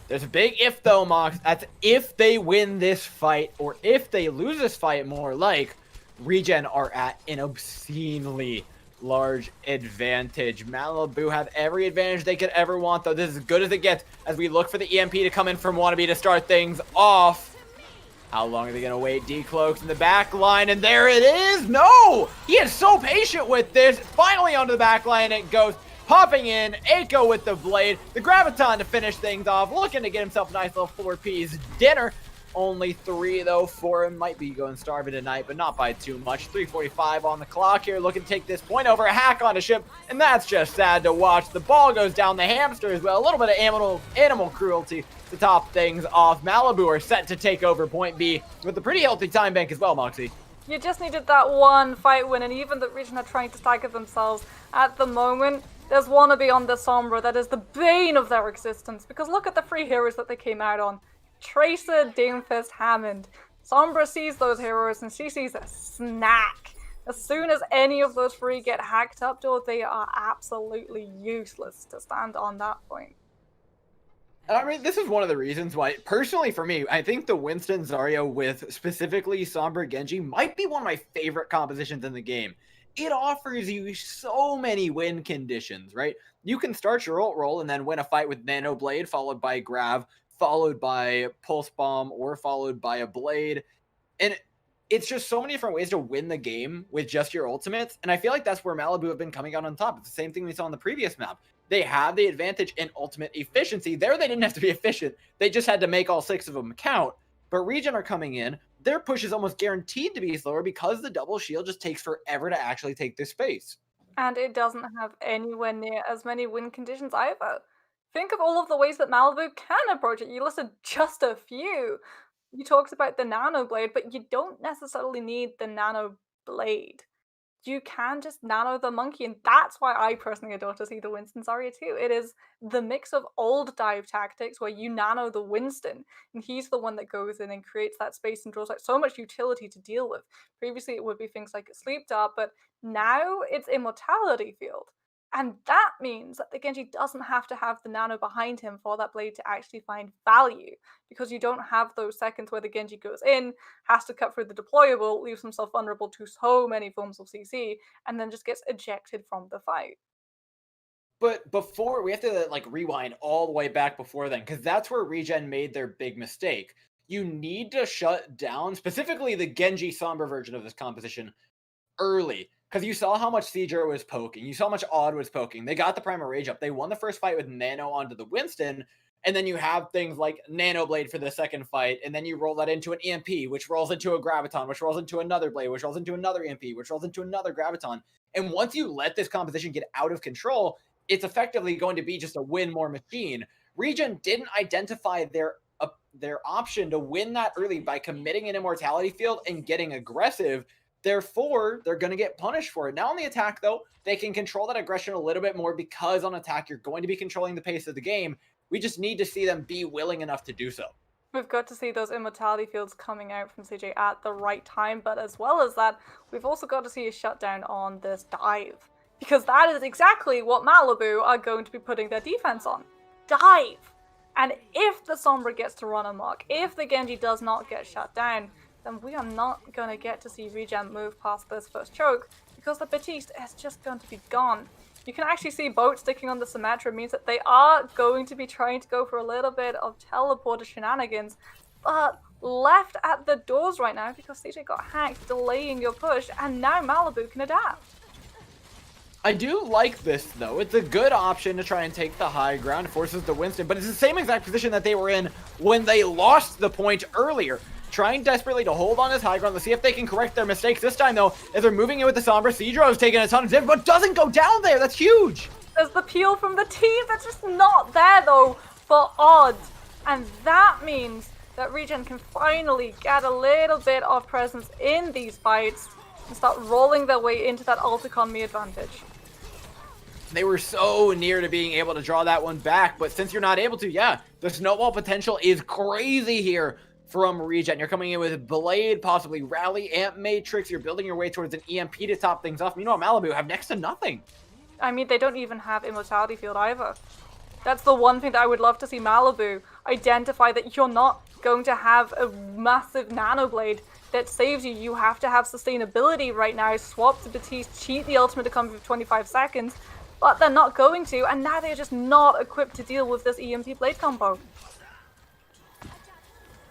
S1: There's a big if though, Mox. That's if they win this fight, or if they lose this fight, more like Regen are at an obscenely large advantage. Malibu have every advantage they could ever want, though. This is as good as it gets as we look for the EMP to come in from Wannabe to start things off. How long are they going to wait? D-Cloaks in the back line, and there it is! No! He is so patient with this. Finally onto the back line it goes. Popping in, Aiko with the blade. The Graviton to finish things off. Looking to get himself a nice little 4-piece dinner. Only 3, though, for him. Might be going starving tonight, but not by too much. 3:45 on the clock here. Looking to take this point over a hack on a ship, and that's just sad to watch. The ball goes down the hamster as well. A little bit of animal cruelty to top things off. Malibu are set to take over point B with a pretty healthy time bank as well, Moxie.
S2: You just needed that one fight win, and even the Regen are trying to stagger themselves at the moment. There's Wannabe on the Sombra that is the bane of their existence, because look at the 3 heroes that they came out on. Tracer, Doomfist, Hammond. Sombra sees those heroes and she sees a snack. As soon as any of those 3 get hacked up, they are absolutely useless to stand on that point.
S1: I mean, this is one of the reasons why, personally for me, I think the Winston Zarya with specifically Sombra Genji might be one of my favorite compositions in the game. It offers you so many win conditions, right? You can start your ult roll and then win a fight with Nano Blade, followed by Grav, followed by Pulse Bomb, or followed by a Blade. And it's just so many different ways to win the game with just your ultimates. And I feel like that's where Malibu have been coming out on top. It's the same thing we saw on the previous map. They have the advantage in ultimate efficiency. There they didn't have to be efficient. They just had to make all 6 of them count. But Regen are coming in. Their push is almost guaranteed to be slower because the double shield just takes forever to actually take this space.
S2: And it doesn't have anywhere near as many win conditions either. Think of all of the ways that Malibu can approach it. You listed just a few. You talked about the Nano Blade, but you don't necessarily need the Nano Blade. You can just nano the monkey, and that's why I personally adore to see the Winston Zarya too. It is the mix of old dive tactics where you nano the Winston, and he's the one that goes in and creates that space and draws out so much utility to deal with. Previously it would be things like a sleep dart, but now it's immortality field. And that means that the Genji doesn't have to have the nano behind him for that blade to actually find value, because you don't have those seconds where the Genji goes in, has to cut through the deployable, leaves himself vulnerable to so many forms of CC, and then just gets ejected from the fight.
S1: But before, we have to like rewind all the way back before then, because that's where Regen made their big mistake. You need to shut down, specifically the Genji Sombra version of this composition, early. Because you saw how much Seeger was poking. You saw how much Odd was poking. They got the Primal Rage up. They won the first fight with Nano onto the Winston. And then you have things like Nano Blade for the second fight. And then you roll that into an EMP, which rolls into a Graviton, which rolls into another Blade, which rolls into another EMP, which rolls into another Graviton. And once you let this composition get out of control, it's effectively going to be just a win more machine. Regen didn't identify their option to win that early by committing an immortality field and getting aggressive. Therefore, they're going to get punished for it. Now on the attack, though, they can control that aggression a little bit more, because on attack, you're going to be controlling the pace of the game. We just need to see them be willing enough to do so.
S2: We've got to see those immortality fields coming out from CJ at the right time, but as well as that, we've also got to see a shutdown on this dive. Because that is exactly what Malibu are going to be putting their defense on. Dive! And if the Sombra gets to run amok, if the Genji does not get shut down, then we are not going to get to see Regen move past this first choke, because the Batiste is just going to be gone. You can actually see Boat sticking on the Symmetra means that they are going to be trying to go for a little bit of teleporter shenanigans, but left at the doors right now because CJ got hacked, delaying your push, and now Malibu can adapt.
S1: I do like this, though. It's a good option to try and take the high ground. It forces the Winston, but it's the same exact position that they were in when they lost the point earlier. Trying desperately to hold on this high ground. Let's see if they can correct their mistakes this time, though, as they're moving in with the Sombra. Seedro is taking a ton of damage, but doesn't go down there. That's huge.
S2: There's the peel from the team that's just not there, though, for Odd. And that means that Regen can finally get a little bit of presence in these fights and start rolling their way into that ult economy advantage.
S1: They were so near to being able to draw that one back, but since you're not able to, yeah, the snowball potential is crazy here from Regen. You're coming in with Blade, possibly Rally, Amp Matrix. You're building your way towards an EMP to top things off. Meanwhile, Malibu have next to nothing.
S2: I mean, they don't even have Immortality Field either. That's the one thing that I would love to see Malibu identify, that you're not going to have a massive nano blade that saves you. You have to have sustainability right now. Swap to Batiste, cheat the ultimate to come for 25 seconds, but they're not going to, and now they're just not equipped to deal with this EMP blade combo.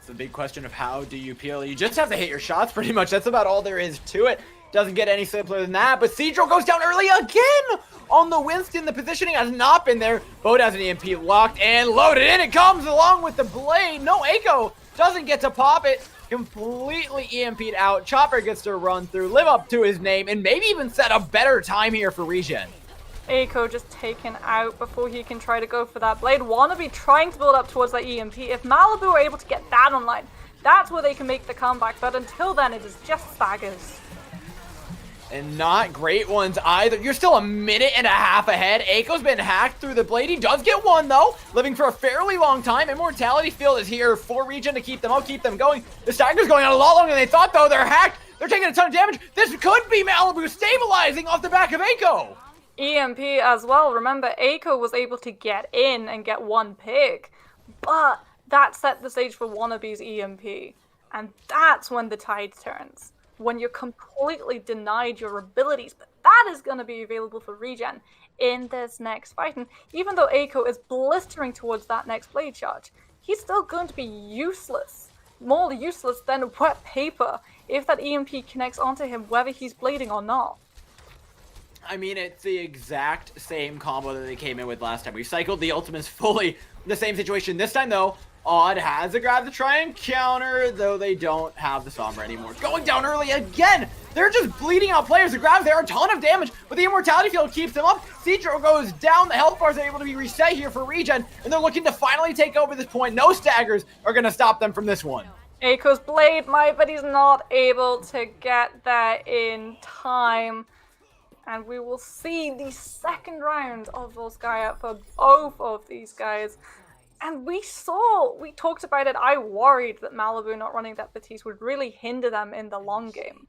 S1: It's a big question of how do you peel. You just have to hit your shots pretty much. That's about all there is to it. Doesn't get any simpler than that, but Cedro goes down early again on the Winston. The positioning has not been there. Bode has an EMP locked and loaded in. It comes along with the blade. No, Eiko doesn't get to pop it. Completely EMP'd out. Chopper gets to run through, live up to his name, and maybe even set a better time here for Regen.
S2: Eiko just taken out before he can try to go for that blade. Wannabe trying to build up towards that EMP. If Malibu are able to get that online, that's where they can make the comeback. But until then, it is just staggers.
S1: And not great ones either. You're still a minute and a half ahead. Eiko's been hacked through the blade. He does get one, though. Living for a fairly long time. Immortality Field is here for Regen to keep them up, keep them going. The stagger's going on a lot longer than they thought, though. They're hacked. They're taking a ton of damage. This could be Malibu stabilizing off the back of Eiko.
S2: EMP as well. Remember, Eiko was able to get in and get one pick, but that set the stage for Wannabe's EMP. And that's when the tide turns. When you're completely denied your abilities, but that is going to be available for Regen in this next fight. And even though Eiko is blistering towards that next blade charge, he's still going to be useless. More useless than wet paper if that EMP connects onto him, whether he's blading or not.
S1: I mean, it's the exact same combo that they came in with last time. We cycled the ultimates fully. The same situation this time, though. Odd has a grab to try and counter, though they don't have the Sombra anymore. Going down early again. They're just bleeding out players. The grabs there, a ton of damage, but the Immortality Field keeps them up. Cedro goes down. The health bars are able to be reset here for Regen, and they're looking to finally take over this point. No staggers are going to stop them from this one.
S2: Eiko's blade might, but he's not able to get that in time. And we will see the second round of Volskaya for both of these guys. And we talked about it, I worried that Malibu not running that Batiste would really hinder them in the long game.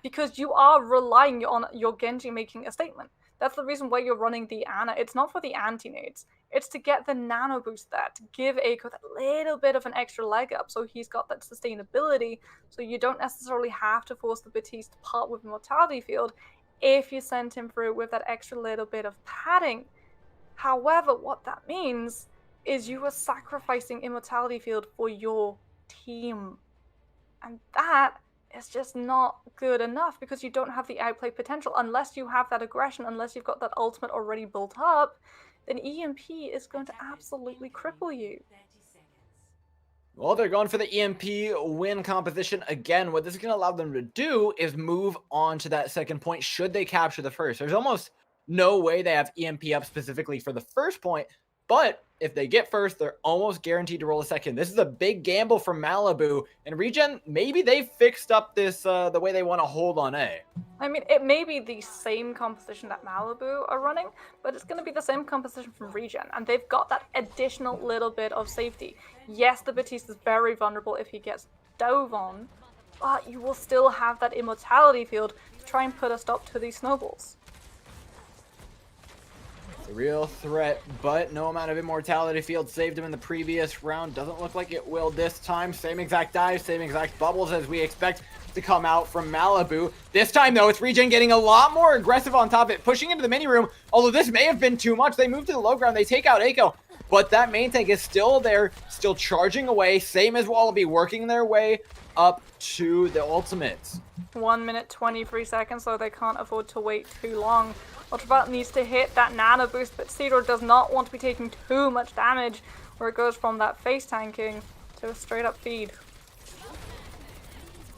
S2: Because you are relying on your Genji making a statement. That's the reason why you're running the Ana. It's not for the anti-nades. It's to get the nano boost there, to give Eiko that little bit of an extra leg up so he's got that sustainability, so you don't necessarily have to force the Batiste to part with Immortality Field if you send him through with that extra little bit of padding. However, what that means is you are sacrificing Immortality Field for your team. And that is just not good enough because you don't have the outplay potential. Unless you have that aggression, unless you've got that ultimate already built up, then EMP is going to absolutely cripple you.
S1: Well, they're going for the EMP win composition again. What this is going to allow them to do is move on to that second point should they capture the first. There's almost no way they have EMP up specifically for the first point, but if they get first, they're almost guaranteed to roll a second. This is a big gamble from Malibu, and Regen, maybe they fixed up this the way they want to hold on A.
S2: I mean, it may be the same composition that Malibu are running, but it's going to be the same composition from Regen, and they've got that additional little bit of safety. Yes, the Batiste is very vulnerable if he gets dove on, but you will still have that Immortality Field to try and put a stop to these snowballs.
S1: It's a real threat, but no amount of Immortality Field saved him in the previous round. Doesn't look like it will this time. Same exact dive, same exact bubbles as we expect to come out from Malibu. This time, though, it's Regen getting a lot more aggressive on top of it, pushing into the mini room. Although this may have been too much. They move to the low ground. They take out Eiko, but that main tank is still there, still charging away. Same as Wallaby, working their way up to the ultimates.
S2: 1 minute 23 seconds, so they can't afford to wait too long. Ultraviolet needs to hit that nano boost, but Cedro does not want to be taking too much damage, where it goes from that face tanking to a straight up feed.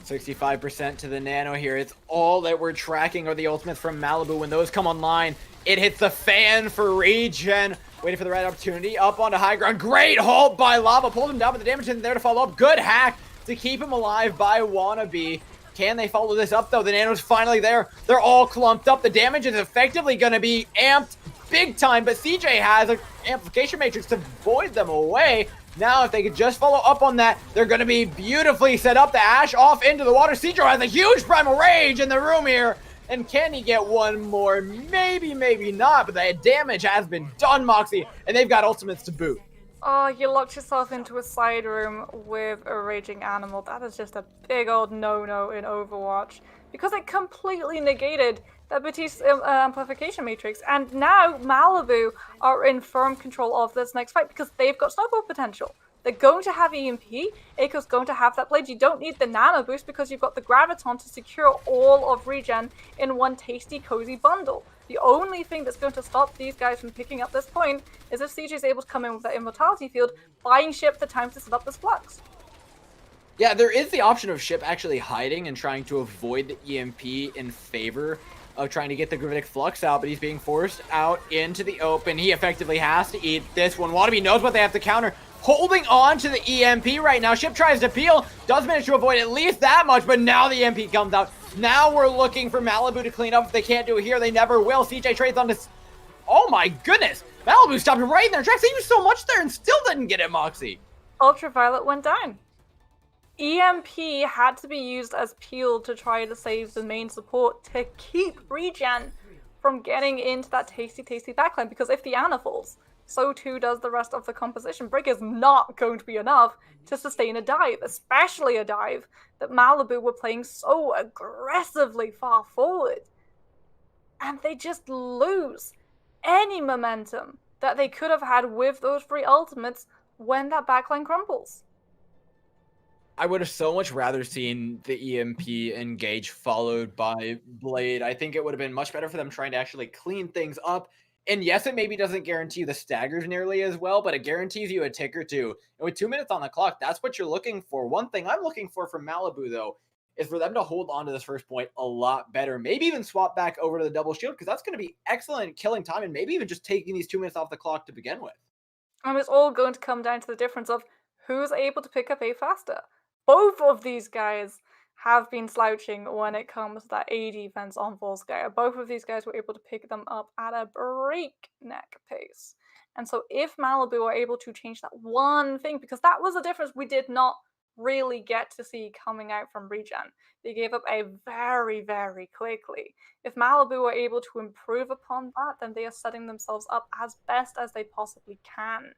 S1: 65% to the nano here. It's all that we're tracking are the ultimates from Malibu. When those come online, it hits the fan for Regen. Waiting for the right opportunity. Up onto high ground. Great halt by Lava. Pulled him down, but the damage isn't there to follow up. Good hack to keep him alive by Wannabe. Can they follow this up, though? The nano's finally there. They're all clumped up. The damage is effectively going to be amped big time, but CJ has an amplification matrix to void them away. Now, if they could just follow up on that, they're going to be beautifully set up. The Ash off into the water. Cedro has a huge Primal Rage in the room here. And can he get one more? Maybe, maybe not, but the damage has been done, Moxie, and they've got ultimates to boot.
S2: Oh, you locked yourself into a side room with a raging animal. That is just a big old no-no in Overwatch. Because it completely negated the Batiste amplification matrix. And now Malibu are in firm control of this next fight because they've got snowball potential. They're going to have EMP. Eiko's going to have that blade. You don't need the nano boost because you've got the graviton to secure all of Regen in one tasty, cozy bundle. The only thing that's going to stop these guys from picking up this point is if CJ is able to come in with that immortality field, buying Ship the time to set up this flux.
S1: Yeah, there is the option of Ship actually hiding and trying to avoid the EMP in favor of trying to get the Gravitic Flux out, but he's being forced out into the open. He effectively has to eat this one. Wannabe knows what they have to counter. Holding on to the EMP right now. Ship tries to peel, does manage to avoid at least that much, but now the EMP comes out. Now we're looking for Malibu to clean up. If they can't do it here, they never will. CJ trades on this. Oh my goodness. Malibu stopped right in their tracks. They used so much there and still didn't get it, Moxie.
S2: Ultraviolet went down. EMP had to be used as peel to try to save the main support to keep Regen from getting into that tasty backline, because if the Ana falls, so too does the rest of the composition. Break is not going to be enough to sustain a dive, especially a dive that Malibu were playing so aggressively far forward. And they just lose any momentum that they could have had with those free ultimates when that backline crumbles.
S1: I would have so much rather seen the EMP engage followed by Blade. I think it would have been much better for them trying to actually clean things up. And yes, it maybe doesn't guarantee the staggers nearly as well, but it guarantees you a tick or two. And with 2 minutes on the clock, that's what you're looking for. One thing I'm looking for from Malibu, though, is for them to hold on to this first point a lot better. Maybe even swap back over to the double shield, because that's going to be excellent at killing time, and maybe even just taking these 2 minutes off the clock to begin with.
S2: And it's all going to come down to the difference of who's able to pick up A faster. Both of these guys have been slouching when it comes to that A defense on Volskaya. Both of these guys were able to pick them up at a breakneck pace. And so if Malibu are able to change that one thing, because that was a difference we did not really get to see coming out from Regen. They gave up A very, very quickly. If Malibu are able to improve upon that, then they are setting themselves up as best as they possibly can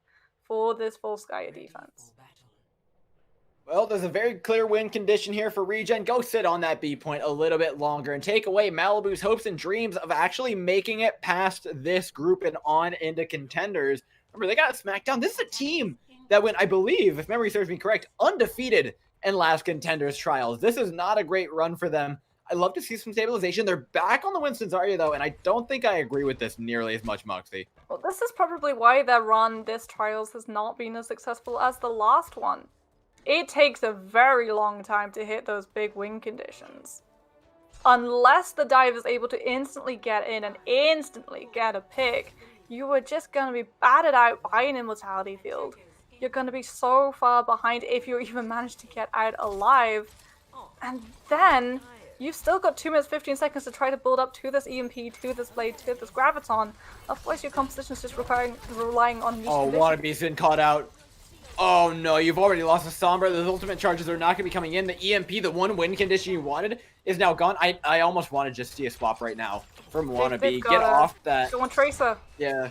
S2: for this Volskaya defense.
S1: Well, there's a very clear win condition here for Regen. Go sit on that B point a little bit longer and take away Malibu's hopes and dreams of actually making it past this group and on into Contenders. Remember, they got smacked down. This is a team that went, I believe, if memory serves me correct, undefeated in last Contenders trials. This is not a great run for them. I'd love to see some stabilization. They're back on the Winston Zarya, though, and I don't think I agree with this nearly as much, Moxie.
S2: Well, this is probably why their run this trials has not been as successful as the last one. It takes a very long time to hit those big win conditions. Unless the dive is able to instantly get in and instantly get a pick, you are just going to be batted out by an immortality field. You're going to be so far behind if you even manage to get out alive. And then you've still got 2 minutes 15 seconds to try to build up to this EMP, to this blade, to this graviton. Otherwise your composition is just relying on niche conditions.
S1: Wannabe's been caught out. Oh no, you've already lost a Sombra. Those ultimate charges are not going to be coming in. The EMP, the one win condition you wanted, is now gone. I almost want to just see a swap right now from Wannabe. Get off that.
S2: Go on Tracer.
S1: Yeah.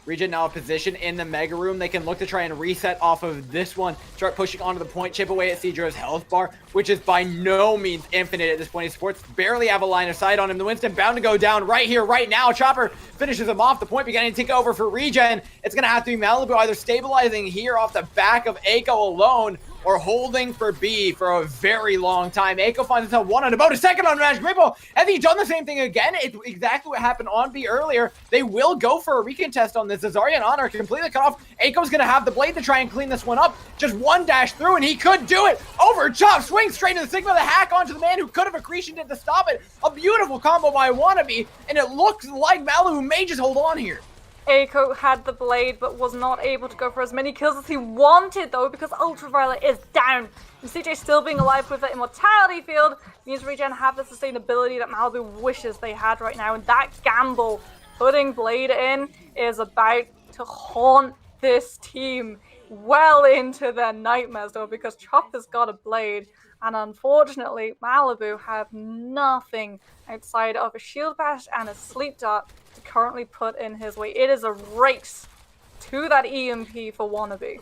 S1: Regen now a position in the Mega Room. They can look to try and reset off of this one. Start pushing onto the point. Chip away at Seadro's health bar, which is by no means infinite at this point. Esports barely have a line of sight on him. The Winston bound to go down right here, right now. Chopper finishes him off. The point beginning to take over for Regen. It's going to have to be Malibu either stabilizing here off the back of Eiko alone or holding for B for a very long time. Eiko finds himself one on a boat, a second on Magic Ripple. Has he done the same thing again? It's exactly what happened on B earlier. They will go for a recontest on this. Zarya and Honor completely cut off. Eiko's going to have the blade to try and clean this one up. Just one dash through, and he could do it. Over chop, swing straight to the Sigma, the hack onto the man who could have accretioned it to stop it. A beautiful combo by Wannabe, and it looks like Malibu may just hold on here.
S2: Eiko had the blade, but was not able to go for as many kills as he wanted, though, because Ultraviolet is down. And CJ still being alive with the immortality field means Regen have the sustainability that Malibu wishes they had right now. And that gamble, putting Blade in, is about to haunt this team well into their nightmares, though, because Chopper's got a blade. And unfortunately, Malibu have nothing outside of a shield bash and a sleep dart to currently put in his way. It is a race to that EMP for Wannabe.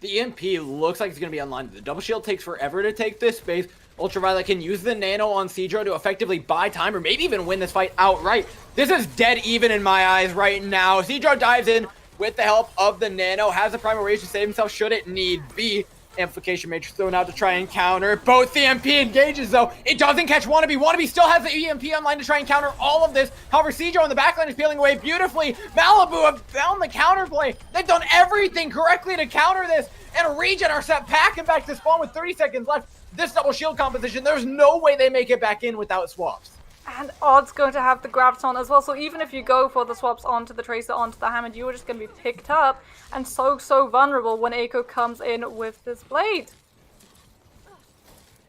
S1: The EMP looks like it's going to be online. The double shield takes forever to take this space. Ultraviolet can use the nano on Cedro to effectively buy time or maybe even win this fight outright. This is dead even in my eyes right now. Cedro dives in with the help of the nano, has the primal rage to save himself should it need be. Amplification Matrix thrown out to try and counter. Both the EMP engages though. It doesn't catch Wannabe. Wannabe still has the EMP online to try and counter all of this. However, Cedro on the backline is peeling away beautifully. Malibu have found the counterplay. They've done everything correctly to counter this. And Regen are set back and back to spawn with 30 seconds left. This double shield composition, there's no way they make it back in without swaps.
S2: And Odd's going to have the Graviton as well, so even if you go for the swaps onto the Tracer, onto the Hammond, you are just going to be picked up and so vulnerable when Eiko comes in with this Blade.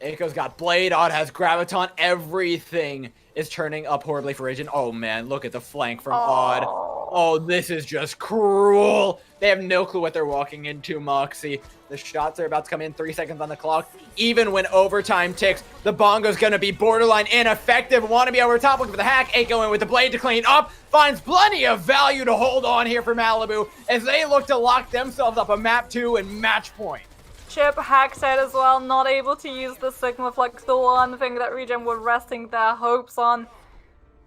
S1: Eiko's got Blade, Odd has Graviton, everything is turning up horribly for Regen. Oh man, look at the flank from Odd. Oh, this is just cruel. They have no clue what they're walking into, Moxie. The shots are about to come in, 3 seconds on the clock. Even when overtime ticks, the Bongo's gonna be borderline ineffective. Wannabe over top, looking for the hack. Eiko in with the Blade to clean up. Finds plenty of value to hold on here for Malibu as they look to lock themselves up a map 2 and match point.
S2: Chip hacks out as well, not able to use the Sigma Flux, the one thing that Regen were resting their hopes on.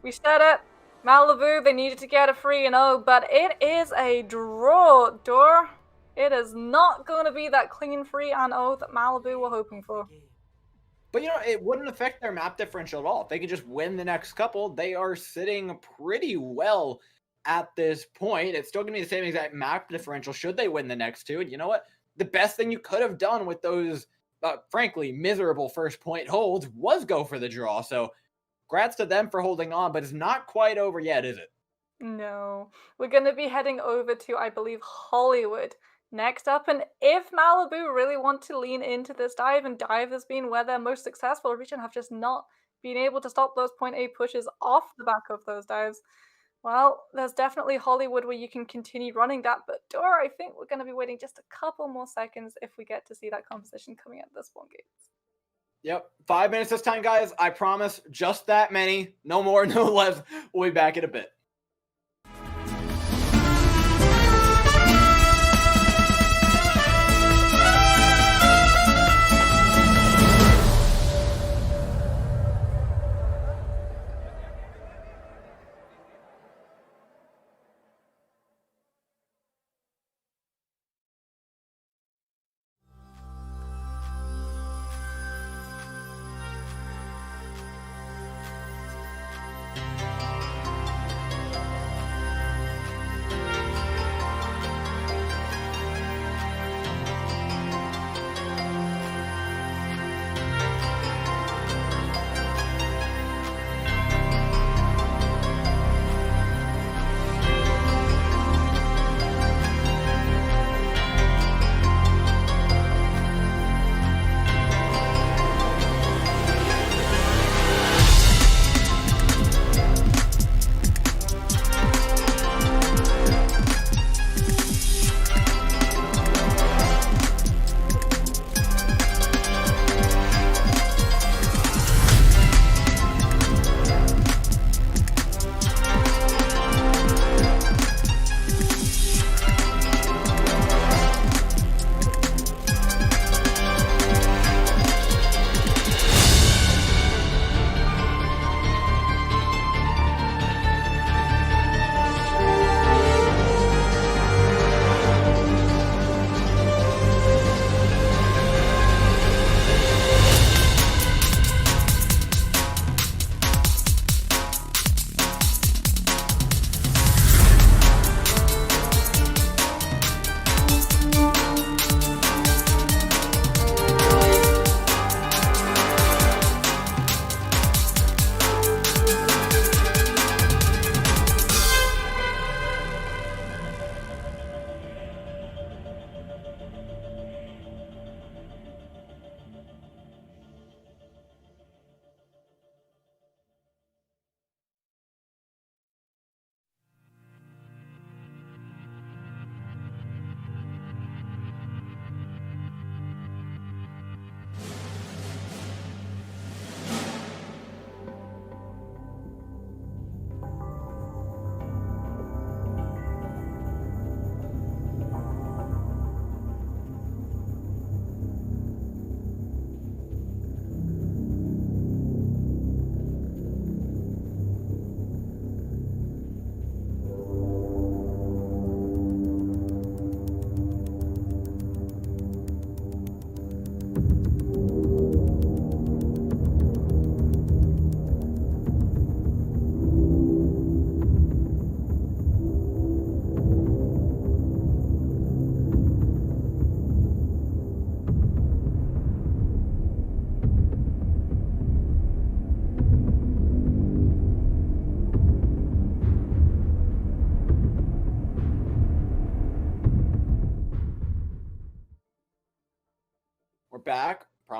S2: We said it. Malibu, they needed to get a 3-0, but it is a draw, Door. It is not going to be that clean 3-0 that Malibu were hoping for.
S1: But, you know, it wouldn't affect their map differential at all. If they could just win the next couple, they are sitting pretty well at this point. It's still going to be the same exact map differential should they win the next two. And you know what? The best thing you could have done with those, frankly, miserable first point holds was go for the draw. So, congrats to them for holding on, but it's not quite over yet, is it?
S2: No. We're going to be heading over to, I believe, Hollywood next up. And if Malibu really want to lean into this dive, and dive has been where they're most successful, Regen have just not been able to stop those point A pushes off the back of those dives. Well, there's definitely Hollywood where you can continue running that, but Door, I think we're going to be waiting just a couple more seconds if we get to see that composition coming at the spawn gates.
S1: Yep, 5 minutes this time, guys. I promise, just that many. No more, no less. We'll be back in a bit.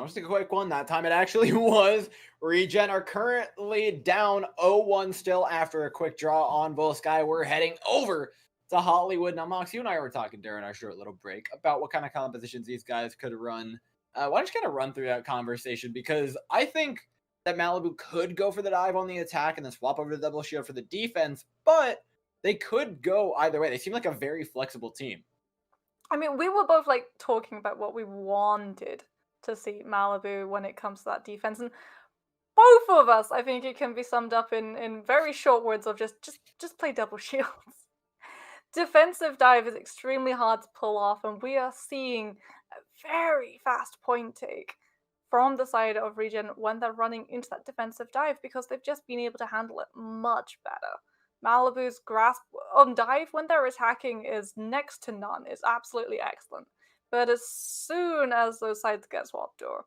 S1: Just a quick one. That time it actually was. Regen are currently down 0-1 still after a quick draw on Volsky. We're heading over to Hollywood. Now, Mox, you and I were talking during our short little break about what kind of compositions these guys could run. Why don't you kind of run through that conversation? Because I think that Malibu could go for the dive on the attack and then swap over to double shield for the defense, but they could go either way. They seem like a very flexible team.
S2: I mean, we were both like talking about what we wanted to see Malibu when it comes to that defense, and both of us, I think it can be summed up in very short words of just play double shields. Defensive dive is extremely hard to pull off, and we are seeing a very fast point take from the side of Regen when they're running into that defensive dive because they've just been able to handle it much better. Malibu's grasp on dive when they're attacking is next to none. It's absolutely excellent. But as soon as those sides get swapped or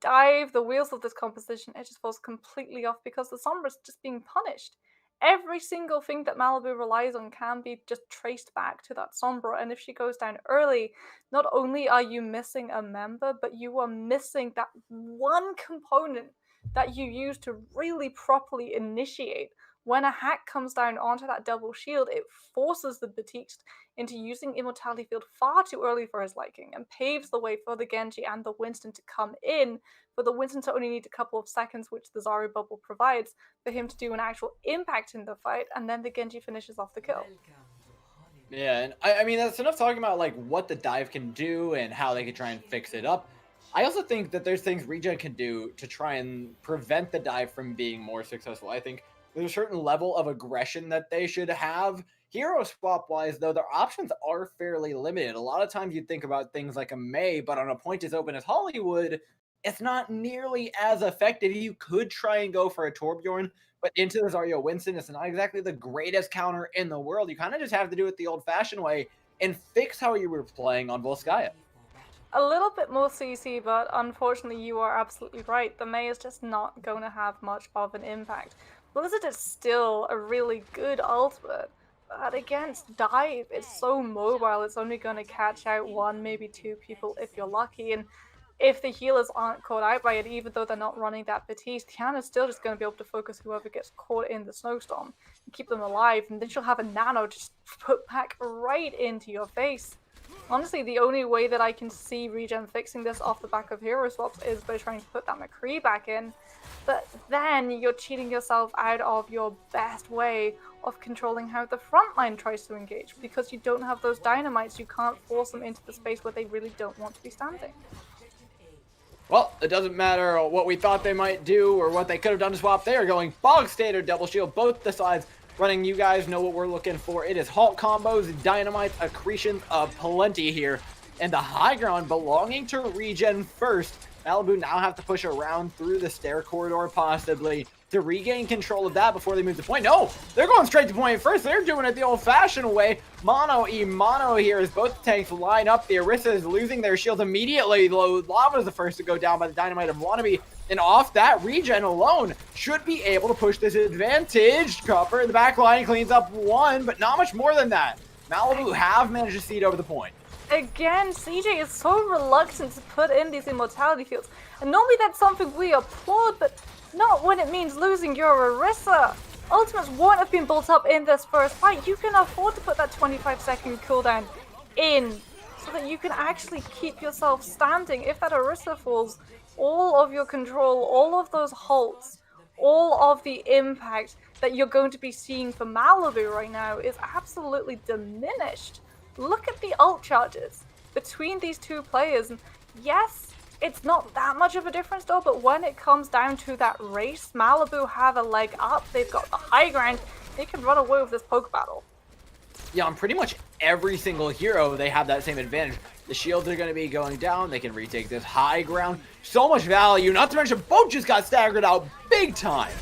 S2: dive, the wheels of this composition, it just falls completely off because the Sombra's just being punished. Every single thing that Malibu relies on can be just traced back to that Sombra, and if she goes down early, not only are you missing a member, but you are missing that one component that you use to really properly initiate. When a hack comes down onto that double shield, it forces the Batiste into using Immortality Field far too early for his liking and paves the way for the Genji and the Winston to come in, for the Winston to only need a couple of seconds, which the Zarya bubble provides, for him to do an actual impact in the fight, and then the Genji finishes off the kill.
S1: Yeah, and I mean, that's enough talking about like what the dive can do and how they can try and fix it up. I also think that there's things Regen can do to try and prevent the dive from being more successful. I think there's a certain level of aggression that they should have. Hero swap wise, though, their options are fairly limited. A lot of times you think about things like a Mei, but on a point as open as Hollywood, it's not nearly as effective. You could try and go for a Torbjorn, but into the Zarya Winston, it's not exactly the greatest counter in the world. You kind of just have to do it the old-fashioned way and fix how you were playing on Volskaya.
S2: A little bit more CC, but unfortunately you are absolutely right. The Mei is just not going to have much of an impact. Blizzard is still a really good ultimate, but against dive, it's so mobile, it's only going to catch out one, maybe two people if you're lucky, and if the healers aren't caught out by it, even though they're not running that Batiste, Tiana's still just going to be able to focus whoever gets caught in the snowstorm and keep them alive, and then she'll have a nano just put back right into your face. Honestly, the only way that I can see Regen fixing this off the back of hero swaps is by trying to put that McCree back in, but then you're cheating yourself out of your best way of controlling how the front line tries to engage, because you don't have those dynamites, you can't force them into the space where they really don't want to be standing.
S1: Well, it doesn't matter what we thought they might do or what they could have done to swap. They are going Bog State or Double Shield, both the sides running. You guys know what we're looking for. It is Halt combos, dynamites, accretions plenty here. And the high ground belonging to Regen first. Malibu now have to push around through the stair corridor possibly to regain control of that before they move to point. No, they're going straight to point first. They're doing it the old-fashioned way. Mono here as both tanks line up. The Orisa is losing their shields immediately. Lava is the first to go down by the dynamite of Wannabe. And off that, Regen alone should be able to push this advantage. Copper in the back line cleans up one, but not much more than that. Malibu have managed to see it over the point.
S2: Again, CJ is so reluctant to put in these immortality fields. And normally that's something we applaud, but not when it means losing your Orisa. Ultimates won't have been built up in this first fight. You can afford to put that 25-second cooldown in so that you can actually keep yourself standing. If that Orisa falls, all of your control, all of those halts, all of the impact that you're going to be seeing for Malibu right now is absolutely diminished. Look at the ult charges between these two players. And yes, it's not that much of a difference though, but when it comes down to that race, Malibu have a leg up. They've got the high ground. They can run away with this poke battle.
S1: Yeah, on pretty much every single hero, they have that same advantage. The shields are going to be going down. They can retake this high ground. So much value. Not to mention, Boat just got staggered out big time.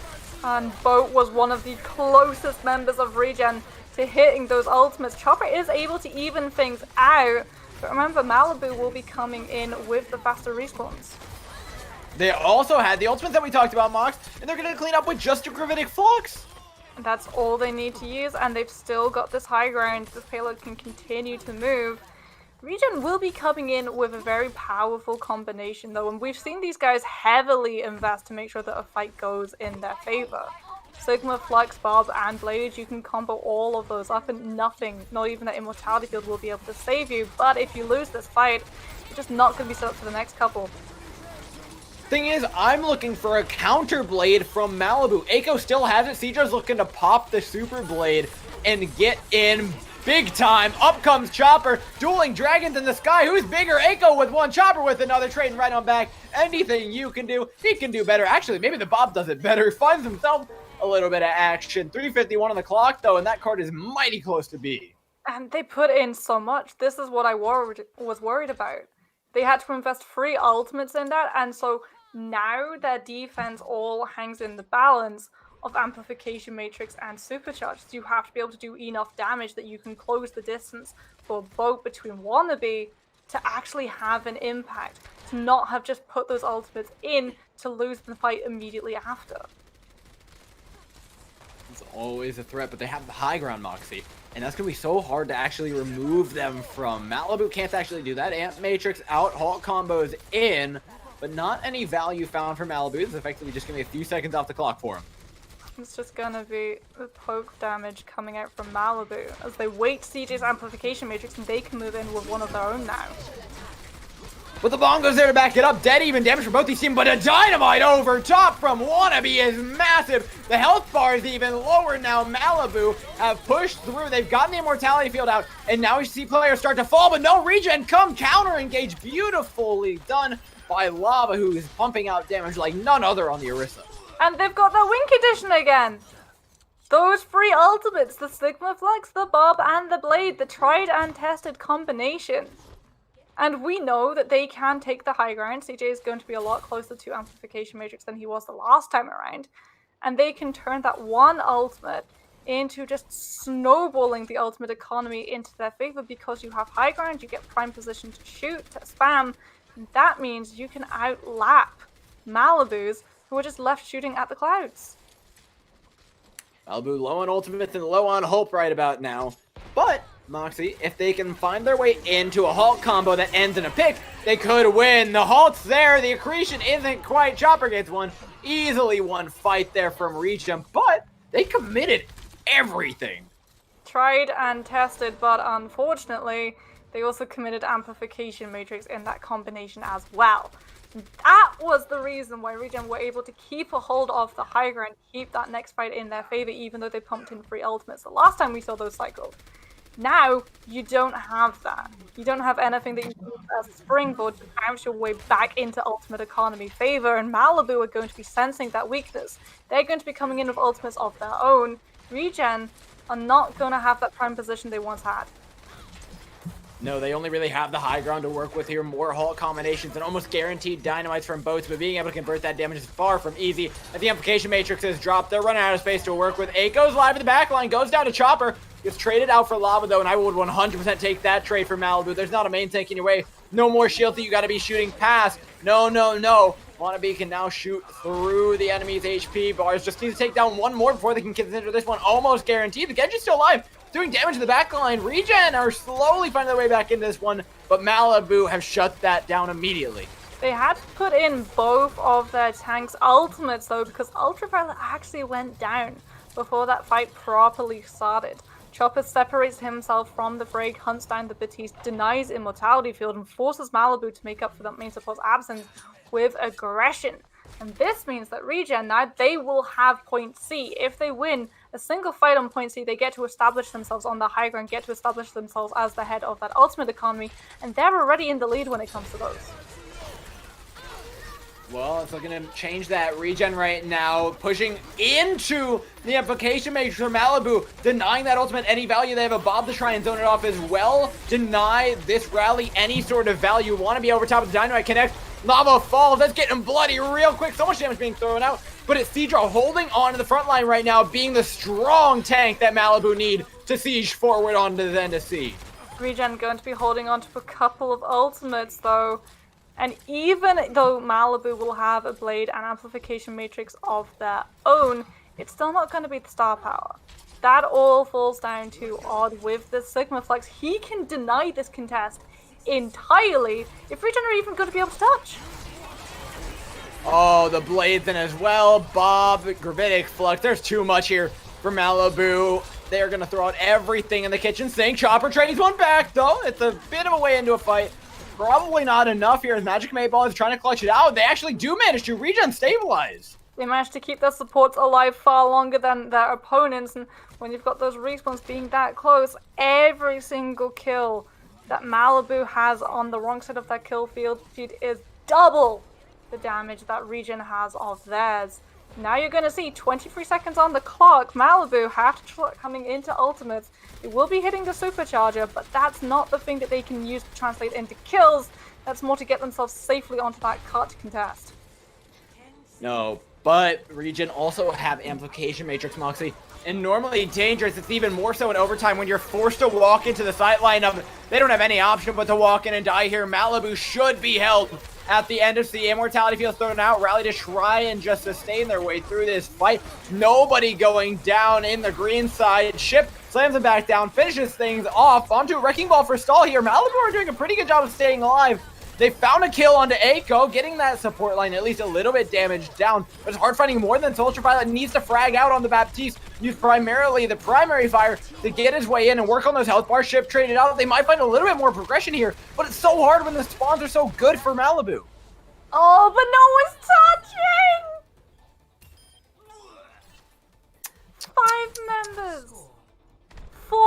S2: And Boat was one of the closest members of Regen to hitting those ultimates. Chopper is able to even things out. But remember, Malibu will be coming in with the faster respawns.
S1: They also had the ultimates that we talked about, Mox, and they're going to clean up with just a Gravitic Flux.
S2: And that's all they need to use, and they've still got this high ground. This payload can continue to move. Regen will be coming in with a very powerful combination though, and we've seen these guys heavily invest to make sure that a fight goes in their favor. Sigma, Flux, Bob, and Blade, you can combo all of those up and nothing, not even that Immortality Field will be able to save you, but if you lose this fight, you're just not going to be set up for the next couple.
S1: Thing is, I'm looking for a counter blade from Malibu. Eiko still has it. Seadra's looking to pop the super blade and get in big time. Up comes Chopper, dueling dragons in the sky. Who's bigger? Eiko with one, Chopper with another, trading right on back. Anything you can do, he can do better. Actually, maybe the Bob does it better. Finds himself a little bit of action. 3:51 on the clock, though, and that card is mighty close to B.
S2: And they put in so much. This is what I was worried about. They had to invest 3 ultimates in that, and so now their defense all hangs in the balance of Amplification Matrix and Supercharged. You have to be able to do enough damage that you can close the distance for both between Wannabe to actually have an impact, to not have just put those ultimates in to lose the fight immediately after.
S1: It's always a threat, but they have the high ground, Moxie, and that's going to be so hard to actually remove them from. Malibu can't actually do that. Amp Matrix out, Halt combos in, but not any value found for Malibu. This is effectively just going to be a few seconds off the clock for him.
S2: It's just going to be the poke damage coming out from Malibu as they wait CJ's Amplification Matrix and they can move in with one of their own now.
S1: But the bongos there to back it up. Dead even damage for both these teams, but a dynamite over top from Wannabe is massive. The health bar is even lower now. Malibu have pushed through. They've gotten the Immortality Field out, and now we see players start to fall, but no, Regen come counter engage. Beautifully done by Lava, who is pumping out damage like none other on the Orisa.
S2: And they've got the Wink Edition again. Those 3 ultimates, the Sigma Flux, the Bob, and the Blade, the tried and tested combination. And we know that they can take the high ground. CJ is going to be a lot closer to Amplification Matrix than he was the last time around. And they can turn that one ultimate into just snowballing the ultimate economy into their favor because you have high ground, you get prime position to shoot, to spam. And that means you can outlap Malibus who are just left shooting at the clouds.
S1: Malibu low on ultimates and low on hope right about now. But, Moxie, if they can find their way into a Halt combo that ends in a pick, they could win. The Halt's there, the accretion isn't quite. Chopper gets one. Easily one fight there from Regen, but they committed everything.
S2: Tried and tested, but unfortunately, they also committed Amplification Matrix in that combination as well. That was the reason why Regen were able to keep a hold of the high ground, keep that next fight in their favor, even though they pumped in 3 ultimates the last time we saw those cycled. Now, you don't have that. You don't have anything that you can use as a springboard to bounce your way back into ultimate economy favor, and Malibu are going to be sensing that weakness. They're going to be coming in with ultimates of their own. Regen are not going to have that prime position they once had.
S1: No, they only really have the high ground to work with here. More Halt combinations and almost guaranteed dynamites from both, but being able to convert that damage is far from easy. As the Amplification Matrix is dropped, they're running out of space to work with. 8 goes live in the back line, goes down to Chopper. Gets traded out for Lava, though, and I would 100% take that trade for Malibu. There's not a main tank in your way. No more shields that you got to be shooting past. No, no, no. Wannabe can now shoot through the enemy's HP bars. Just need to take down one more before they can consider this one almost guaranteed. The Genji's still alive, doing damage to the back line. Regen are slowly finding their way back into this one, but Malibu have shut that down immediately.
S2: They had to put in both of their tanks' ultimates, though, because Ultraviolet actually went down before that fight properly started. Chopper separates himself from the fray, hunts down the Batiste, denies Immortality Field, and forces Malibu to make up for that main support's absence with aggression. And this means that Regen, now they will have point C. If they win a single fight on point C, they get to establish themselves on the high ground, get to establish themselves as the head of that ultimate economy, and they're already in the lead when it comes to those.
S1: Well, it's looking to change that. Regen right now pushing into the Amplification Matrix for Malibu, denying that ultimate any value. They have a Bob to try and zone it off as well. Deny this rally any sort of value. Want to be over top of the Dynamite Connect. Lava falls. That's getting bloody real quick. So much damage being thrown out. But it's Seadra holding on to the front line right now, being the strong tank that Malibu need to siege forward onto the end of C.
S2: Regen going to be holding on to a couple of ultimates, though. And even though Malibu will have a Blade and Amplification Matrix of their own, it's still not going to be the star power. That all falls down to Odd with the Sigma Flux. He can deny this contest entirely if Regen are even going to be able to touch.
S1: Oh, the blades in as well. Bob, Gravitic, Flux. There's too much here for Malibu. They're going to throw out everything in the kitchen sink. Chopper trades one back, though. It's a bit of a way into a fight. Probably not enough here as Magic Mayball is trying to clutch it out. They actually do manage to Regen stabilize.
S2: They managed to keep their supports alive far longer than their opponents, and when you've got those respawns being that close, every single kill that Malibu has on the wrong side of that kill feed is double the damage that Regen has of theirs. Now you're going to see 23 seconds on the clock. Malibu have to start coming into ultimates. They will be hitting the supercharger, but that's not the thing that they can use to translate into kills. That's more to get themselves safely onto that cart to contest.
S1: No, but Regen also have Amplification Matrix, Moxie. And normally dangerous, it's even more so in overtime when you're forced to walk into the sideline of, they don't have any option but to walk in and die here. Malibu should be held at the end of the Immortality Field thrown out. Rally to try and just sustain their way through this fight. Nobody going down in the green side. Ship slams him back down, finishes things off. Onto a Wrecking Ball for stall here. Malibu are doing a pretty good job of staying alive. They found a kill onto Eiko, getting that support line at least a little bit damaged down. But it's hard finding more than Ultraviolet needs to frag out on the Baptiste. Use primarily the primary fire to get his way in and work on those health bars. Ship traded out. They might find a little bit more progression here, but it's so hard when the spawns are so good for Malibu.
S2: Oh, but no one's touching! 5 members! 4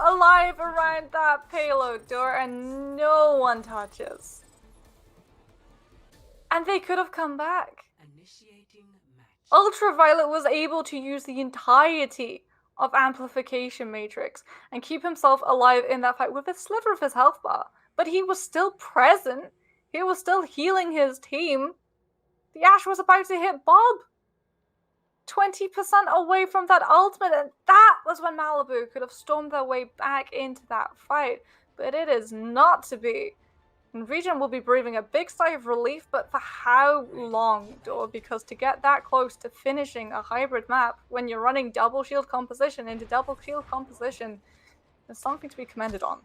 S2: alive around that payload door, and no one touches. And they could have come back. Ultraviolet was able to use the entirety of Amplification Matrix and keep himself alive in that fight with a sliver of his health bar. But he was still present. He was still healing his team. The Ashe was about to hit Bob. 20% away from that ultimate, and that was when Malibu could have stormed their way back into that fight. But it is not to be. And Regen will be breathing a big sigh of relief, but for how long, though? Because to get that close to finishing a hybrid map when you're running double shield composition into double shield composition is something to be commended on.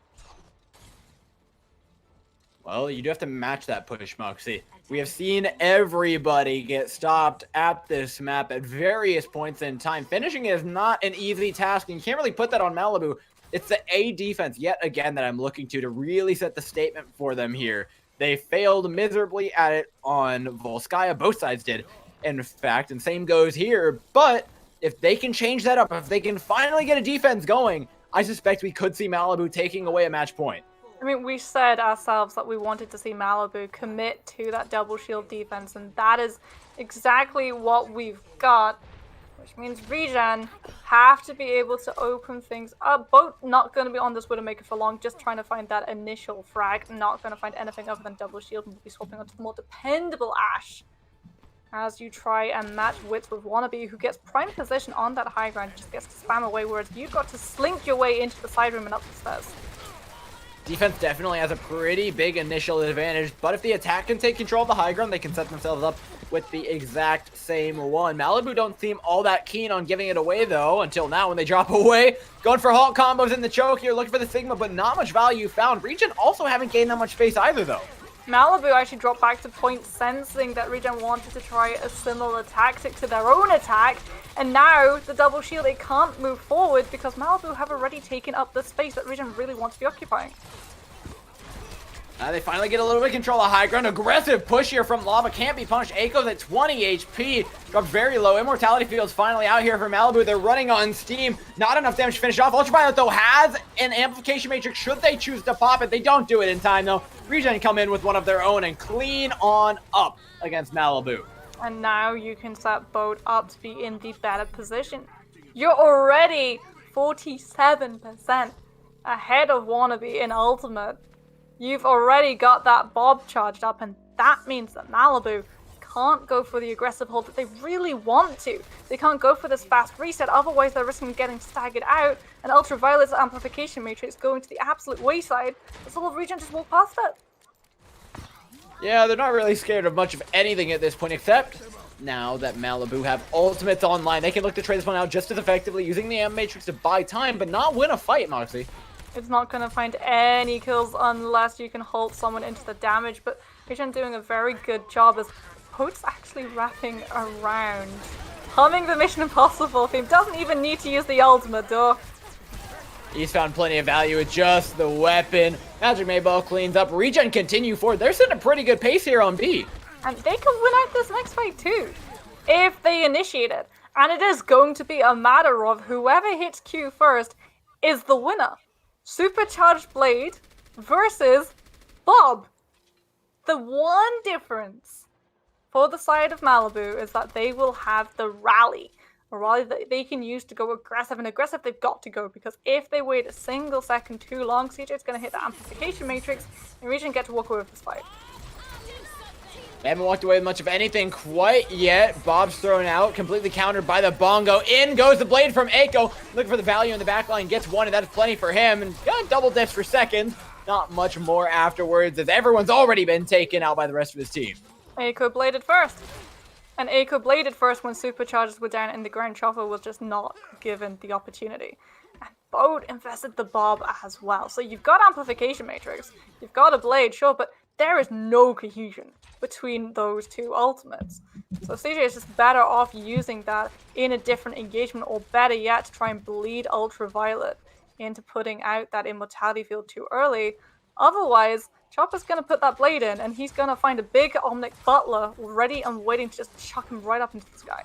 S1: Well, you do have to match that push, Moxie. We have seen everybody get stopped at this map at various points in time. Finishing is not an easy task, and you can't really put that on Malibu. It's the A defense, yet again, that I'm looking to really set the statement for them here. They failed miserably at it on Volskaya. Both sides did, in fact, and same goes here. But if they can change that up, if they can finally get a defense going, I suspect we could see Malibu taking away a match point.
S2: I mean, we said ourselves that we wanted to see Malibu commit to that double shield defense, and that is exactly what we've got. Which means Regen have to be able to open things up. Both not going to be on this Widowmaker for long, just trying to find that initial frag. Not going to find anything other than double shield, and we'll be swapping onto the more dependable Ashe. As you try and match wits with Wannabe, who gets prime position on that high ground, just gets to spam away, whereas you've got to slink your way into the side room and up the stairs.
S1: Defense definitely has a pretty big initial advantage, but if the attack can take control of the high ground, they can set themselves up with the exact same one. Malibu don't seem all that keen on giving it away, though, until now when they drop away. Going for halt combos in the choke here, looking for the Sigma, but not much value found. Regen also haven't gained that much space either, though.
S2: Malibu actually dropped back to point, sensing that Regen wanted to try a similar tactic to their own attack, and now the double shield, it can't move forward because Malibu have already taken up the space that Regen really wants to be occupying.
S1: They finally get a little bit of control of high ground. Aggressive push here from Lava. Can't be punished. Eiko's at 20 HP. Dropped very low. Immortality Field's finally out here for Malibu. They're running on steam. Not enough damage to finish off. Ultraviolet, though, has an Amplification Matrix should they choose to pop it. They don't do it in time, though. Regen come in with one of their own and clean on up against Malibu.
S2: And now you can set both up to be in the better position. You're already 47% ahead of Wannabe in Ultimate. You've already got that Bob charged up, and that means that Malibu can't go for the aggressive hold that they really want to. They can't go for this fast reset, otherwise they're risking getting staggered out, and Ultraviolet's Amplification Matrix going to the absolute wayside. As all of Regen just walk past it.
S1: Yeah, they're not really scared of much of anything at this point, except now that Malibu have ultimates online. They can look to trade this one out just as effectively, using the Am Matrix to buy time, but not win a fight, Moxie.
S2: It's not going to find any kills unless you can hold someone into the damage, but Regen doing a very good job as Pote's actually wrapping around. Humming the Mission Impossible theme, doesn't even need to use the ultimate, though.
S1: He's found plenty of value with just the weapon. Magic Mayball cleans up. Regen continue forward. They're setting a pretty good pace here on B.
S2: And they can win out this next fight too, if they initiate it. And it is going to be a matter of whoever hits Q first is the winner. Supercharged Blade versus Bob. The one difference for the side of Malibu is that they will have the rally. A rally that they can use to go aggressive, and aggressive they've got to go, because if they wait a single second too long, CJ's going to hit the amplification matrix and Regen get to walk away with this fight.
S1: They haven't walked away with much of anything quite yet. Bob's thrown out, completely countered by the bongo. In goes the blade from Eiko. Looking for the value in the backline, gets one, and that's plenty for him. And got double dips for seconds. Not much more afterwards, as everyone's already been taken out by the rest of his team.
S2: Eiko bladed first. And Eiko bladed first when supercharges were down and the ground. Chopper was just not given the opportunity. And Boat invested the Bob as well. So you've got amplification matrix. You've got a blade, sure, but there is no cohesion between those two ultimates. So CJ is just better off using that in a different engagement, or better yet, to try and bleed Ultraviolet into putting out that immortality field too early. Otherwise, Chopper's going to put that blade in, and he's going to find a big Omnic Butler ready and waiting to just chuck him right up into the sky.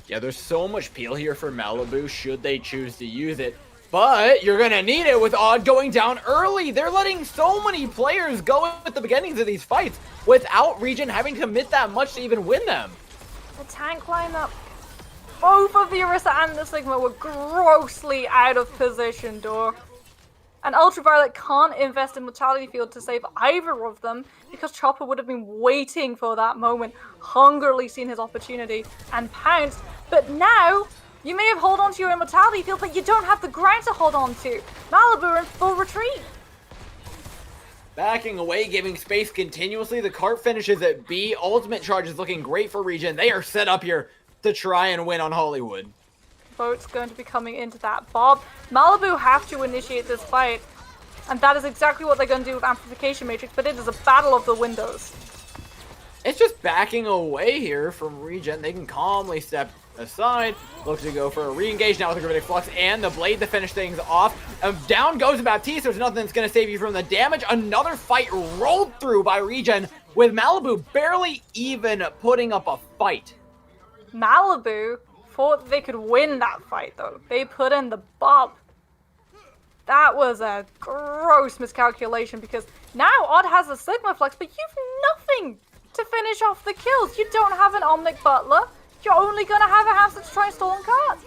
S1: Yeah, there's so much peel here for Malibu should they choose to use it. But you're going to need it with Odd going down early. They're letting so many players go at the beginnings of these fights without Regen having to commit that much to even win them.
S2: The tank lineup, both of the Orisa and the Sigma were grossly out of position, though. And Ultraviolet can't invest in Mortality Field to save either of them, because Chopper would have been waiting for that moment, hungrily seen his opportunity, and pounced. But now, you may have held on to your Immortality Field, but you don't have the ground to hold on to. Malibu are in full retreat.
S1: Backing away, giving space continuously. The cart finishes at B. Ultimate charge is looking great for Regen. They are set up here to try and win on Hollywood.
S2: Boat's going to be coming into that Bob. Malibu have to initiate this fight, and that is exactly what they're going to do with Amplification Matrix, but it is a battle of the windows.
S1: It's just backing away here from Regen. They can calmly step aside, look to go for a re-engage now with the Gravitic Flux and the Blade to finish things off. Down goes Baptiste. There's nothing that's going to save you from the damage. Another fight rolled through by Regen, with Malibu barely even putting up a fight.
S2: Malibu thought they could win that fight, though. They put in the Bob. That was a gross miscalculation, because now Odd has a Sigma Flux, but you've nothing to finish off the kills. You don't have an Omnic Butler. You're only going to have a hamster to try and stall and cut.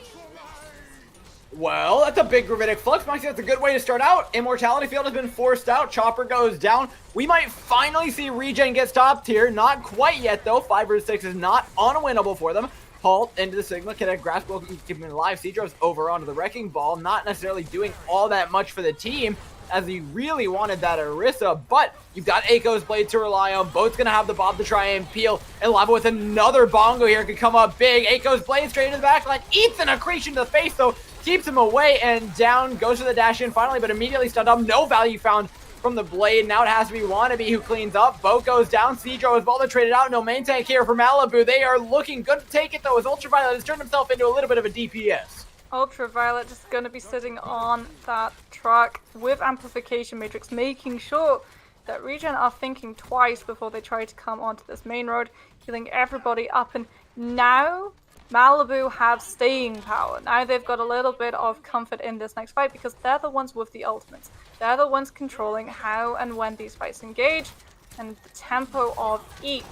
S1: Well, that's a big Gravitic Flux. Maxi, that's a good way to start out. Immortality Field has been forced out. Chopper goes down. We might finally see Regen get stopped here. Not quite yet, though. 5 vs 6 is not unwinnable for them. Halt into the Sigma. Can a grasp will keep him alive. Cedro's over onto the Wrecking Ball. Not necessarily doing all that much for the team, as he really wanted that Orisa, but you've got Eiko's Blade to rely on. Boat's going to have the Bob to try and peel, and Lava with another bongo here could come up big. Eiko's Blade straight into the backline, eats an accretion to the face, though, keeps him away, and down goes to the dash in finally, but immediately stunned up. No value found from the Blade. Now it has to be Wannabe who cleans up. Boat goes down. Cedro is well traded out. No main tank here for Malibu. They are looking good to take it, though, as Ultraviolet has turned himself into a little bit of a DPS.
S2: Ultraviolet just going to be sitting on that truck with Amplification Matrix, making sure that Regen are thinking twice before they try to come onto this main road, healing everybody up. And now Malibu have staying power. Now they've got a little bit of comfort in this next fight, because they're the ones with the ultimates. They're the ones controlling how and when these fights engage, and the tempo of each,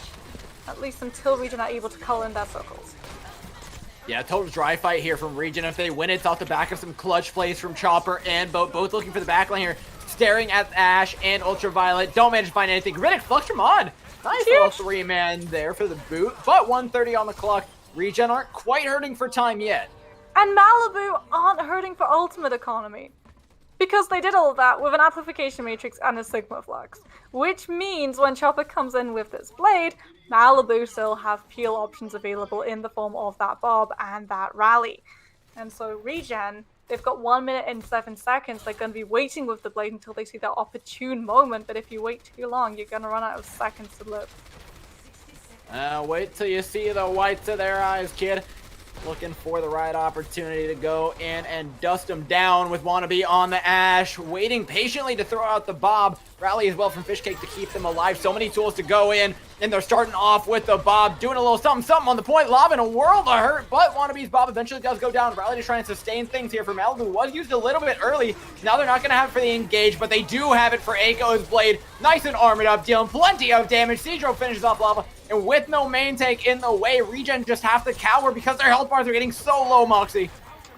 S2: at least until Regen are able to call in their circles.
S1: Yeah, total dry fight here from Regen. If they win, it's off the back of some clutch plays from Chopper and Boat. Both looking for the backline here, staring at Ash and Ultraviolet. Don't manage to find anything. Riddick Flux from Odd. Nice little 3-man there for the boot, but 1:30 on the clock. Regen aren't quite hurting for time yet.
S2: And Malibu aren't hurting for ultimate economy, because they did all of that with an Amplification Matrix and a Sigma Flux. Which means when Chopper comes in with this Blade, Malibu still have peel options available in the form of that Bob and that Rally. And so Regen, They've got 1 minute and 7 seconds. They're going to be waiting with the blade until they see that opportune moment. But if you wait too long, you're going to run out of seconds to live.
S1: Wait till you see the whites of their eyes, kid. Looking for the right opportunity to go in and dust them down with Wannabe on the Ash. Waiting patiently to throw out the Bob. Rally as well from Fishcake to keep them alive. So many tools to go in. And they're starting off with the Bob. Doing a little something on the point. Lob in a world of hurt. But Wannabe's Bob eventually does go down. Rally to try and sustain things here for Malibu. Was used a little bit early. Now they're not going to have it for the engage. But they do have it for Aiko's blade. Nice and armored up. Dealing plenty of damage. Cedro finishes off Lava. And with no main tank in the way, Regen just have to cower because their health bars are getting so low, Moxie.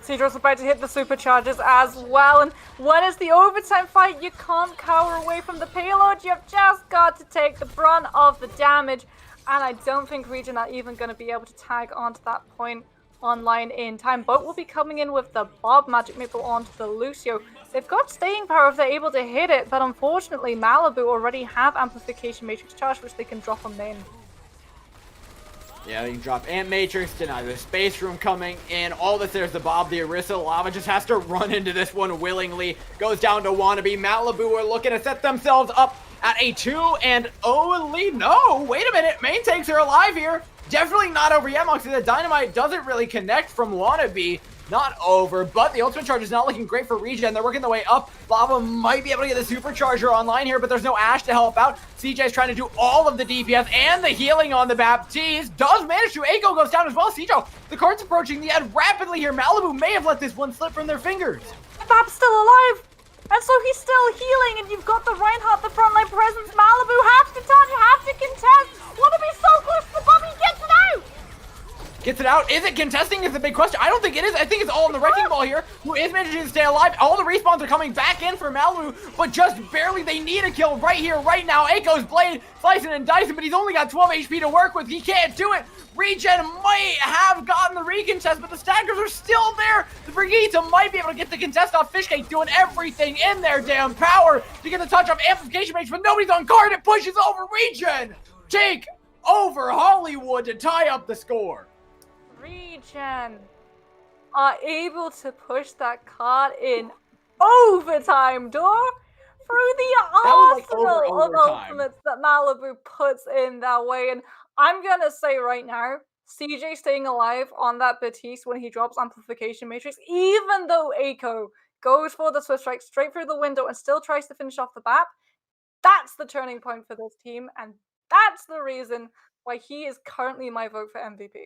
S2: Cedro's about to hit the supercharges as well, and when it's the overtime fight, you can't cower away from the payload. You've just got to take the brunt of the damage, and I don't think Regen are even going to be able to tag onto that point online in time. Boat will be coming in with the Bob Magic Missile onto the Lucio. They've got staying power if they're able to hit it, but unfortunately Malibu already have Amplification Matrix Charge, which they can drop on main.
S1: Yeah, they can drop Ant Matrix, deny the Space Room coming in. All this, there's the Bob, the Orisa. Lava just has to run into this one willingly. Goes down to Wannabe. Malibu are looking to set themselves up at a 2-0 lead. No, wait a minute. Main tanks are alive here. Definitely not over yet, Moxie. The Dynamite doesn't really connect from Wannabe. Not over, but the ultimate charge is not looking great for Regen. They're working their way up. Lava might be able to get the supercharger online here, but there's no Ash to help out. CJ's trying to do all of the DPS and the healing on the Baptiste. Does manage to. Aiko goes down as well. Cedro, the card's approaching the end rapidly here. Malibu may have let this one slip from their fingers.
S2: Bab's still alive, and so he's still healing, and you've got the Reinhardt, the frontline presence. Malibu have to touch, have to contest. Want to be so close to the Bobby, gets it out.
S1: Gets it out. Is it contesting is the big question. I don't think it is. I think it's all in the Wrecking Ball here, who is managing to stay alive. All the respawns are coming back in for Malibu, but just barely. They need a kill right here, right now. Aiko's blade slicing and dicing, but he's only got 12 HP to work with. He can't do it. Regen might have gotten the recontest, but the staggers are still there. The Brigitte might be able to get the contest off. Fishcake doing everything in their damn power to get the touch off Amplification Matrix, but nobody's on guard. It pushes over. Regen take over Hollywood to tie up the score.
S2: Regen are able to push that card in overtime, door, through the arsenal of ultimates that Malibu puts in that way. And I'm gonna say right now, CJ staying alive on that Baptiste when he drops Amplification Matrix, even though Aiko goes for the Swift Strike straight through the window and still tries to finish off the BAP, that's the turning point for this team, and that's the reason why he is currently my vote for MVP.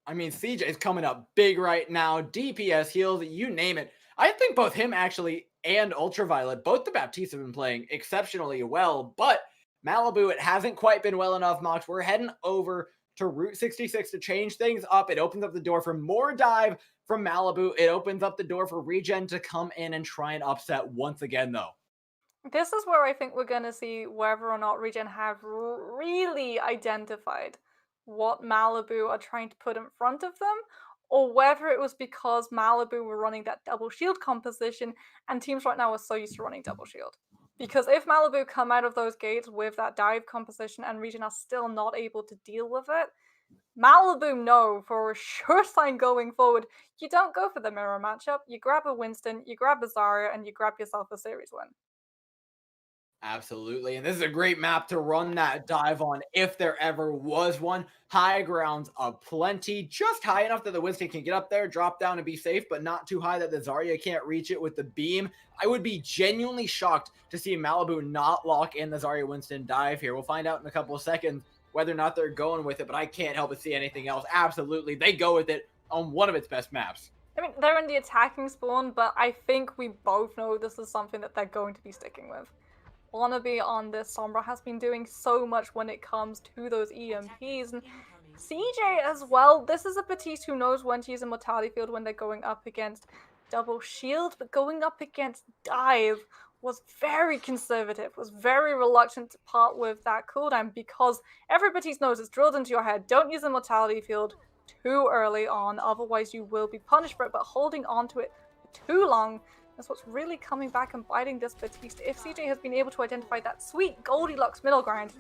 S1: I mean, CJ is coming up big right now. DPS, heals, you name it. I think both him actually and Ultraviolet, both the Baptiste have been playing exceptionally well, but Malibu, it hasn't quite been well enough, Mox. We're heading over to Route 66 to change things up. It opens up the door for more dive from Malibu. It opens up the door for Regen to come in and try and upset once again, though.
S2: This is where I think we're going to see whether or not Regen have really identified what Malibu are trying to put in front of them, or whether it was because Malibu were running that double shield composition and teams right now are so used to running double shield. Because if Malibu come out of those gates with that dive composition and Regen are still not able to deal with it, Malibu know for a sure sign going forward, you don't go for the mirror matchup, you grab a Winston, you grab a Zarya, and you grab yourself a series win.
S1: Absolutely, and this is a great map to run that dive on if there ever was one. High grounds aplenty, just high enough that the Winston can get up there, drop down and be safe, but not too high that the Zarya can't reach it with the beam. I would be genuinely shocked to see Malibu not lock in the Zarya Winston dive here. We'll find out in a couple of seconds whether or not they're going with it, but I can't help but see anything else. Absolutely, they go with it on one of its best maps.
S2: I mean, they're in the attacking spawn, but I think we both know this is something that they're going to be sticking with. Wannabe on this Sombra has been doing so much when it comes to those EMPs, and CJ as well. This is a Baptiste who knows when to use a Mortality Field when they're going up against double shield, but going up against dive was very conservative, was very reluctant to part with that cooldown because every Baptiste knows it's drilled into your head. Don't use a Mortality Field too early on, otherwise you will be punished for it, but holding on to it too long, that's what's really coming back and biting this Baptiste. If CJ has been able to identify that sweet Goldilocks middle ground,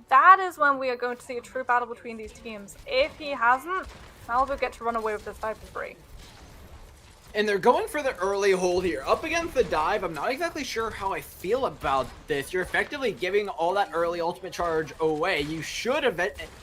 S2: that is when we are going to see a true battle between these teams. If he hasn't, Malibu get to run away with this dive for free.
S1: And they're going for the early hold here. Up against the dive, I'm not exactly sure how I feel about this. You're effectively giving all that early ultimate charge away. You should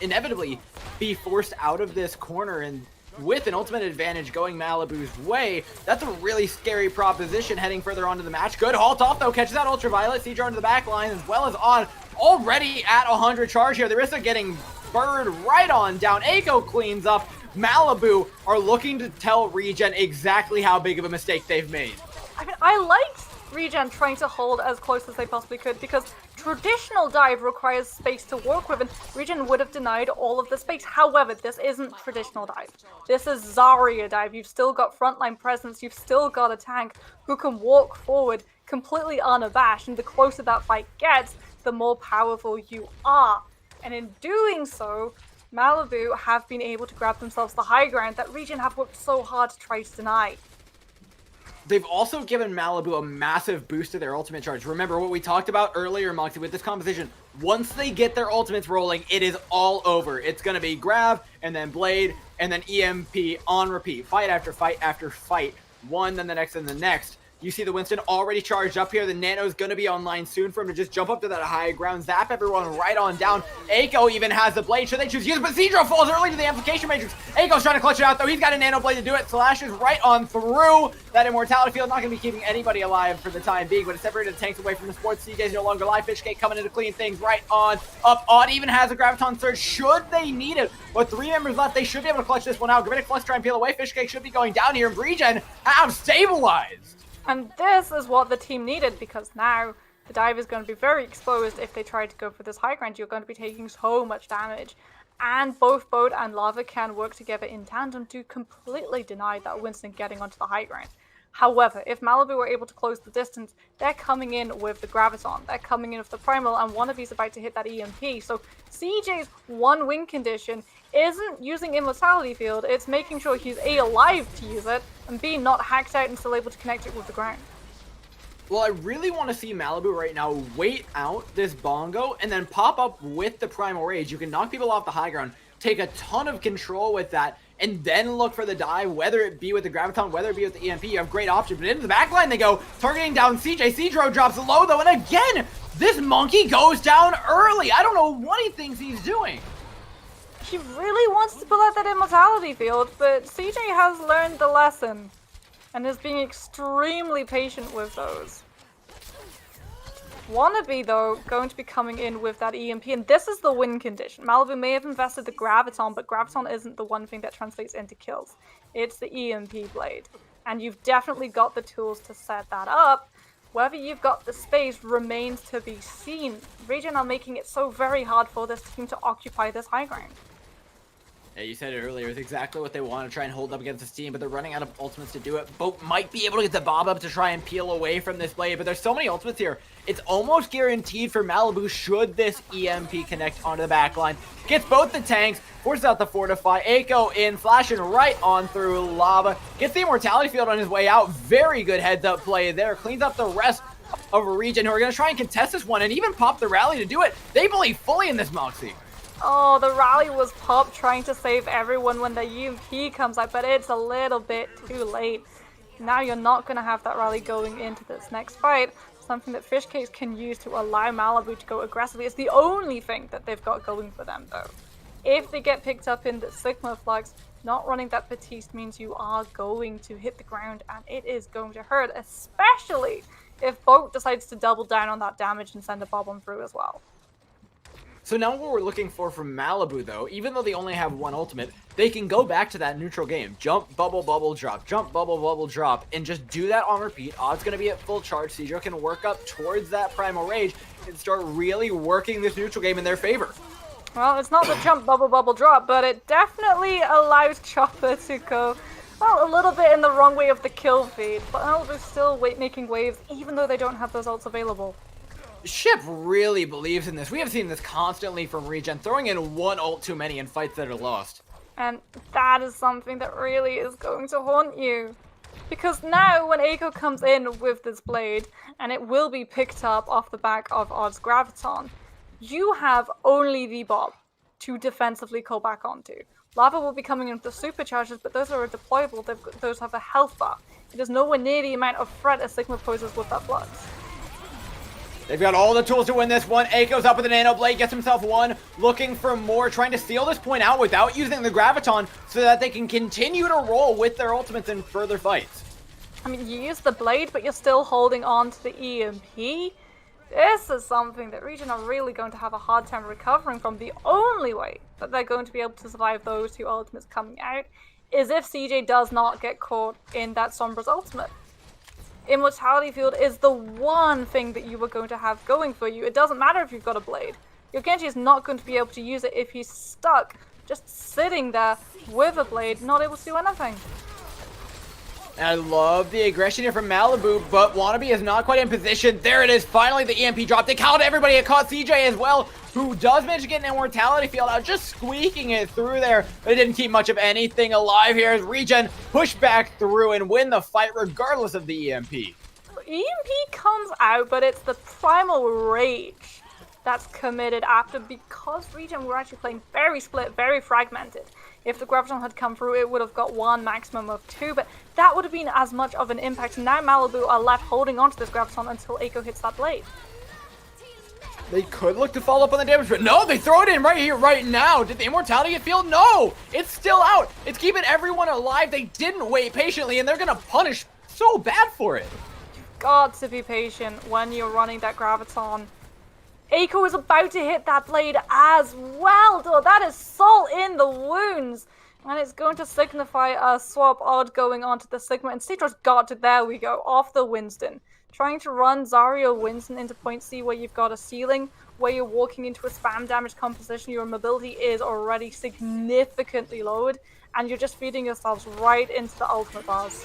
S1: inevitably be forced out of this corner, and with an ultimate advantage going Malibu's way, that's a really scary proposition heading further on to the match. Good halt off though, catches that Ultraviolet, Cedro into the back line, as well as on already at 100 charge here. The risk of getting burned right on down. Eiko cleans up. Malibu are looking to tell Regen exactly how big of a mistake they've made.
S2: I mean, I liked Regen trying to hold as close as they possibly could because traditional dive requires space to work with, and Regen would have denied all of the space. However, this isn't traditional dive. This is Zarya dive. You've still got frontline presence. You've still got a tank who can walk forward completely unabashed, and the closer that fight gets, the more powerful you are. And in doing so, Malibu have been able to grab themselves the high ground that Regen have worked so hard to try to deny.
S1: They've also given Malibu a massive boost to their ultimate charge. Remember what we talked about earlier, Moxie, with this composition. Once they get their ultimates rolling, it is all over. It's going to be grab, and then blade, and then EMP on repeat. Fight after fight after fight. One, then the next, and the next. You see the Winston already charged up here. The Nano's going to be online soon for him to just jump up to that high ground, zap everyone right on down. Eiko even has the blade. Should they choose to use it? But Cedro falls early to the amplification matrix. Eiko's trying to clutch it out, though. He's got a Nano blade to do it. Slashes right on through that immortality field. Not going to be keeping anybody alive for the time being, but it separated the tanks away from the sports. CJ's no longer alive. Fishcake coming in to clean things right on up. Odd even has a Graviton Surge should they need it. With 3 members left, they should be able to clutch this one out. Gravitic Plus try and peel away. Fishcake should be going down here. And Regen have stabilized.
S2: And this is what the team needed, because now the dive is going to be very exposed if they try to go for this high ground. You're going to be taking so much damage. And both Boat and Lava can work together in tandem to completely deny that Winston getting onto the high ground. However, if Malibu were able to close the distance, they're coming in with the Graviton, they're coming in with the Primal, and Wannabe's about to hit that EMP. So CJ's one win condition isn't using Immortality Field, it's making sure he's A, alive to use it, and B, not hacked out and still able to connect it with the ground.
S1: Well, I really want to see Malibu right now wait out this Bongo and then pop up with the Primal Rage. You can knock people off the high ground, take a ton of control with that, and then look for the dive, whether it be with the Graviton, whether it be with the EMP. You have great options, but into the backline they go, targeting down CJ. Cedro drops low, though, and again, this monkey goes down early. I don't know what he thinks he's doing.
S2: He really wants to pull out that Immortality Field, but CJ has learned the lesson and is being extremely patient with those. Wannabe, though, going to be coming in with that EMP, and this is the win condition. Malibu may have invested the Graviton, but Graviton isn't the one thing that translates into kills. It's the EMP blade. And you've definitely got the tools to set that up. Whether you've got the space remains to be seen. Regen are making it so very hard for this team to occupy this high ground.
S1: Yeah, you said it earlier. It's exactly what they want to try and hold up against this team, but they're running out of ultimates to do it. Boat might be able to get the Bob up to try and peel away from this blade, but there's so many ultimates here. It's almost guaranteed for Malibu should this EMP connect onto the back line. Gets both the tanks, forces out the Fortify. Eiko in, flashing right on through Lava. Gets the Immortality Field on his way out. Very good heads-up play there. Cleans up the rest of Regen, who are going to try and contest this one and even pop the rally to do it. They believe fully in this Moxie.
S2: Oh, the rally was popped trying to save everyone when the EMP comes out, but it's a little bit too late. Now you're not going to have that rally going into this next fight. Something that Fishcakes can use to allow Malibu to go aggressively. It's the only thing that they've got going for them, though. If they get picked up in the Sigma Flux, not running that Batiste means you are going to hit the ground, and it is going to hurt, especially if Boat decides to double down on that damage and send a Bob on through as well.
S1: So now what we're looking for from Malibu, though, even though they only have one ultimate, they can go back to that neutral game. Jump, bubble, bubble, drop. Jump, bubble, bubble, drop. And just do that on repeat. Odd's going to be at full charge. Cedro can work up towards that Primal Rage and start really working this neutral game in their favor.
S2: Well, it's not the jump, bubble, bubble, drop, but it definitely allows Chopper to go, well, a little bit in the wrong way of the kill feed. But Malibu's still making waves, even though they don't have those ults available.
S1: Ship really believes in this. We have seen this constantly from Regen, throwing in one ult too many in fights that are lost.
S2: And that is something that really is going to haunt you. Because now when Eiko comes in with this blade, and it will be picked up off the back of Odd's Graviton, you have only the Bob to defensively call back onto. Lava will be coming in with the supercharges, but those are deployable. Those have a health bar. It is nowhere near the amount of threat a Sigma poses with that Flux.
S1: They've got all the tools to win this one. Aiko's up with the Nano Blade, gets himself one, looking for more, trying to steal this point out without using the Graviton so that they can continue to roll with their ultimates in further fights.
S2: I mean, you use the Blade, but you're still holding on to the EMP. This is something that Regen are really going to have a hard time recovering from. The only way that they're going to be able to survive those two ultimates coming out is if CJ does not get caught in that Sombra's ultimate. Immortality Field is the one thing that you are going to have going for you. It doesn't matter if you've got a Blade. Your Genji is not going to be able to use it if he's stuck just sitting there with a Blade, not able to do anything.
S1: I love the aggression here from Malibu, but Wannabe is not quite in position. There it is, finally the EMP dropped. It caught everybody, it caught CJ as well, who does manage to get an Immortality Field out, just squeaking it through there, but it didn't keep much of anything alive here as Regen push back through and win the fight regardless of the EMP.
S2: EMP comes out, but it's the primal rage that's committed after, because Regen were actually playing very split, very fragmented. If the Graviton had come through, it would have got one, maximum of two, but that would have been as much of an impact. Now Malibu are left holding onto this Graviton until Aiko hits that Blade.
S1: They could look to follow up on the damage, but no, they throw it in right here, right now. Did the Immortality get filled? No! It's still out! It's keeping everyone alive. They didn't wait patiently, and they're gonna punish so bad for it.
S2: You've got to be patient when you're running that Graviton. Aiko is about to hit that Blade as well, though. That is salt in the wounds. And it's going to signify a swap odd going onto the Sigma. And Citro's got to, there we go, off the Winston. Trying to run Zarya Winston into point C where you've got a ceiling, where you're walking into a spam damage composition, your mobility is already significantly lowered, and you're just feeding yourselves right into the ultimate bars.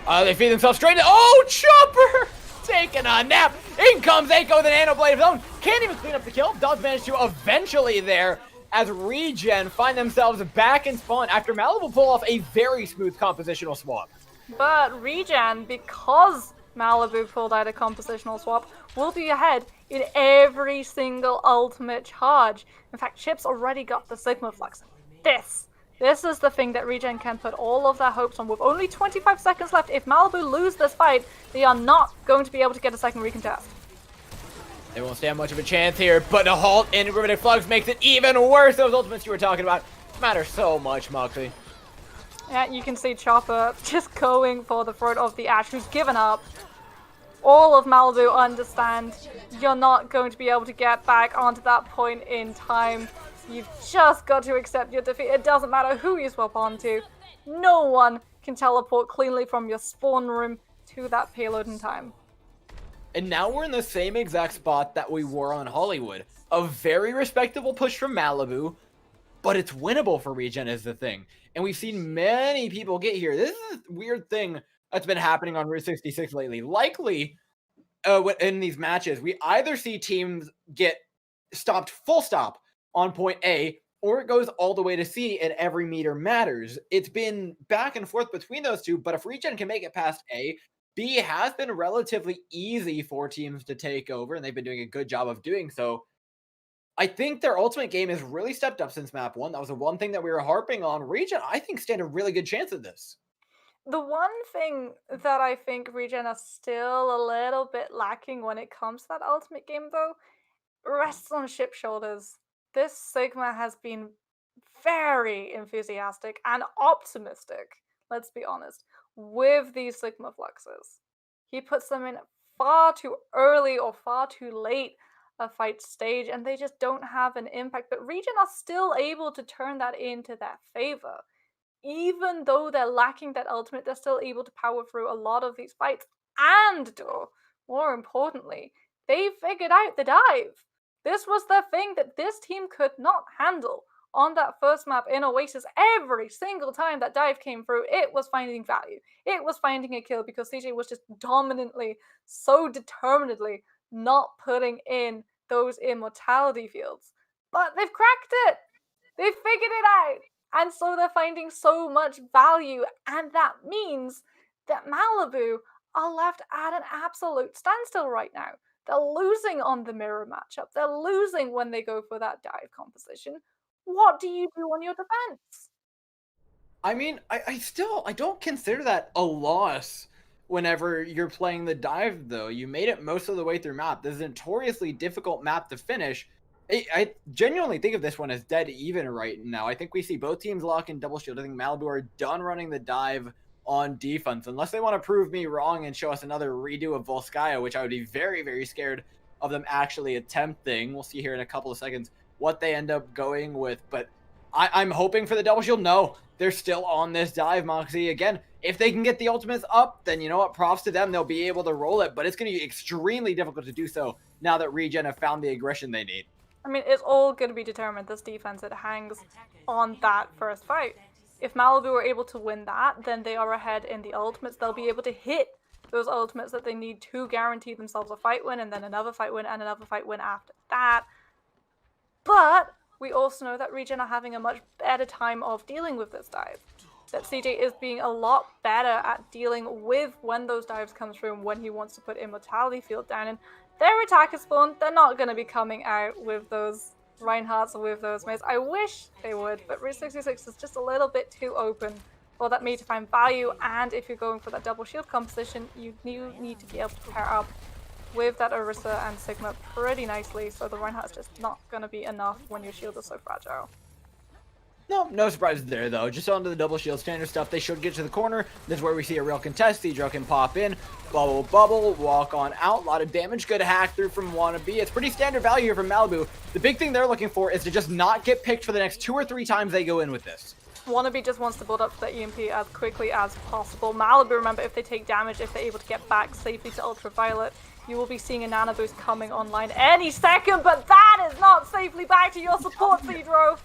S1: They feed themselves straight in. Oh, Chopper! Taking a nap. In comes Aiko with an Nano Blade of his own. Can't even clean up the kill. Does manage to eventually there as Regen find themselves back in spawn after Malibu pull off a very smooth compositional swap.
S2: But Regen, because Malibu pulled out a compositional swap, will be ahead in every single ultimate charge. In fact, Chip's already got the Sigma Flux. This is the thing that Regen can put all of their hopes on. With only 25 seconds left, if Malibu lose this fight, they are not going to be able to get a second recontest.
S1: They won't stand much of a chance here, but a halt in Riveted Flux makes it even worse. Those ultimates you were talking about matter so much, Moxie.
S2: Yeah, you can see Chopper just going for the throat of the Ash, who's given up. All of Malibu understand you're not going to be able to get back onto that point in time. You've just got to accept your defeat. It doesn't matter who you swap onto. No one can teleport cleanly from your spawn room to that payload in time.
S1: And now we're in the same exact spot that we were on Hollywood. A very respectable push from Malibu, but it's winnable for Regen is the thing. And we've seen many people get here. This is a weird thing that's been happening on Route 66 lately. Likely, in these matches, we either see teams get stopped full stop on point A, or it goes all the way to C and every meter matters. It's been back and forth between those two, but if Regen can make it past A, B has been relatively easy for teams to take over, and they've been doing a good job of doing so. I think their ultimate game has really stepped up since map 1. That was the one thing that we were harping on. Regen, I think, stand a really good chance at this.
S2: The one thing that I think Regen are still a little bit lacking when it comes to that ultimate game, though, rests on Ship shoulders. This Sigma has been very enthusiastic and optimistic, let's be honest, with these Sigma Fluxes. He puts them in far too early or far too late a fight stage, and they just don't have an impact. But Regen are still able to turn that into their favor. Even though they're lacking that ultimate, they're still able to power through a lot of these fights. And, more importantly, they figured out the dive. This was the thing that this team could not handle on that first map in Oasis. Every single time that dive came through, it was finding value. It was finding a kill because CJ was just dominantly, so determinedly not putting in those immortality fields. But they've cracked it. They've figured it out. And so they're finding so much value. And that means that Malibu are left at an absolute standstill right now. They're losing on the mirror matchup. They're losing when they go for that dive composition. What do you do on your defense?
S1: I mean, I don't consider that a loss whenever you're playing the dive, though. You made it most of the way through map. This is a notoriously difficult map to finish. I genuinely think of this one as dead even right now. I think we see both teams lock in double shield. I think Malibu are done running the dive on defense, unless they want to prove me wrong and show us another redo of Volskaya, which I would be very, very scared of them actually attempting. We'll see here in a couple of seconds what they end up going with, but I'm hoping for the double shield. No, they're still on this dive, Moxie. Again, if they can get the ultimates up, then you know what, props to them. They'll be able to roll it, but it's going to be extremely difficult to do so now that Regen have found the aggression they need.
S2: I mean, it's all going to be determined, this defense. It hangs on that first fight. If Malibu are able to win that, then they are ahead in the ultimates. They'll be able to hit those ultimates that they need to guarantee themselves a fight win, and then another fight win, and another fight win after that. But we also know that Regen are having a much better time of dealing with this dive. That CJ is being a lot better at dealing with when those dives come through and when he wants to put Immortality Field down. And their attacker spawn, they're not going to be coming out with those Reinhardts or with those mates. I wish they would, but Route 66 is just a little bit too open for that mate to find value. And if you're going for that double shield composition, you need to be able to pair up with that Orisa and Sigma pretty nicely, so the Reinhardt's just not going to be enough when your shield is so fragile.
S1: No surprises there, though. Just onto the double shield standard stuff. They should get to the corner. This is where we see a real contest. Cedro can pop in, bubble, walk on out. A lot of damage. Good hack through from Wannabe. It's pretty standard value here from Malibu. The big thing they're looking for is to just not get picked for the next 2 or 3 times they go in with this.
S2: Wannabe just wants to build up to the EMP as quickly as possible. Malibu, remember, if they take damage, if they're able to get back safely to Ultraviolet, you will be seeing a Nano Boost coming online any second, but that is not safely back to your support, Cedro.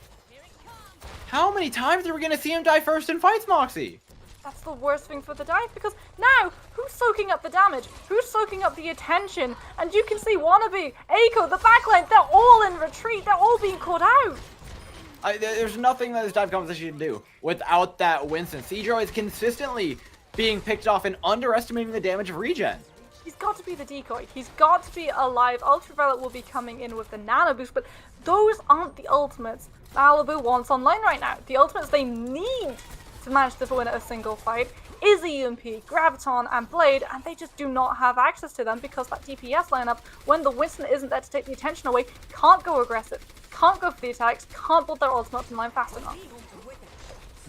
S1: How many times are we going to see him die first in fights, Moxie?
S2: That's the worst thing for the dive, because now, who's soaking up the damage? Who's soaking up the attention? And you can see Wannabe, Eiko, the backline, they're all in retreat. They're all being caught out.
S1: There's nothing that this dive composition can do without that Winston. Cedro is consistently being picked off and underestimating the damage of Regen.
S2: He's got to be the decoy. He's got to be alive. Ultraviolet will be coming in with the Nano Boost, but those aren't the ultimates Malibu wants online right now. The ultimates they need to manage to win a single fight is EMP, Graviton, and Blade, and they just do not have access to them because that DPS lineup, when the Winston isn't there to take the attention away, can't go aggressive, can't go for the attacks, can't build their ultimates online fast enough.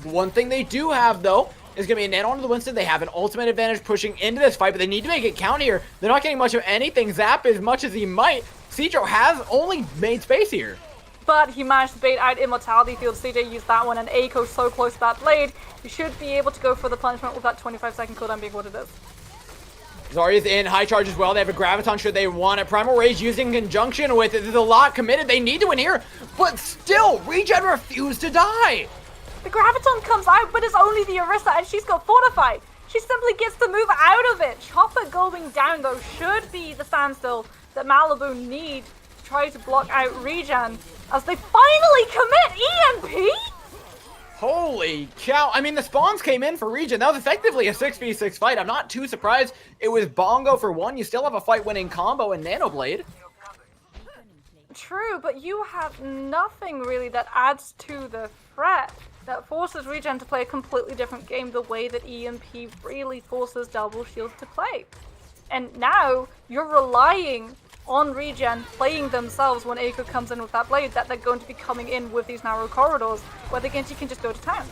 S1: One thing they do have, though, is going to be a nano onto the Winston. They have an ultimate advantage pushing into this fight, but they need to make it count here. They're not getting much of anything. Zap as much as he might. Cedro has only made space here.
S2: But he managed to bait out Immortality Field. CJ used that one, and Eiko so close to that Blade. You should be able to go for the punishment with that 25-second cooldown being what it is.
S1: Zarya's in, high charge as well. They have a Graviton should they want it. Primal Rage using in conjunction with it. There's a lot committed. They need to win here, but still, Regen refused to die.
S2: The Graviton comes out, but it's only the Orisa, and she's got Fortified. She simply gets to move out of it. Chopper going down, though, should be the standstill that Malibu need to try to block out Regen as they finally commit EMP.
S1: Holy cow. I mean, the spawns came in for Regen. That was effectively a 6v6 fight. I'm not too surprised. It was Bongo for one. You still have a fight-winning combo in Nanoblade.
S2: True, but you have nothing really that adds to the threat that forces Regen to play a completely different game the way that EMP really forces Double Shield to play. And now you're relying on Regen playing themselves when Eiko comes in with that Blade, that they're going to be coming in with these narrow corridors where the Genji can just go to town.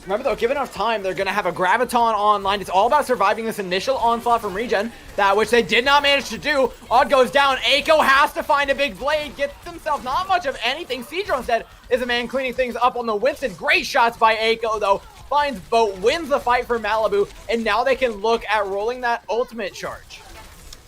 S1: Remember though, given enough time, they're going to have a Graviton online. It's all about surviving this initial onslaught from Regen, that which they did not manage to do. Odd goes down. Eiko has to find a big Blade, gets themselves not much of anything. Cedro instead is a man cleaning things up on the Winston. Great shots by Eiko though. Finds Boat, wins the fight for Malibu, and now they can look at rolling that ultimate charge.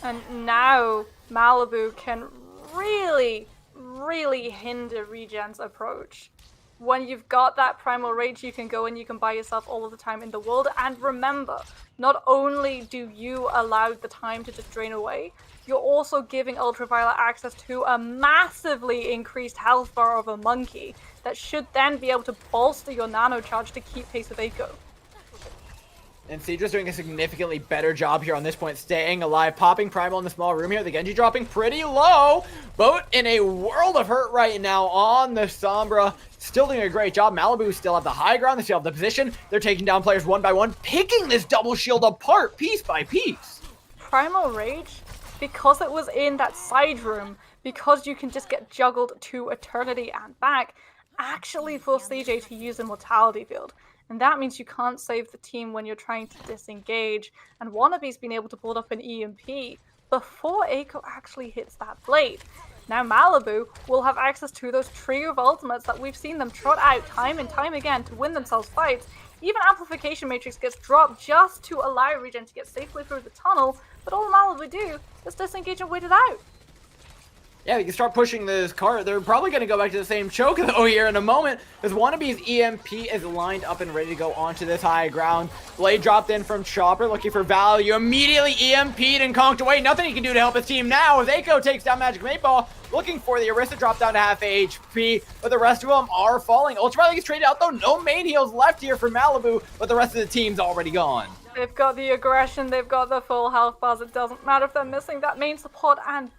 S2: And now Malibu can really, really hinder Regen's approach. When you've got that Primal Rage, you can go and you can buy yourself all of the time in the world. And remember, not only do you allow the time to just drain away, you're also giving Ultraviolet access to a massively increased health bar of a monkey that should then be able to bolster your nano charge to keep pace with Eiko.
S1: And Cedra's doing a significantly better job here on this point, staying alive, popping Primal in the small room here. The Genji dropping pretty low. Boat in a world of hurt right now on the Sombra. Still doing a great job. Malibu still have the high ground. They still have the position. They're taking down players one by one, picking this double shield apart piece by piece.
S2: Primal Rage, because it was in that side room, because you can just get juggled to eternity and back, actually forced CJ to use Immortality Field. And that means you can't save the team when you're trying to disengage. And Wannabe's been able to build up an EMP before Eiko actually hits that blade. Now Malibu will have access to those trio of ultimates that we've seen them trot out time and time again to win themselves fights. Even Amplification Matrix gets dropped just to allow Regen to get safely through the tunnel, but all Malibu do is disengage and wait it out.
S1: Yeah, you can start pushing this cart. They're probably going to go back to the same choke though here in a moment, as Wannabe's EMP is lined up and ready to go onto this high ground. Blade dropped in from Chopper, looking for value. Immediately EMP'd and conked away. Nothing he can do to help his team now as Eiko takes down Magic 8 Ball, looking for the Orisa drop down to half HP, but the rest of them are falling. Ultraviolet gets traded out though. No main heals left here for Malibu, but the rest of the team's already gone.
S2: They've got the aggression, they've got the full health bars. It doesn't matter if they're missing that main support and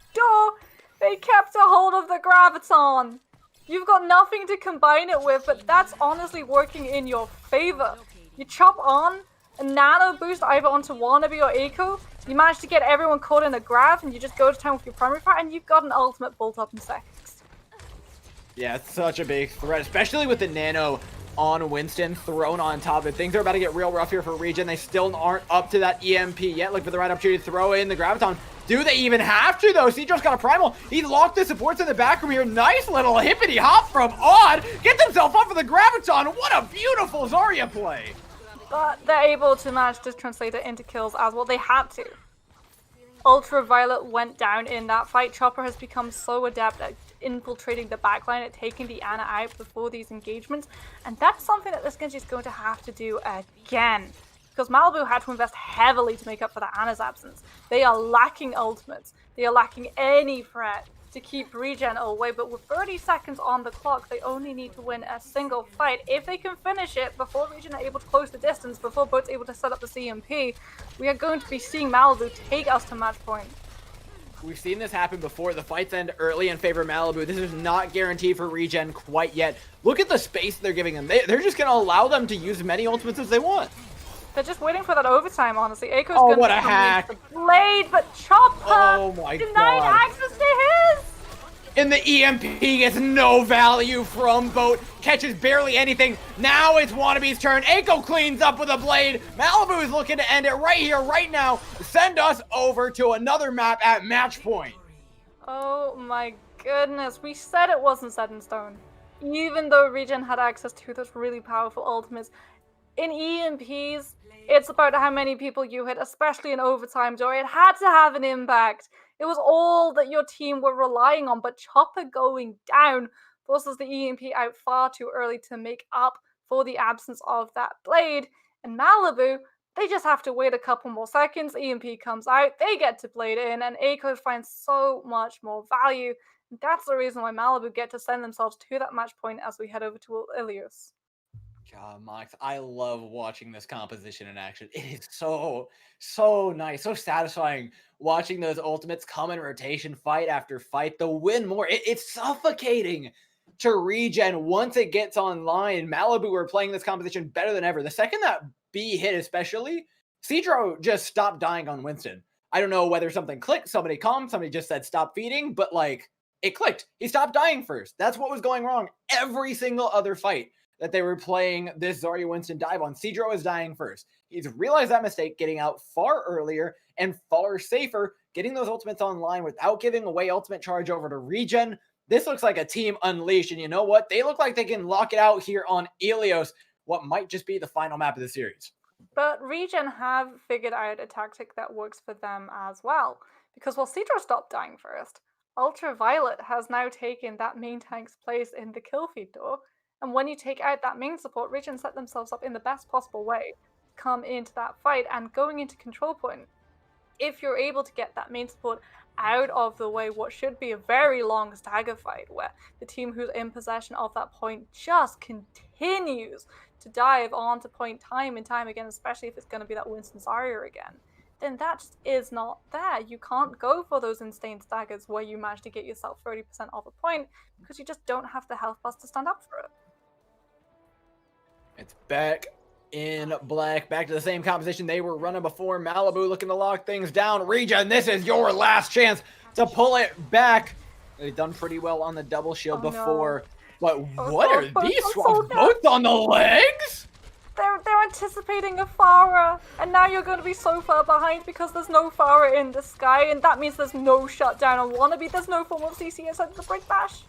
S2: they kept a hold of the Graviton. You've got nothing to combine it with, but that's honestly working in your favor. You chop on a nano boost either onto Wannabe or Eiko, you manage to get everyone caught in a Grav, and you just go to town with your primary fire, and you've got an ultimate bolt up in seconds.
S1: Yeah, it's such a big threat, especially with the nano on Winston thrown on top of it. Things are about to get real rough here for Regen. They still aren't up to that EMP yet. Look for the right opportunity to throw in the Graviton. Do they even have to, though? Cedro's got a Primal. He locked the supports in the back room here. Nice little hippity hop from Odd. Gets himself up for the Graviton. What a beautiful Zarya play.
S2: But they're able to manage to translate it into kills as well. They had to. Ultraviolet went down in that fight. Chopper has become so adept at infiltrating the backline, at taking the Ana out before these engagements. And that's something that this Genji is going to have to do again. Because Malibu had to invest heavily to make up for the Ana's absence. They are lacking ultimates. They are lacking any threat to keep Regen away. But with 30 seconds on the clock, they only need to win a single fight. If they can finish it before Regen are able to close the distance, before Boat's able to set up the CMP, we are going to be seeing Malibu take us to match point.
S1: We've seen this happen before. The fights end early in favor of Malibu. This is not guaranteed for Regen quite yet. Look at the space they're giving them. They're just going to allow them to use as many ultimates as they want.
S2: They're just waiting for that overtime, honestly. Eiko's gonna
S1: what a hack.
S2: The blade, but Chopper denied
S1: God.
S2: access to his!
S1: And the EMP gets no value from Boat. Catches barely anything. Now it's Wannabe's turn. Eiko cleans up with a blade. Malibu is looking to end it right here, right now. Send us over to another map at match point.
S2: Oh my goodness. We said it wasn't set in stone. Even though Regen had access to those really powerful ultimates, in EMPs, it's about how many people you hit, especially in overtime, Jory. It had to have an impact. It was all that your team were relying on, but Chopper going down forces the EMP out far too early to make up for the absence of that blade. And Malibu, they just have to wait a couple more seconds. EMP comes out, they get to blade in, and Eiko finds so much more value. And that's the reason why Malibu get to send themselves to that match point as we head over to Ilios.
S1: God, Mox, I love watching this composition in action. It is so nice, so satisfying watching those ultimates come in rotation, fight after fight. The win more. It's suffocating to Regen once it gets online. Malibu are playing this composition better than ever. The second that B hit especially, Cedro just stopped dying on Winston. I don't know whether something clicked, somebody calmed, somebody just said stop feeding, but like, it clicked. He stopped dying first. That's what was going wrong every single other fight that they were playing this Zarya Winston dive on. Cedro is dying first. He's realized that mistake, getting out far earlier and far safer, getting those ultimates online without giving away ultimate charge over to Regen. This looks like a team unleashed, and you know what? They look like they can lock it out here on Ilios, what might just be the final map of the series.
S2: But Regen have figured out a tactic that works for them as well. Because while Cedro stopped dying first, Ultraviolet has now taken that main tank's place in the kill feed door. And when you take out that main support, Regen set themselves up in the best possible way to come into that fight. And going into control point, if you're able to get that main support out of the way, what should be a very long stagger fight where the team who's in possession of that point just continues to dive onto point time and time again, especially if it's going to be that Winston Zarya again, then that just is not there. You can't go for those insane staggers where you manage to get yourself 30% off a point because you just don't have the health bars to stand up for it.
S1: It's back in black, back to the same composition they were running before. Malibu looking to lock things down. Regen, this is your last chance to pull it back. They've done pretty well on the double shield before. But what are these swaps? Both on the legs?
S2: They're anticipating a Pharah, and now you're going to be so far behind because there's no Pharah in the sky, and that means there's no shutdown on Wannabe. There's no form of CCS at the Brick Bash.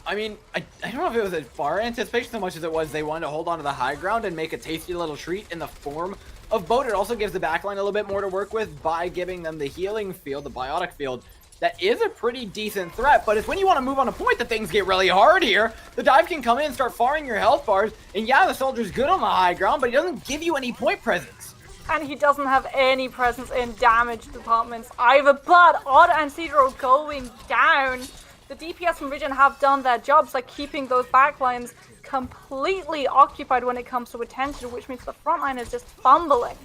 S1: I mean, I don't know if it was a Pharah anticipation so much as it was they wanted to hold on to the high ground and make a tasty little treat in the form of Boat. It also gives the backline a little bit more to work with by giving them the healing field, the biotic field. That is a pretty decent threat, but it's when you want to move on a point that things get really hard here. The dive can come in and start firing your health bars, and yeah, the soldier's good on the high ground, but he doesn't give you any point presence.
S2: And he doesn't have any presence in damage departments either, but Odd and Cedro going down. The DPS from Regen have done their jobs, like keeping those backlines completely occupied when it comes to attention, which means the front line is just fumbling.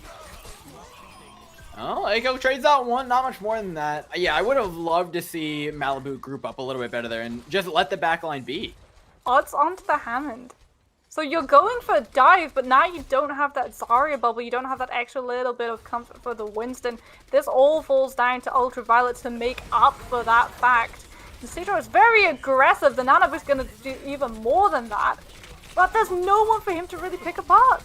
S1: Oh, Eiko trades out one, not much more than that. Yeah, I would have loved to see Malibu group up a little bit better there and just let the backline be.
S2: Odds onto the Hammond. So you're going for a dive, but now you don't have that Zarya bubble, you don't have that extra little bit of comfort for the Winston. This all falls down to Ultraviolet to make up for that fact. And Cedro is very aggressive, the Nanabu's going to do even more than that. But there's no one for him to really pick apart.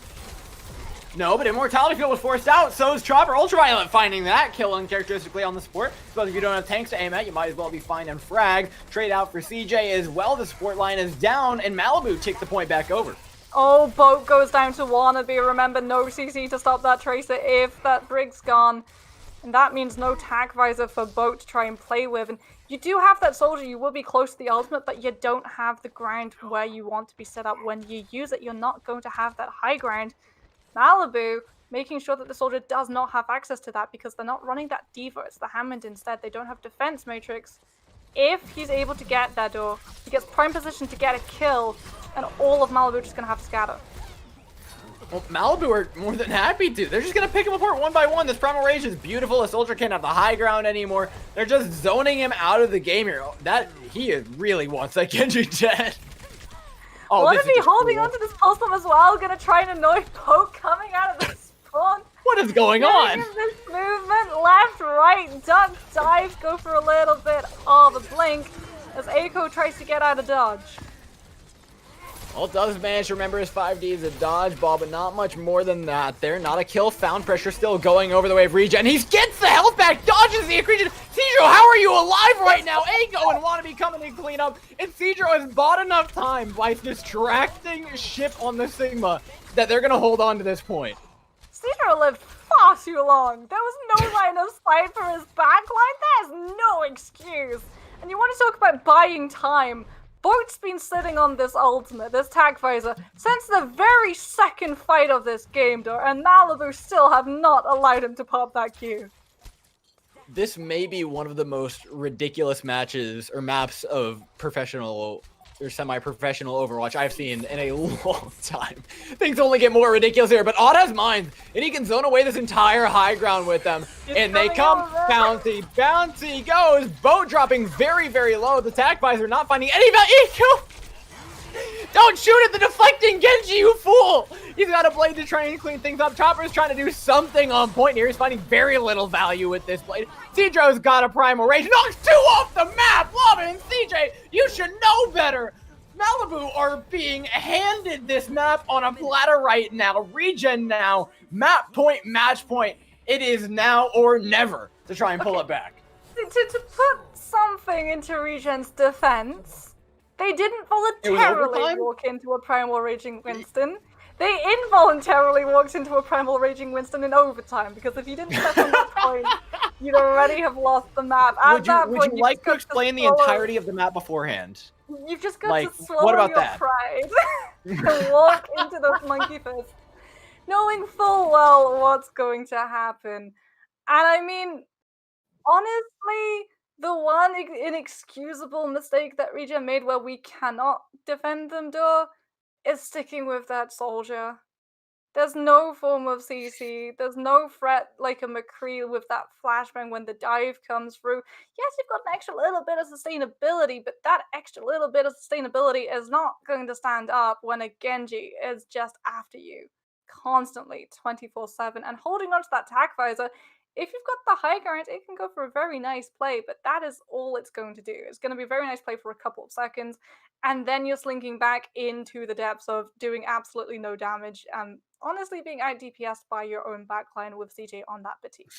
S1: No, but Immortality Field was forced out, so is Chopper. Ultraviolet finding that kill uncharacteristically on the support. But if you don't have tanks to aim at, you might as well be fine and frag. Trade out for CJ as well. The support line is down, and Malibu takes the point back over.
S2: Oh, Boat goes down to Wannabe. Remember, no CC to stop that Tracer if that Brig's gone. And that means no tack visor for Boat to try and play with. And you do have that soldier, you will be close to the ultimate, but you don't have the ground where you want to be set up when you use it. You're not going to have that high ground. Malibu making sure that the soldier does not have access to that because they're not running that Diva, it's the Hammond instead. They don't have defense matrix. If he's able to get that door, he gets prime position to get a kill, and all of Malibu just gonna have to scatter.
S1: Well, Malibu are more than happy to. They're just gonna pick him apart one by one. This Primal Rage is beautiful. The soldier can't have the high ground anymore. They're just zoning him out of the game here. He really wants that Genji dead.
S2: Oh, what if he holding onto this pulse bomb as well? Gonna try and annoy Poke coming out of the spawn.
S1: What is going on?
S2: This movement, left, right, duck, dive, go for a little bit of a blink as Eiko tries to get out of dodge.
S1: Well, does manage to remember his 5D as a dodgeball, but not much more than that. There, not a kill found. Pressure still going over the way of Regen. He gets the health back, dodges the accretion. Cedro, how are you alive right now? Eiko and Wannabe coming in clean up, and Cedro has bought enough time by distracting ship on the Sigma that they're going to hold on to this point.
S2: Cedro lived far too long. There was no line of sight for his backline. There's no excuse. And you want to talk about buying time. Boat's been sitting on this ultimate, this tag visor, since the very second fight of this game, door, and Malibu still have not allowed him to pop that Q.
S1: This may be one of the most ridiculous matches or maps of professional or semi-professional Overwatch I've seen in a long time. Things only get more ridiculous here, but Odd has mines, and he can zone away this entire high ground with them. And they come, bouncy, bouncy goes, Boat dropping very, very low. The attack visor not finding any value. Don't shoot at the deflecting Genji, you fool! He's got a blade to try and clean things up. Chopper's trying to do something on point here. He's finding very little value with this blade. Cedro's got a Primal Rage. Knocks 2 off the map! Love it! And CJ, you should know better! Malibu are being handed this map on a platter right now. Regen now. Map point, match point. It is now or never to try and pull it back.
S2: To put something into Regen's defense, they didn't voluntarily walk into a Primal Raging Winston. They involuntarily walked into a Primal Raging Winston in overtime, because if you didn't step on that point, you'd already have lost the map.
S1: Would you like to explain the entirety of the map beforehand?
S2: You've just got to swallow your pride and walk into those monkey fists, knowing full well what's going to happen. And I mean, honestly, the one inexcusable mistake that Regen made where we cannot defend them, door, is sticking with that soldier. There's no form of CC, there's no threat like a McCree with that flashbang when the dive comes through. Yes, you've got an extra little bit of sustainability, but that extra little bit of sustainability is not going to stand up when a Genji is just after you constantly 24/7 and holding onto that tac visor. If you've got the high ground, it can go for a very nice play, but that is all it's going to do. It's going to be a very nice play for a couple of seconds, and then you're slinking back into the depths of doing absolutely no damage and honestly being out DPS'd by your own backline with CJ on that Batiste.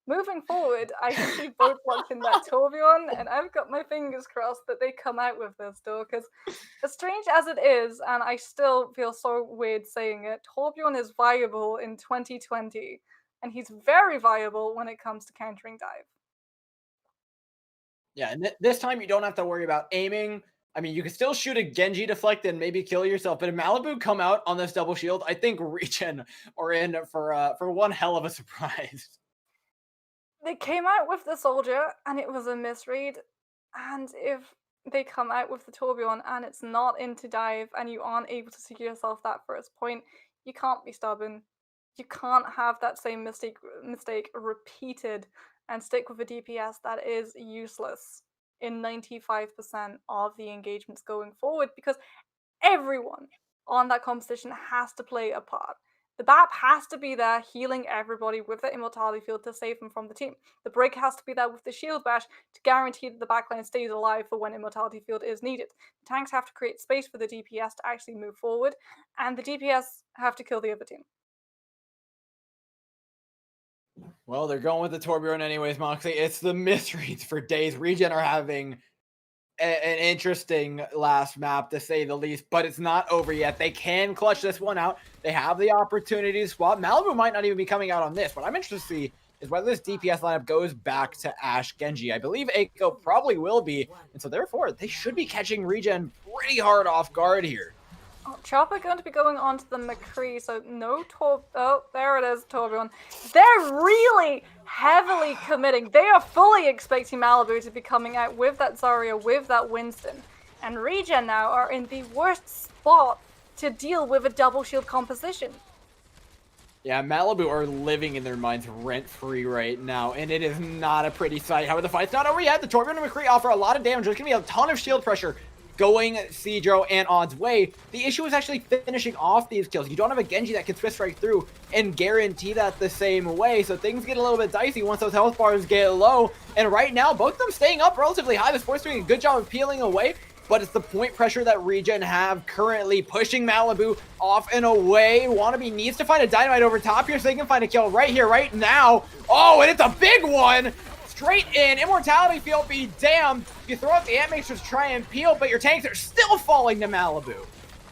S2: Moving forward, I see both blocking that Torbjorn, and I've got my fingers crossed that they come out with this, though, because as strange as it is, and I still feel so weird saying it, Torbjorn is viable in 2020, and he's very viable when it comes to countering dive.
S1: Yeah, and this time you don't have to worry about aiming. I mean, you can still shoot a Genji deflect and maybe kill yourself, but if Malibu come out on this double shield, I think Regen are in for one hell of a surprise.
S2: They came out with the soldier, and it was a misread, and if they come out with the Torbjorn and it's not into dive and you aren't able to secure yourself that first point, you can't be stubborn. You can't have that same mistake repeated and stick with a DPS that is useless in 95% of the engagements going forward, because everyone on that competition has to play a part. The BAP has to be there healing everybody with the Immortality Field to save them from the team. The Break has to be there with the Shield Bash to guarantee that the backline stays alive for when Immortality Field is needed. The tanks have to create space for the DPS to actually move forward, and the DPS have to kill the other team.
S1: Well, they're going with the Torbjorn anyways, Moxie. It's the misreads for days. Regen are having an interesting last map, to say the least, but it's not over yet. They can clutch this one out. They have the opportunity to swap. Malibu might not even be coming out on this. What I'm interested to see is whether this DPS lineup goes back to Ashe Genji. I believe Eiko probably will be, and so therefore they should be catching Regen pretty hard off guard here.
S2: Oh, Chopper going to be going on to the McCree, so no oh, there it is, Torbjorn. They're really heavily committing. They are fully expecting Malibu to be coming out with that Zarya, with that Winston. And Regen now are in the worst spot to deal with a double shield composition.
S1: Yeah, Malibu are living in their minds rent-free right now, and it is not a pretty sight. However, the fight's not over yet. The Torbjorn and McCree offer a lot of damage. There's going to be a ton of shield pressure going Cedro and Odd's way. The issue is actually finishing off these kills. You don't have a Genji that can twist right through and guarantee that the same way, so things get a little bit dicey once those health bars get low. And right now, both of them staying up relatively high. The Sports doing a good job of peeling away, but it's the point pressure that Regen have currently pushing Malibu off and away. Wannabe needs to find a dynamite over top here so they can find a kill right here, right now. Oh, and it's a big one! Straight in, Immortality Field be damned. You throw out the Ant Matrix to try and peel, but your tanks are still falling to Malibu.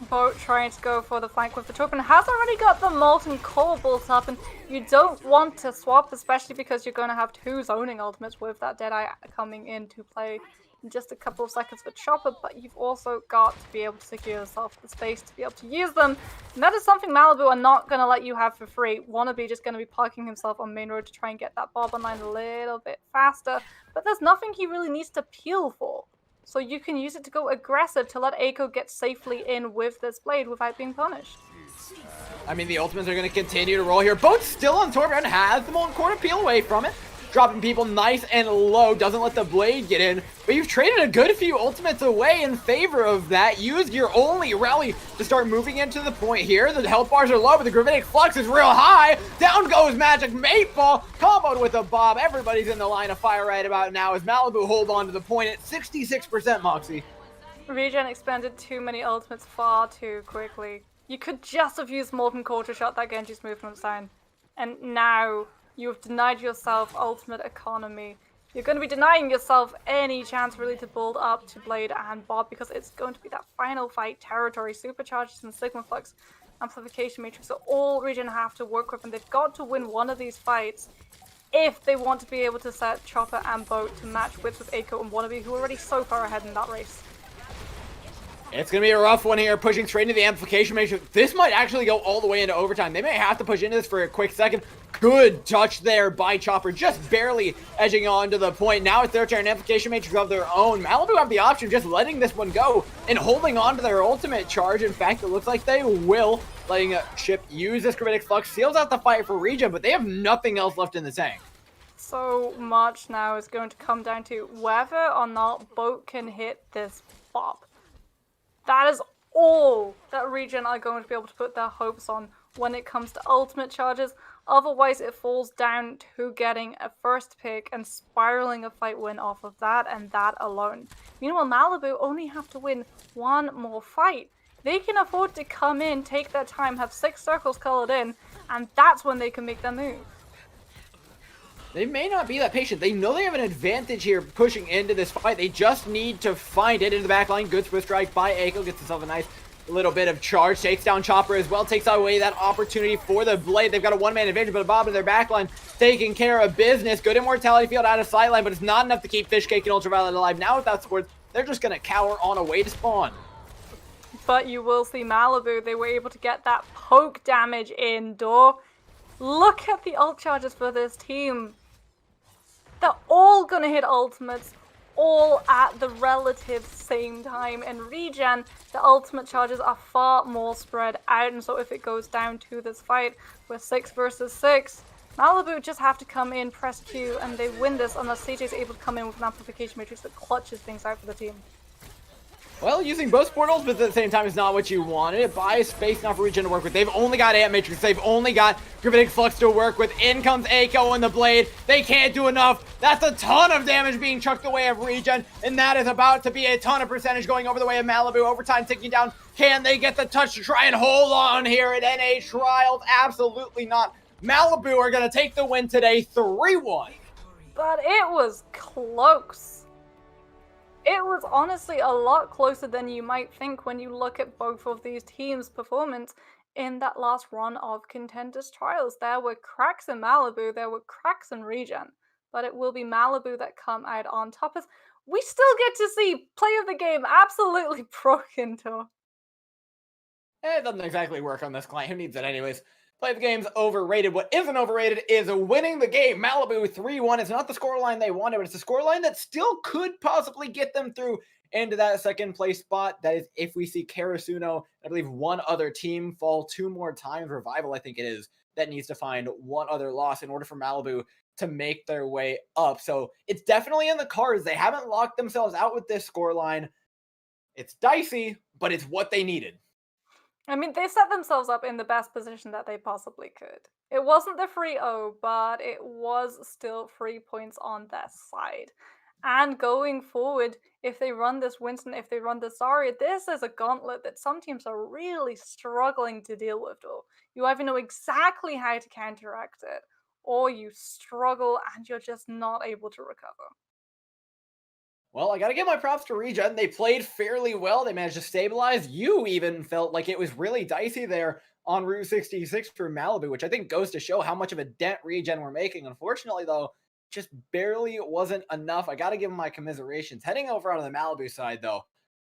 S2: Boat trying to go for the flank with the Torbjorn has already got the Molten Core built up, and you don't want to swap, especially because you're going to have two zoning ultimates with that Deadeye coming into play in just a couple of seconds for Chopper, but you've also got to be able to secure yourself the space to be able to use them. And that is something Malibu are not going to let you have for free. Wannabe just going to be parking himself on main road to try and get that Bob online a little bit faster, but there's nothing he really needs to peel for. So you can use it to go aggressive to let Eiko get safely in with this blade without being punished.
S1: I mean, the ultimates are going to continue to roll here. Both still on Torbjorn, has the Molten Core to peel away from it. Dropping people nice and low, doesn't let the blade get in. But you've traded a good few ultimates away in favor of that. Use your only rally to start moving into the point here. The health bars are low, but the Gravitic Flux is real high. Down goes Magic Mateball, comboed with a Bob. Everybody's in the line of fire right about now as Malibu hold on to the point at 66%, Moxie.
S2: Regen expended too many ultimates far too quickly. You could just have used Molten Core to shut that Genji's movement down. And now you have denied yourself ultimate economy. You're going to be denying yourself any chance really to build up to Blade and Bob, because it's going to be that final fight territory. Supercharges and Sigma Flux Amplification Matrix are all Regen have to work with, and they've got to win one of these fights if they want to be able to set Chopper and Boat to match wits with Eiko and Wannabe, who are already so far ahead in that race.
S1: It's going to be a rough one here, pushing straight into the amplification matrix. This might actually go all the way into overtime. They may have to push into this for a quick second. Good touch there by Chopper, just barely edging on to the point. Now it's their turn, Amplification Matrix of their own. Malibu have the option of just letting this one go and holding on to their ultimate charge. In fact, it looks like they will, letting Chip use this Gravitic Flux, seals out the fight for Regen, but they have nothing else left in the tank.
S2: So much now is going to come down to whether or not Boat can hit this Bob. That is all that Regen are going to be able to put their hopes on when it comes to ultimate charges. Otherwise, it falls down to getting a first pick and spiraling a fight win off of that and that alone. Meanwhile, Malibu only have to win one more fight. They can afford to come in, take their time, have 6 circles colored in, and that's when they can make their move.
S1: They may not be that patient. They know they have an advantage here pushing into this fight. They just need to find it in the back line. Good Swift Strike by Eiko. Gets himself a nice little bit of charge. Takes down Chopper as well. Takes away that opportunity for the Blade. They've got a one-man advantage, but Bob in their back line taking care of business. Good Immortality Field out of sight line, but it's not enough to keep Fishcake and Ultraviolet alive. Now without swords, they're just going to cower on away to spawn.
S2: But you will see Malibu, they were able to get that poke damage indoor. Look at the ult charges for this team. They're all going to hit ultimates, all at the relative same time. And Regen, the ultimate charges are far more spread out. And so if it goes down to this fight with 6 versus 6, Malibu just have to come in, press Q, and they win this unless CJ is able to come in with an amplification matrix that clutches things out for the team.
S1: Well, using both portals, but at the same time, is not what you wanted. It buys space now for Regen to work with. They've only got Amp Matrix. They've only got Gravitic Flux to work with. In comes Eiko and the Blade. They can't do enough. That's a ton of damage being chucked away of Regen, and that is about to be a ton of percentage going over the way of Malibu. Overtime ticking down. Can they get the touch to try and hold on here at NA Trials? Absolutely not. Malibu are going to take the win today, 3-1.
S2: But it was close. It was honestly a lot closer than you might think when you look at both of these teams' performance in that last run of Contenders Trials. There were cracks in Malibu, there were cracks in Regen, but it will be Malibu that come out on top. As we still get to see play of the game absolutely broken to.
S1: It doesn't exactly work on this client. Who needs it anyways? Play the game's overrated. What isn't overrated is winning the game. Malibu 3-1. It's not the scoreline they wanted, but it's a scoreline that still could possibly get them through into that second place spot. That is if we see Karasuno, I believe one other team fall 2 more times. Revival, I think it is, that needs to find one other loss in order for Malibu to make their way up. So it's definitely in the cards. They haven't locked themselves out with this scoreline. It's dicey, but it's what they needed.
S2: I mean, they set themselves up in the best position that they possibly could. It wasn't the 3-0, but it was still 3 points on their side. And going forward, if they run this Winston, if they run this Zarya, this is a gauntlet that some teams are really struggling to deal with, though. You either know exactly how to counteract it, or you struggle and you're just not able to recover.
S1: Well, I gotta give my props to Regen. They played fairly well. They managed to stabilize. You even felt like it was really dicey there on Route 66 for Malibu, which I think goes to show how much of a dent Regen were making. Unfortunately, though, just barely wasn't enough. I gotta give them my commiserations. Heading over on the Malibu side, though,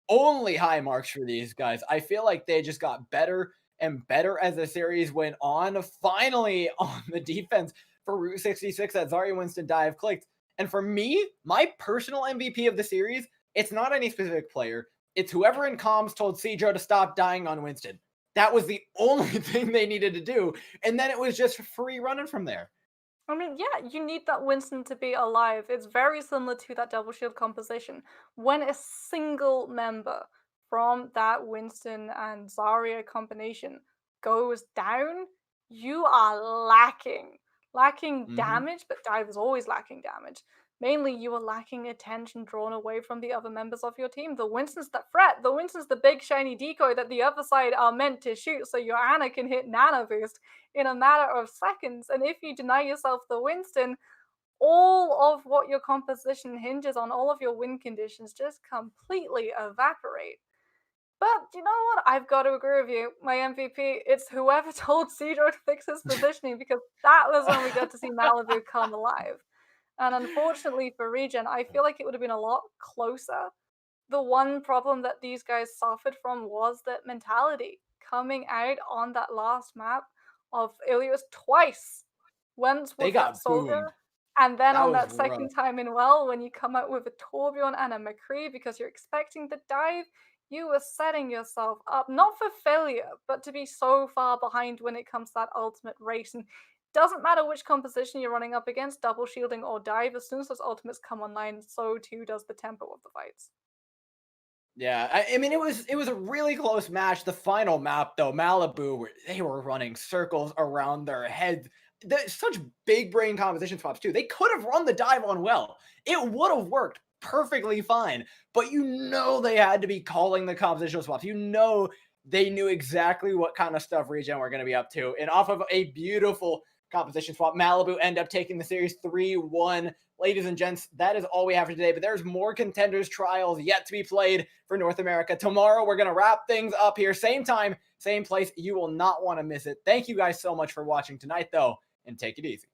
S1: only high marks for these guys. I feel like they just got better and better as the series went on. Finally, on the defense for Route 66, that Zarya Winston dive clicked. And for me, my personal MVP of the series, it's not any specific player. It's whoever in comms told Cedro to stop dying on Winston. That was the only thing they needed to do. And then it was just free running from there.
S2: I mean, yeah, you need that Winston to be alive. It's very similar to that double shield composition. When a single member from that Winston and Zarya combination goes down, you are lacking damage, but dive is always lacking damage. Mainly, you are lacking attention drawn away from the other members of your team. The Winston's that threat. The Winston's the big shiny decoy that the other side are meant to shoot so your Ana can hit Nano Boost in a matter of seconds. And if you deny yourself the Winston, all of what your composition hinges on, all of your win conditions just completely evaporate. But you know what? I've got to agree with you. My MVP, it's whoever told Cedro to fix his positioning, because that was when we got to see Malibu come alive. And unfortunately for Regen, I feel like it would have been a lot closer. The one problem that these guys suffered from was that mentality. Coming out on that last map of Ilios twice went
S1: They
S2: with
S1: got
S2: that Soldier.
S1: boomed.
S2: And then
S1: That
S2: on
S1: was
S2: that second
S1: rough.
S2: time in well, when you come out with a Torbjorn and a McCree because you're expecting the dive, you were setting yourself up, not for failure, but to be so far behind when it comes to that ultimate race. And doesn't matter which composition you're running up against, double shielding or dive, as soon as those ultimates come online, so too does the tempo of the fights.
S1: Yeah, I mean, it was a really close match. The final map, though, Malibu, where they were running circles around their heads. Such big brain composition swaps, too. They could have run the dive on well. It would have worked perfectly fine. But you know they had to be calling the compositional swaps. You know they knew exactly what kind of stuff Regen were going to be up to. And off of a beautiful composition swap, Malibu end up taking the series 3-1. Ladies and gents, that is all we have for today, but there's more Contenders trials yet to be played for North America. Tomorrow, we're going to wrap things up here. Same time, same place. You will not want to miss it. Thank you guys so much for watching tonight, though, and take it easy.